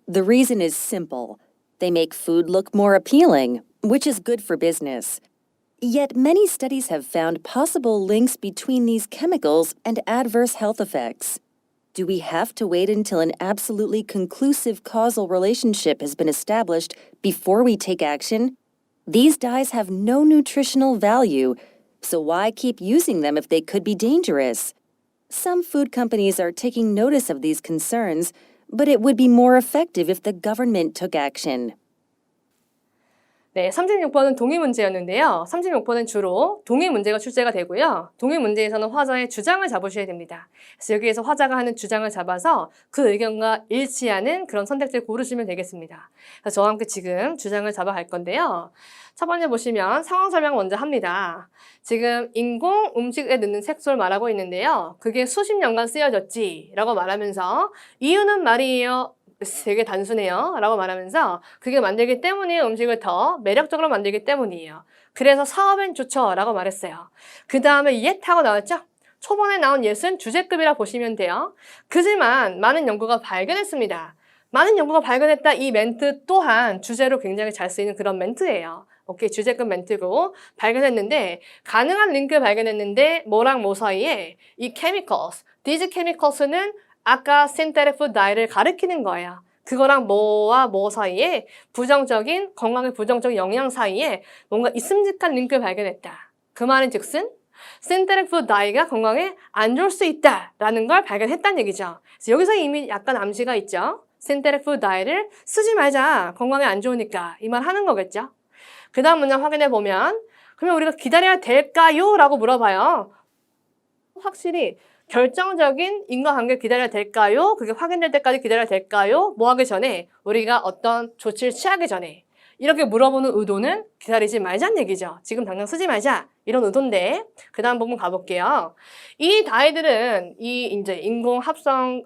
The reason is simple. They make food look more appealing, which is good for business. Yet many studies have found possible links between these chemicals and adverse health effects. Do we have to wait until an absolutely conclusive causal relationship has been established before we take action? These dyes have no nutritional value, so why keep using them if they could be dangerous? Some food companies are taking notice of these concerns, but it would be more effective if the government took action. 네, 36번은 동의 문제였는데요. 36번은 주로 동의 문제가 출제가 되고요. 동의 문제에서는 화자의 주장을 잡으셔야 됩니다. 그래서 여기에서 화자가 하는 주장을 잡아서 그 의견과 일치하는 그런 선택지를 고르시면 되겠습니다. 그래서 저와 함께 지금 주장을 잡아갈 건데요. 첫 번째 보시면 상황 설명 먼저 합니다. 지금 인공 음식에 넣는 색소를 말하고 있는데요. 그게 수십 년간 쓰여졌지 라고 말하면서 이유는 말이에요. 되게 단순해요 라고 말하면서 그게 만들기 때문에 음식을 더 매력적으로 만들기 때문이에요. 그래서 사업엔 좋죠 라고 말했어요. 그 다음에 yet 하고 나왔죠? 초반에 나온 yet은 주제급이라 보시면 돼요. 그지만 많은 연구가 발견했습니다. 많은 연구가 발견했다 이 멘트 또한 주제로 굉장히 잘 쓰이는 그런 멘트예요. 오케이, 주제급 멘트고 발견했는데 가능한 링크 발견했는데 뭐랑 뭐 사이에 이 chemicals, these chemicals는 아까 synthetic food dye를 가리키는 거예요. 그거랑 뭐와 뭐 사이에 부정적인, 건강에 부정적인 영향 사이에 뭔가 있음직한 링크를 발견했다. 그 말은 즉슨 synthetic food dye가 건강에 안 좋을 수 있다라는 걸 발견했다는 얘기죠. 그래서 여기서 이미 약간 암시가 있죠. synthetic food dye를 쓰지 말자. 건강에 안 좋으니까. 이 말 하는 거겠죠. 그 다음 문장 확인해 보면 그러면 우리가 기다려야 될까요? 라고 물어봐요. 확실히 결정적인 인과관계를 기다려야 될까요? 그게 확인될 때까지 기다려야 될까요? 뭐 하기 전에 우리가 어떤 조치를 취하기 전에 이렇게 물어보는 의도는 기다리지 말자는 얘기죠. 지금 당장 쓰지 말자 이런 의도인데 그 다음 부분 가볼게요. 이 다이들은 이 이제 인공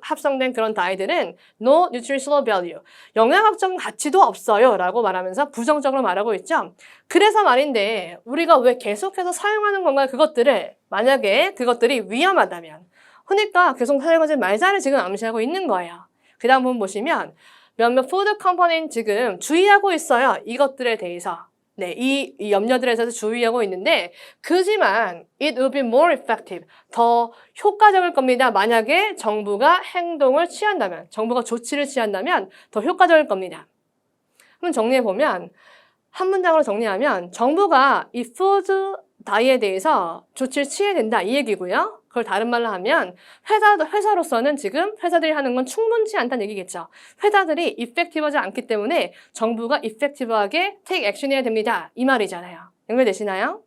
합성된 그런 다이들은 no nutritional value 영양학적 가치도 없어요 라고 말하면서 부정적으로 말하고 있죠. 그래서 말인데 우리가 왜 계속해서 사용하는 건가요? 그것들을 만약에 그것들이 위험하다면 그러니까 계속 사용하지 말자를 지금 암시하고 있는 거예요. 그 다음 부분 보시면 몇몇 푸드 컴퍼니는 지금 주의하고 있어요. 이것들에 대해서. 네, 이 염려들에 대해서 주의하고 있는데 그지만 it will be more effective. 더 효과적일 겁니다. 만약에 정부가 행동을 취한다면, 정부가 조치를 취한다면 더 효과적일 겁니다. 그럼 정리해보면 한 문장으로 정리하면 정부가 이 푸드 다이에 대해서 조치를 취해야 된다 이 얘기고요. 그걸 다른 말로 하면 회사로서는 지금 회사들이 하는 건 충분치 않다는 얘기겠죠. 회사들이 이펙티브하지 않기 때문에 정부가 이펙티브하게 take action 해야 됩니다. 이 말이잖아요. 연결되시나요?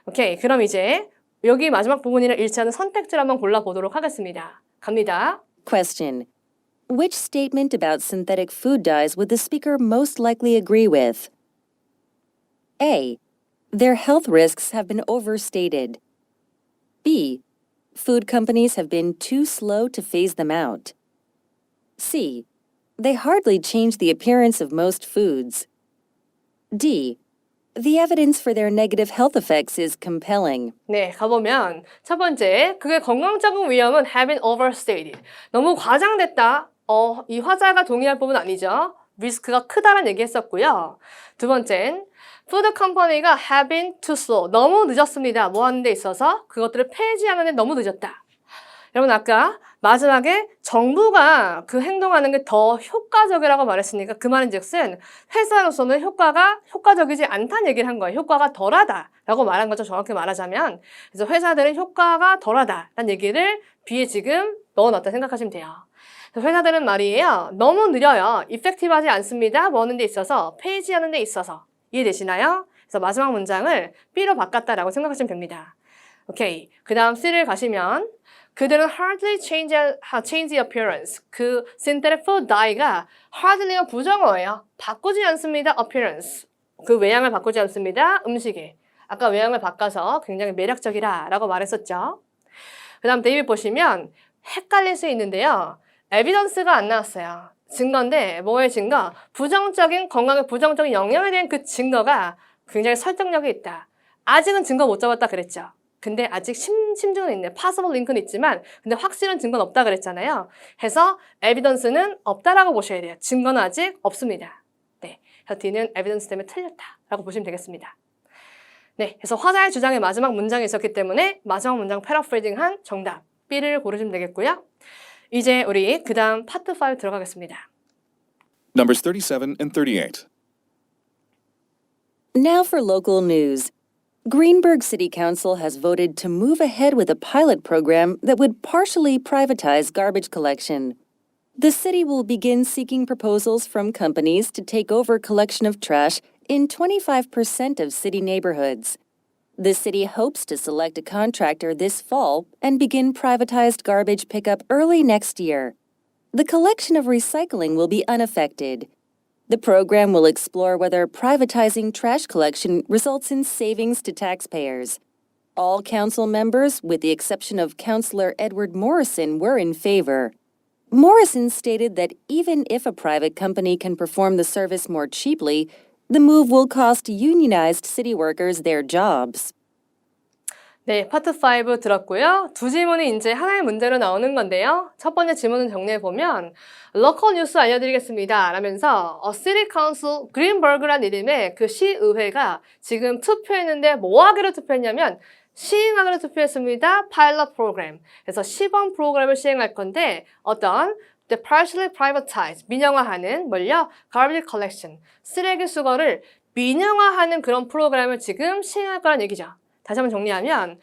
오케이, 그럼 이제 여기 마지막 부분이랑 일치하는 선택지를 한번 골라보도록 하겠습니다. 갑니다. Question. Which statement about synthetic food dyes would the speaker most likely agree with? A. Their health risks have been overstated. B. Food companies have been too slow to phase them out. C. They hardly change the appearance of most foods. D. The evidence for their negative health effects is compelling. 네, 가보면 첫 번째, 그게 건강적인 위험은 have been overstated. 너무 과장됐다. 이 화자가 동의할 부분 아니죠. 리스크가 크다는 얘기 했었고요. 두 번째는 푸드 컴퍼니가 have been too slow. 너무 늦었습니다. 뭐 하는 데 있어서 그것들을 폐지하는 데 너무 늦었다. 여러분 아까 마지막에 정부가 그 행동하는 게 더 효과적이라고 말했으니까 그 말은 즉슨 회사로서는 효과가 효과적이지 않다는 얘기를 한 거예요. 효과가 덜하다라고 말한 거죠. 정확히 말하자면. 그래서 회사들은 효과가 덜하다라는 얘기를 B에 지금 넣어놨다 생각하시면 돼요. 회사들은 말이에요. 너무 느려요. 이펙티브하지 않습니다. 뭐 하는 데 있어서 폐지하는 데 있어서. 이해되시나요? 그래서 마지막 문장을 B로 바꿨다라고 생각하시면 됩니다. 오케이. 그 다음 C를 가시면 그들은 hardly change the appearance. 그 synthetic food dye가 hardly가 부정어예요. 바꾸지 않습니다. appearance. 그 외양을 바꾸지 않습니다. 음식에. 아까 외양을 바꿔서 굉장히 매력적이라 라고 말했었죠. 그 다음 데이빗 보시면 헷갈릴 수 있는데요. 에비던스가 안 나왔어요. 증거인데 뭐의 증거? 부정적인 건강에 부정적인 영향에 대한 그 증거가 굉장히 설득력이 있다. 아직은 증거 못 잡았다 그랬죠. 근데 아직 심증은 있네. possible link는 있지만 근데 확실한 증거는 없다 그랬잖아요. 해서 evidence는 없다라고 보셔야 돼요. 증거는 아직 없습니다. 네, 그래서 D는 evidence 때문에 틀렸다라고 보시면 되겠습니다. 네, 그래서 화자의 주장의 마지막 문장이 있었기 때문에 마지막 문장 패러프레이징한 정답 B를 고르시면 되겠고요. 이제 우리 그 다음 파트 5 들어가겠습니다. Numbers 37 and 38. Now for local news. Greenberg City Council has voted to move ahead with a pilot program that would partially privatize garbage collection. The city will begin seeking proposals from companies to take over collection of trash in 25% of city neighborhoods. The city hopes to select a contractor this fall and begin privatized garbage pickup early next year. The collection of recycling will be unaffected. The program will explore whether privatizing trash collection results in savings to taxpayers. All council members, with the exception of Councillor Edward Morrison, were in favor. Morrison stated that even if a private company can perform the service more cheaply, the move will cost unionized city workers their jobs. 네, 파트 5 들었고요. 두 질문이 이제 하나의 문제로 나오는 건데요. 첫 번째 질문을 정리해보면 로컬 뉴스 알려드리겠습니다. 라면서 City Council 그린버그란 이름의 그 시의회가 지금 투표했는데 뭐 하기로 투표했냐면 시행하기로 투표했습니다. 파일럿 프로그램. 그래서 시범 프로그램을 시행할 건데 어떤 The partially privatized, 민영화하는 뭘요? Garbage collection, 쓰레기 수거를 민영화하는 그런 프로그램을 지금 시행할 거란 얘기죠. 다시 한번 정리하면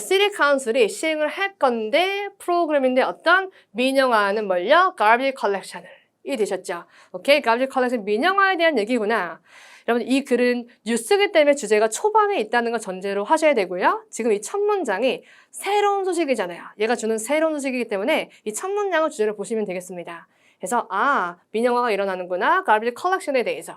시티 카운슬이 시행을 할 건데 프로그램인데 어떤 민영화하는 뭘요? Garbage collection을 이해되셨죠? 오케이, Garbage collection 민영화에 대한 얘기구나. 여러분 이 글은 뉴스기 때문에 주제가 초반에 있다는 걸 전제로 하셔야 되고요. 지금 이 첫 문장이 새로운 소식이잖아요. 얘가 주는 새로운 소식이기 때문에 이 첫 문장을 주제로 보시면 되겠습니다. 그래서 민영화가 일어나는구나. Garbage collection에 대해서.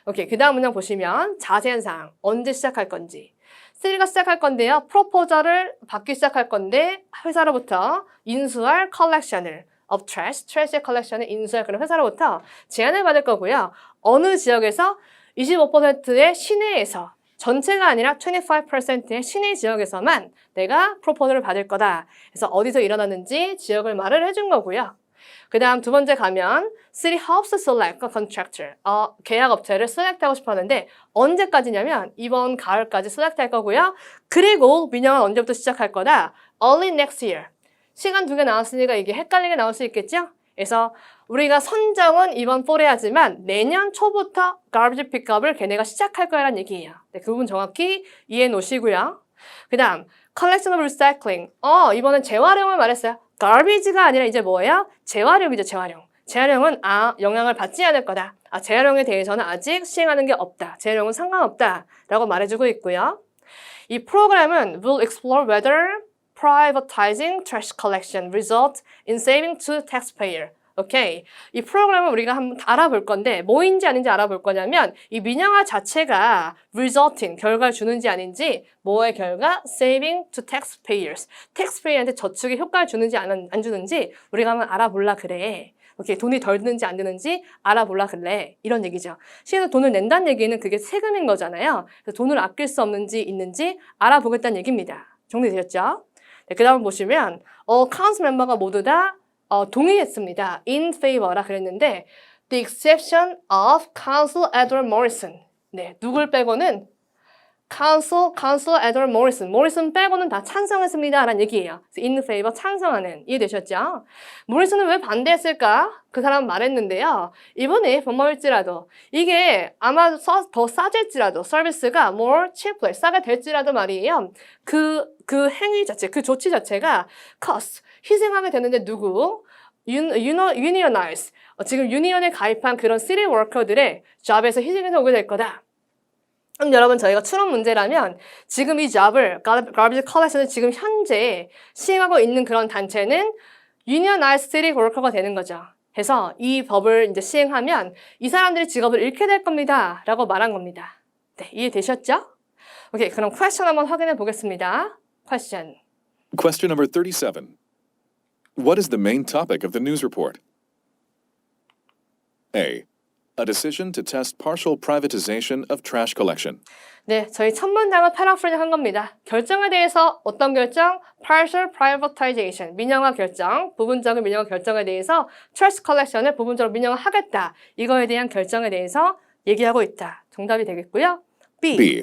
오케이, 그 다음 문장 보시면 자세한 사항, 언제 시작할 건지. 시리가 시작할 건데요. 프로포저를 받기 시작할 건데 회사로부터 인수할 컬렉션을 of trash, trash의 컬렉션을 인수할 그런 회사로부터 제안을 받을 거고요. 어느 지역에서 25%의 시내에서 전체가 아니라 25%의 시내 지역에서만 내가 프로포저를 받을 거다. 그래서 어디서 일어났는지 지역을 말을 해준 거고요. 그 다음 두 번째 가면 City hopes to select a contractor. 계약업체를 select하고 싶어 하는데 언제까지냐면 이번 가을까지 select 할 거고요. 그리고 민영은 언제부터 시작할 거다? Early next year. 시간 두 개 나왔으니까 이게 헷갈리게 나올 수 있겠죠? 그래서 우리가 선정은 이번 fall에 하지만 내년 초부터 garbage pickup을 걔네가 시작할 거라는 얘기예요. 네, 그 부분 정확히 이해해 놓으시고요. 그 다음 collection of recycling. 이번엔 재활용을 말했어요. garbage가 아니라 이제 뭐예요? 재활용이죠, 재활용. 재활용은 영향을 받지 않을 거다. 재활용에 대해서는 아직 시행하는 게 없다. 재활용은 상관없다. 라고 말해주고 있고요. 이 프로그램은 will explore whether privatizing trash collection results in saving to taxpayer. 오케이. 이 프로그램을 우리가 한번 알아볼 건데 뭐인지 아닌지 알아볼 거냐면 이 민영화 자체가 resulting, 결과를 주는지 아닌지 뭐의 결과? saving to taxpayers. taxpayer한테 저축에 효과를 주는지 안 주는지 우리가 한번 알아볼라 그래. 오케이. 돈이 덜 드는지 안 드는지 알아볼라 그래. 이런 얘기죠. 실제로 돈을 낸다는 얘기는 그게 세금인 거잖아요. 그래서 돈을 아낄 수 없는지 있는지 알아보겠다는 얘기입니다. 정리되셨죠? 네, 그 다음 보시면 카운슬 멤버가 모두 다 동의했습니다. In favor라 그랬는데 the exception of Council Edward Morrison. 네, 누굴 빼고는 Council Edward Morrison. Morrison 빼고는 다 찬성했습니다. 라는 얘기예요. in favor 찬성하는. 이해되셨죠? 모리슨은 왜 반대했을까? 그 사람 말했는데요. 이번에 범범일지라도 이게 아마 더 싸질지라도 서비스가 more cheaply 싸게 될지라도 말이에요. 그 행위 자체, 그 조치 자체가 cost 희생하게 되는데 누구? unionize 지금 유니언에 가입한 그런 city worker들의 job에서 희생해서 오게 될 거다. 그럼 여러분 저희가 추론 문제라면 지금 이 job을 garbage collection을 지금 현재 시행하고 있는 그런 단체는 unionized city worker가 되는 거죠. 그래서 이 법을 이제 시행하면 이 사람들이 직업을 잃게 될 겁니다. 라고 말한 겁니다. 네, 이해되셨죠? 오케이, 그럼 question 한번 확인해 보겠습니다. question. Question number 37. What is the main topic of the news report? A. a decision to test partial privatization of trash collection. 네, 저희 첫 문장을 패러프레이즈 한 겁니다. 결정에 대해서 어떤 결정? Partial privatization, 민영화 결정, 부분적인 민영화 결정에 대해서 trash collection을 부분적으로 민영화하겠다. 이거에 대한 결정에 대해서 얘기하고 있다. 정답이 되겠고요. B. B.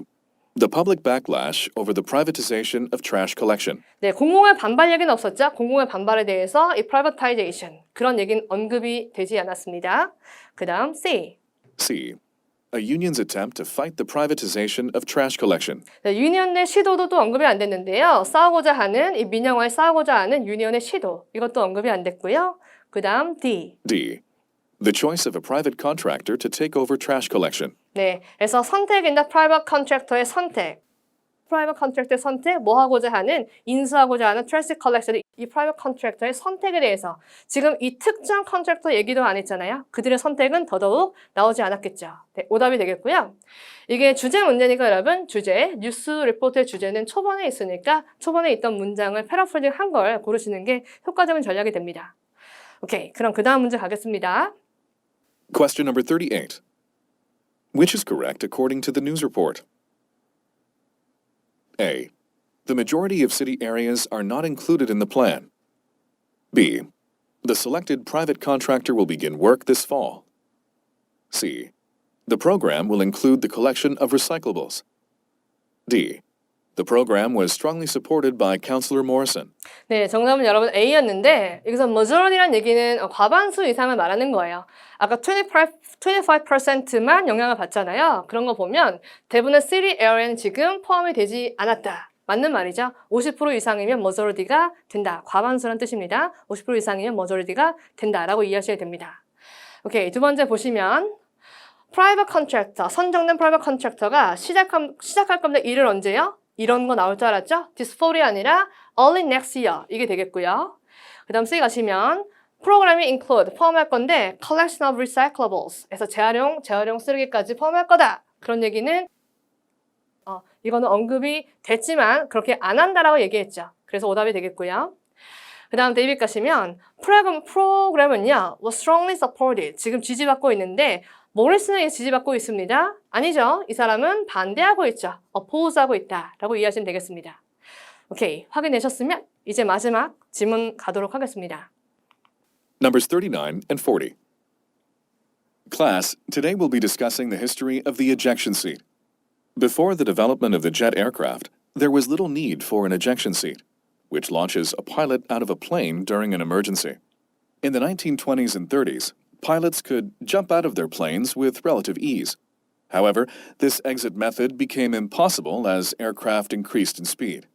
The public backlash over the privatization of trash collection. 네, 공공의 반발 얘기는 없었죠. 공공의 반발에 대해서 이 privatization, 그런 얘기는 언급이 되지 않았습니다. 그 다음 C. C. A union's attempt to fight the privatization of trash collection. 네, 유니언 내 시도도 또 언급이 안 됐는데요. 싸우고자 하는, 이 민영화에 싸우고자 하는 유니언의 시도, 이것도 언급이 안 됐고요. 그 다음 D. D. The choice of a private contractor to take over trash collection. 네, 그래서 선택인다. private contractor의 선택. private contractor의 선택, 뭐 하고자 하는, 인수하고자 하는 trash collection의 이 private contractor의 선택에 대해서 지금 이 특정 contractor 얘기도 안 했잖아요. 그들의 선택은 더더욱 나오지 않았겠죠. 네, 오답이 되겠고요. 이게 주제 문제니까 여러분, 주제, 뉴스 리포트의 주제는 초반에 있으니까 초반에 있던 문장을 패러프레이징 한 걸 고르시는 게 효과적인 전략이 됩니다. 오케이, 그럼 그 다음 문제 가겠습니다. Question number 38. Which is correct according to the news report? A. The majority of city areas are not included in the plan. B. The selected private contractor will begin work this fall. C. The program will include the collection of recyclables. D. The program was strongly supported by Councillor Morrison. 네, 정답은 여러분 A였는데 여기서 majority란 얘기는 과반수 이상을 말하는 거예요. 아까 25%만 영향을 받잖아요. 그런 거 보면 대부분의 city area는 지금 포함이 되지 않았다. 맞는 말이죠. 50% 이상이면 majority가 된다. 과반수란 뜻입니다. 50% 이상이면 majority가 된다라고 이해하셔야 됩니다. 오케이, 두 번째 보시면 private contractor, 선정된 private contractor가 시작할 겁니다. 일을 언제요? 이런 거 나올 줄 알았죠? This fall이 아니라 early next year 이게 되겠고요. 그 다음 C 가시면 프로그램이 include 포함할 건데 collection of recyclables 에서 재활용 쓰레기까지 포함할 거다. 그런 얘기는 이거는 언급이 됐지만 그렇게 안 한다라고 얘기했죠. 그래서 오답이 되겠고요. 그 다음 데이빗 가시면 프로그램은요 was strongly supported 지금 지지받고 있는데 모리슨은 지지받고 있습니다. 아니죠. 이 사람은 반대하고 있죠. oppose하고 있다라고 이해하시면 되겠습니다. 오케이, 확인되셨으면 이제 마지막 질문 가도록 하겠습니다. Numbers 39 and 40. Class, today we'll be discussing the history of the ejection seat. Before the development of the jet aircraft, there was little need for an ejection seat, which launches a pilot out of a plane during an emergency. In the 1920s and 30s, pilots could jump out of their planes with relative ease. However, this exit method became impossible as aircraft increased in speed.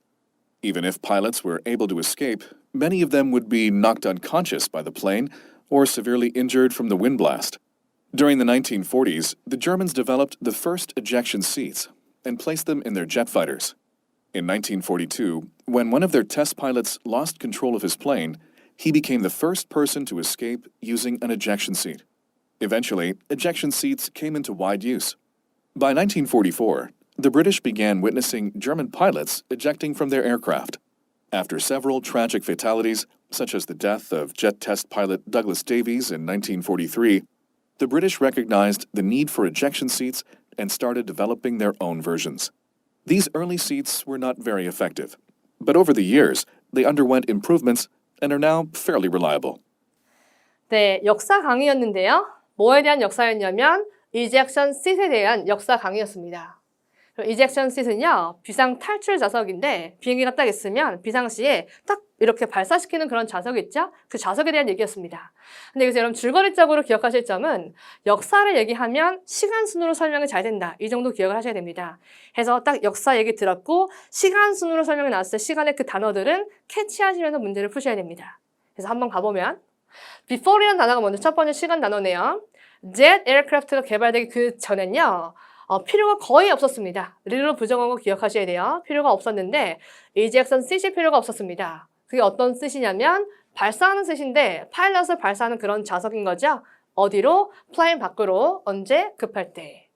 Even if pilots were able to escape, many of them would be knocked unconscious by the plane or severely injured from the wind blast. During the 1940s, the Germans developed the first ejection seats and placed them in their jet fighters. In 1942, when one of their test pilots lost control of his plane, he became the first person to escape using an ejection seat. Eventually, ejection seats came into wide use. By 1944, the British began witnessing German pilots ejecting from their aircraft. After several tragic fatalities, such as the death of jet test pilot Douglas Davies in 1943, the British recognized the need for ejection seats and started developing their own versions. These early seats were not very effective, but over the years, they underwent improvements and are now fairly reliable. 네, 역사 강의였는데요. 뭐에 대한 역사였냐면 이젝션 싯에 대한 역사 강의였습니다. 이젝션 싯은요, 비상 탈출 좌석인데 비행기가 딱 있으면 비상시에 딱 이렇게 발사시키는 그런 좌석이 있죠? 그 좌석에 대한 얘기였습니다. 근데 여기서 여러분 줄거리적으로 기억하실 점은 역사를 얘기하면 시간 순으로 설명이 잘 된다. 이 정도 기억을 하셔야 됩니다. 해서 딱 역사 얘기 들었고 시간 순으로 설명이 나왔을 때 시간의 그 단어들은 캐치하시면서 문제를 푸셔야 됩니다. 그래서 한번 가보면 before이라는 단어가 먼저 첫 번째 시간 단어네요. jet aircraft가 개발되기 그 전엔요. 필요가 거의 없었습니다. 리로 부정한 거 기억하셔야 돼요. 필요가 없었는데 이젝션 싯이 필요가 없었습니다. 그게 어떤 싯이냐면 발사하는 싯인데 파일럿을 발사하는 그런 좌석인 거죠. 어디로? 플레인 밖으로. 언제? 급할 때.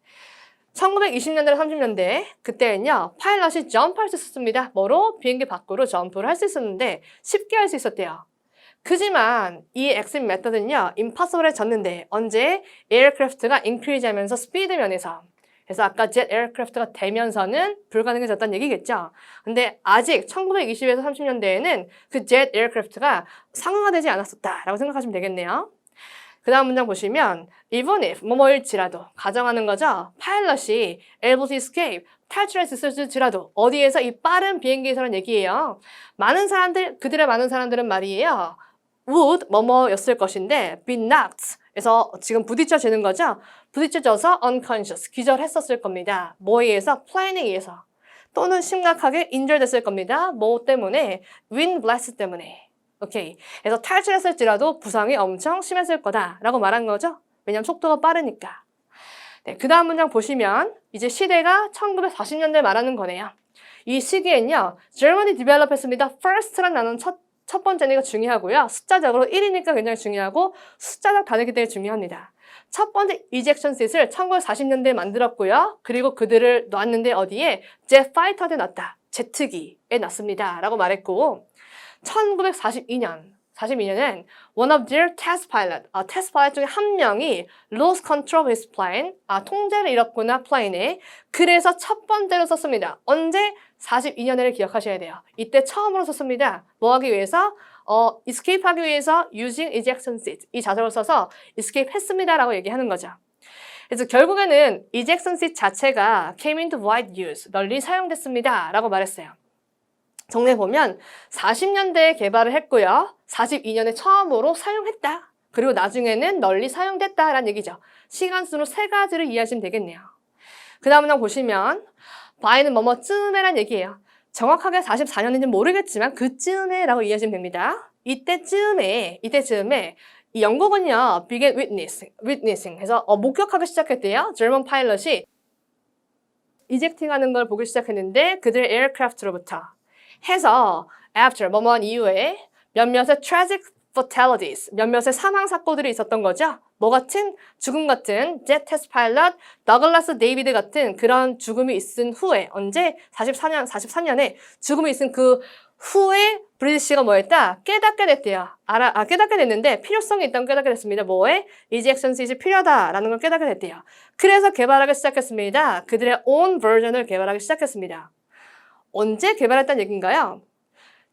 1920년대, 30년대 그때는요. 파일럿이 점프할 수 있었습니다. 뭐로? 비행기 밖으로 점프를 할 수 있었는데 쉽게 할 수 있었대요. 그지만 이 exit method는요, impossible해졌는데 언제? aircraft가 increase 하면서 스피드 면에서. 그래서 아까 jet aircraft가 되면서는 불가능해졌다는 얘기겠죠. 근데 아직 1920에서 30년대에는 그 jet aircraft가 상용화되지 않았었다라고 생각하시면 되겠네요. 그 다음 문장 보시면 even if 뭐뭐일지라도 가정하는 거죠. 파일럿이 able to escape 탈출할 수 있을지라도 어디에서 이 빠른 비행기에서라는 얘기예요. 많은 사람들 그들의 많은 사람들은 말이에요. would 뭐뭐였을 것인데 be knocked 그래서 지금 부딪혀지는 거죠. 부딪혀져서 unconscious 기절했었을 겁니다. 뭐에 의해서? plane에 의해서 또는 심각하게 injured됐을 겁니다. 뭐 때문에? wind blast 때문에. 오케이. 그래서 탈출했을지라도 부상이 엄청 심했을 거다라고 말한 거죠. 왜냐면 속도가 빠르니까. 네, 그 다음 문장 보시면 이제 시대가 1940년대 말하는 거네요. 이 시기엔요. Germany develop 했습니다. first라는 단어는 첫 번째니까 중요하고요. 숫자적으로 1이니까 굉장히 중요하고 숫자적 단어이기 때문에 중요합니다. 첫 번째 ejection seat을 1940년대에 만들었고요. 그리고 그들을 놨는데 어디에? jet fighter에 놨다. 제트기에 놨습니다. 라고 말했고 1942년엔 one of their test pilot 중에 한 명이 lost control of his plane, 통제를 잃었구나 plane에. 그래서 첫 번째로 썼습니다. 언제? 42년을 기억하셔야 돼요. 이때 처음으로 썼습니다. 뭐 하기 위해서? escape 하기 위해서 using ejection seat 이 자세를 써서 escape 했습니다라고 얘기하는 거죠. 그래서 결국에는 ejection seat 자체가 came into wide use, 널리 사용됐습니다 라고 말했어요. 정리해보면 40년대에 개발을 했고요. 42년에 처음으로 사용했다. 그리고 나중에는 널리 사용됐다라는 얘기죠. 시간순으로 세 가지를 이해하시면 되겠네요. 그 다음 문 보시면 by는 뭐뭐쯤에란 얘기예요. 정확하게 44년인지 모르겠지만 그쯤에 라고 이해하시면 됩니다. 이때쯤에 이 영국은요. began witnessing 해서 목격하기 시작했대요. German pilot이 이젝팅하는 걸 보기 시작했는데 그들의 에어크래프트로부터 해서 after 뭐뭐한 이후에 몇몇의 tragic fatalities 몇몇의 사망 사고들이 있었던 거죠. 뭐 같은? 죽음 같은 jet test pilot 더글라스 데이비드 같은 그런 죽음이 있은 후에 언제? 43년에 죽음이 있은 그 후에 브리티시가 뭐 했다? 깨닫게 됐대요. 깨닫게 됐는데 필요성이 있다면 깨닫게 됐습니다. 뭐에? ejection seat이 필요하다라는 걸 깨닫게 됐대요. 그래서 개발하기 시작했습니다. 그들의 own version을 개발하기 시작했습니다. 언제 개발했다는 얘기인가요?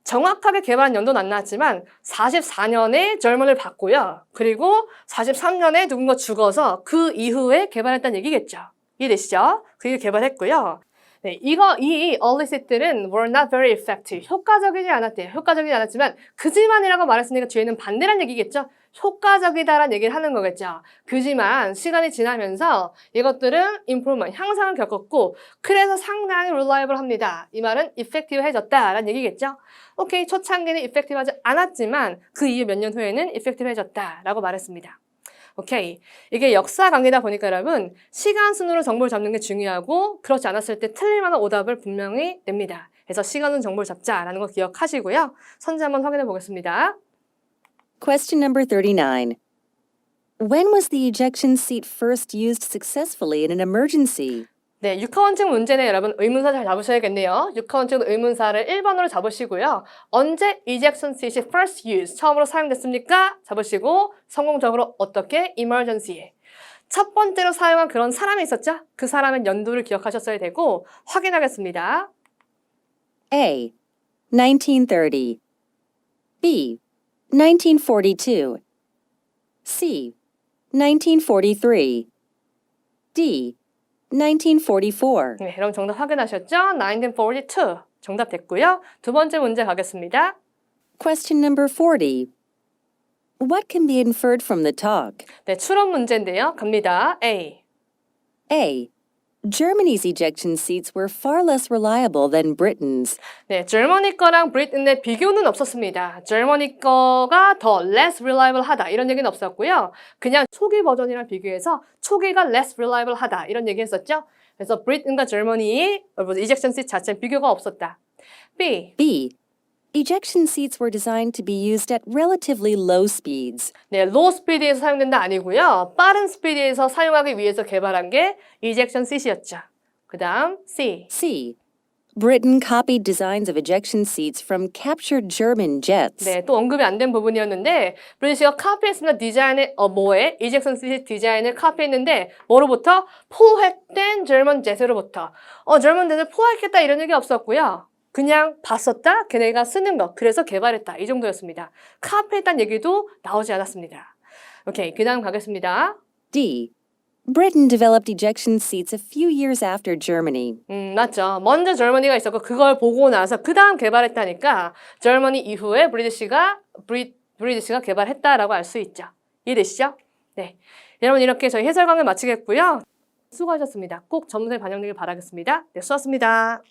정확하게 개발한 연도는 안 나왔지만 44년에 절문을 받고요. 그리고 43년에 누군가 죽어서 그 이후에 개발했다는 얘기겠죠. 이해되시죠? 그게 개발했고요. 네, 이 early seat들은 were not very effective. 효과적이지 않았대요. 효과적이지 않았지만 그지만이라고 말했으니까 뒤에는 반대란 얘기겠죠. 효과적이다라는 얘기를 하는 거겠죠. 그지만 시간이 지나면서 이것들은 improvement, 향상을 겪었고 그래서 상당히 reliable합니다. 이 말은 effective해졌다라는 얘기겠죠. 오케이, 초창기는 effective하지 않았지만 그 이후 몇 년 후에는 effective해졌다라고 말했습니다. 오케이. 이게 역사 강의다 보니까 여러분 시간 순으로 정보를 잡는 게 중요하고 그렇지 않았을 때 틀릴만한 오답을 분명히 냅니다. 그래서 시간순 정보를 잡자라는 거 기억하시고요. 선지 한번 확인해 보겠습니다. Question number 39. When was the ejection seat first used successfully in an emergency? 네, 육하원칙 문제는 여러분 의문사 잘 잡으셔야겠네요. 육하원칙은 의문사를 1번으로 잡으시고요. 언제 ejection seat이 first used, 처음으로 사용됐습니까? 잡으시고 성공적으로 어떻게? emergency에. 첫 번째로 사용한 그런 사람이 있었죠? 그 사람의 연도를 기억하셨어야 되고 확인하겠습니다. A. 1930. B. 1942. C. 1943. D. 1944. 네, 여러분 정답 확인하셨죠? 1942. 정답 됐고요. 두 번째 문제 가겠습니다. Question number 40. What can be inferred from the talk? 네, 추론 문제인데요. 갑니다. A. A. Germany's ejection seats were far less reliable than Britain's. 네, Germany 거랑 Britain의 비교는 없었습니다. Germany 거가 더 less reliable 하다 이런 얘기는 없었고요. 그냥 초기 버전이랑 비교해서 초기가 less reliable 하다 이런 얘기 했었죠. 그래서 Britain과 Germany의 ejection seat 자체는 비교가 없었다. B. B. Ejection seats were designed to be used at relatively low speeds. 네, low speed에서 사용된다 아니고요. 빠른 스피드에서 사용하기 위해서 개발한 게 ejection seat이었죠. 그 다음 C. C. Britain copied designs of ejection seats from captured German jets. 네, 또 언급이 안 된 부분이었는데 브리티시가 카피했습니다. 디자인의 뭐에 이젝션 시트 디자인을 카피했는데 뭐로부터 포획된 저먼 제트로부터 저먼 제트를 포획했다 이런 얘기 없었고요. 그냥 봤었다 걔네가 쓰는 거 그래서 개발했다 이 정도였습니다. 카피했다는 얘기도 나오지 않았습니다. 오케이 그 다음 가겠습니다. D. Britain developed ejection seats a few years after Germany. 맞죠. 먼저 젊은이가 있었고 그걸 보고 나서 그 다음 개발했다니까 젊은이 이후에 브리티시가 개발했다라고 알 수 있죠. 이해되시죠? 네. 여러분 이렇게 저희 해설 강의 마치겠고요. 수고하셨습니다. 꼭 전문에 반영되길 바라겠습니다. 네, 수고하셨습니다.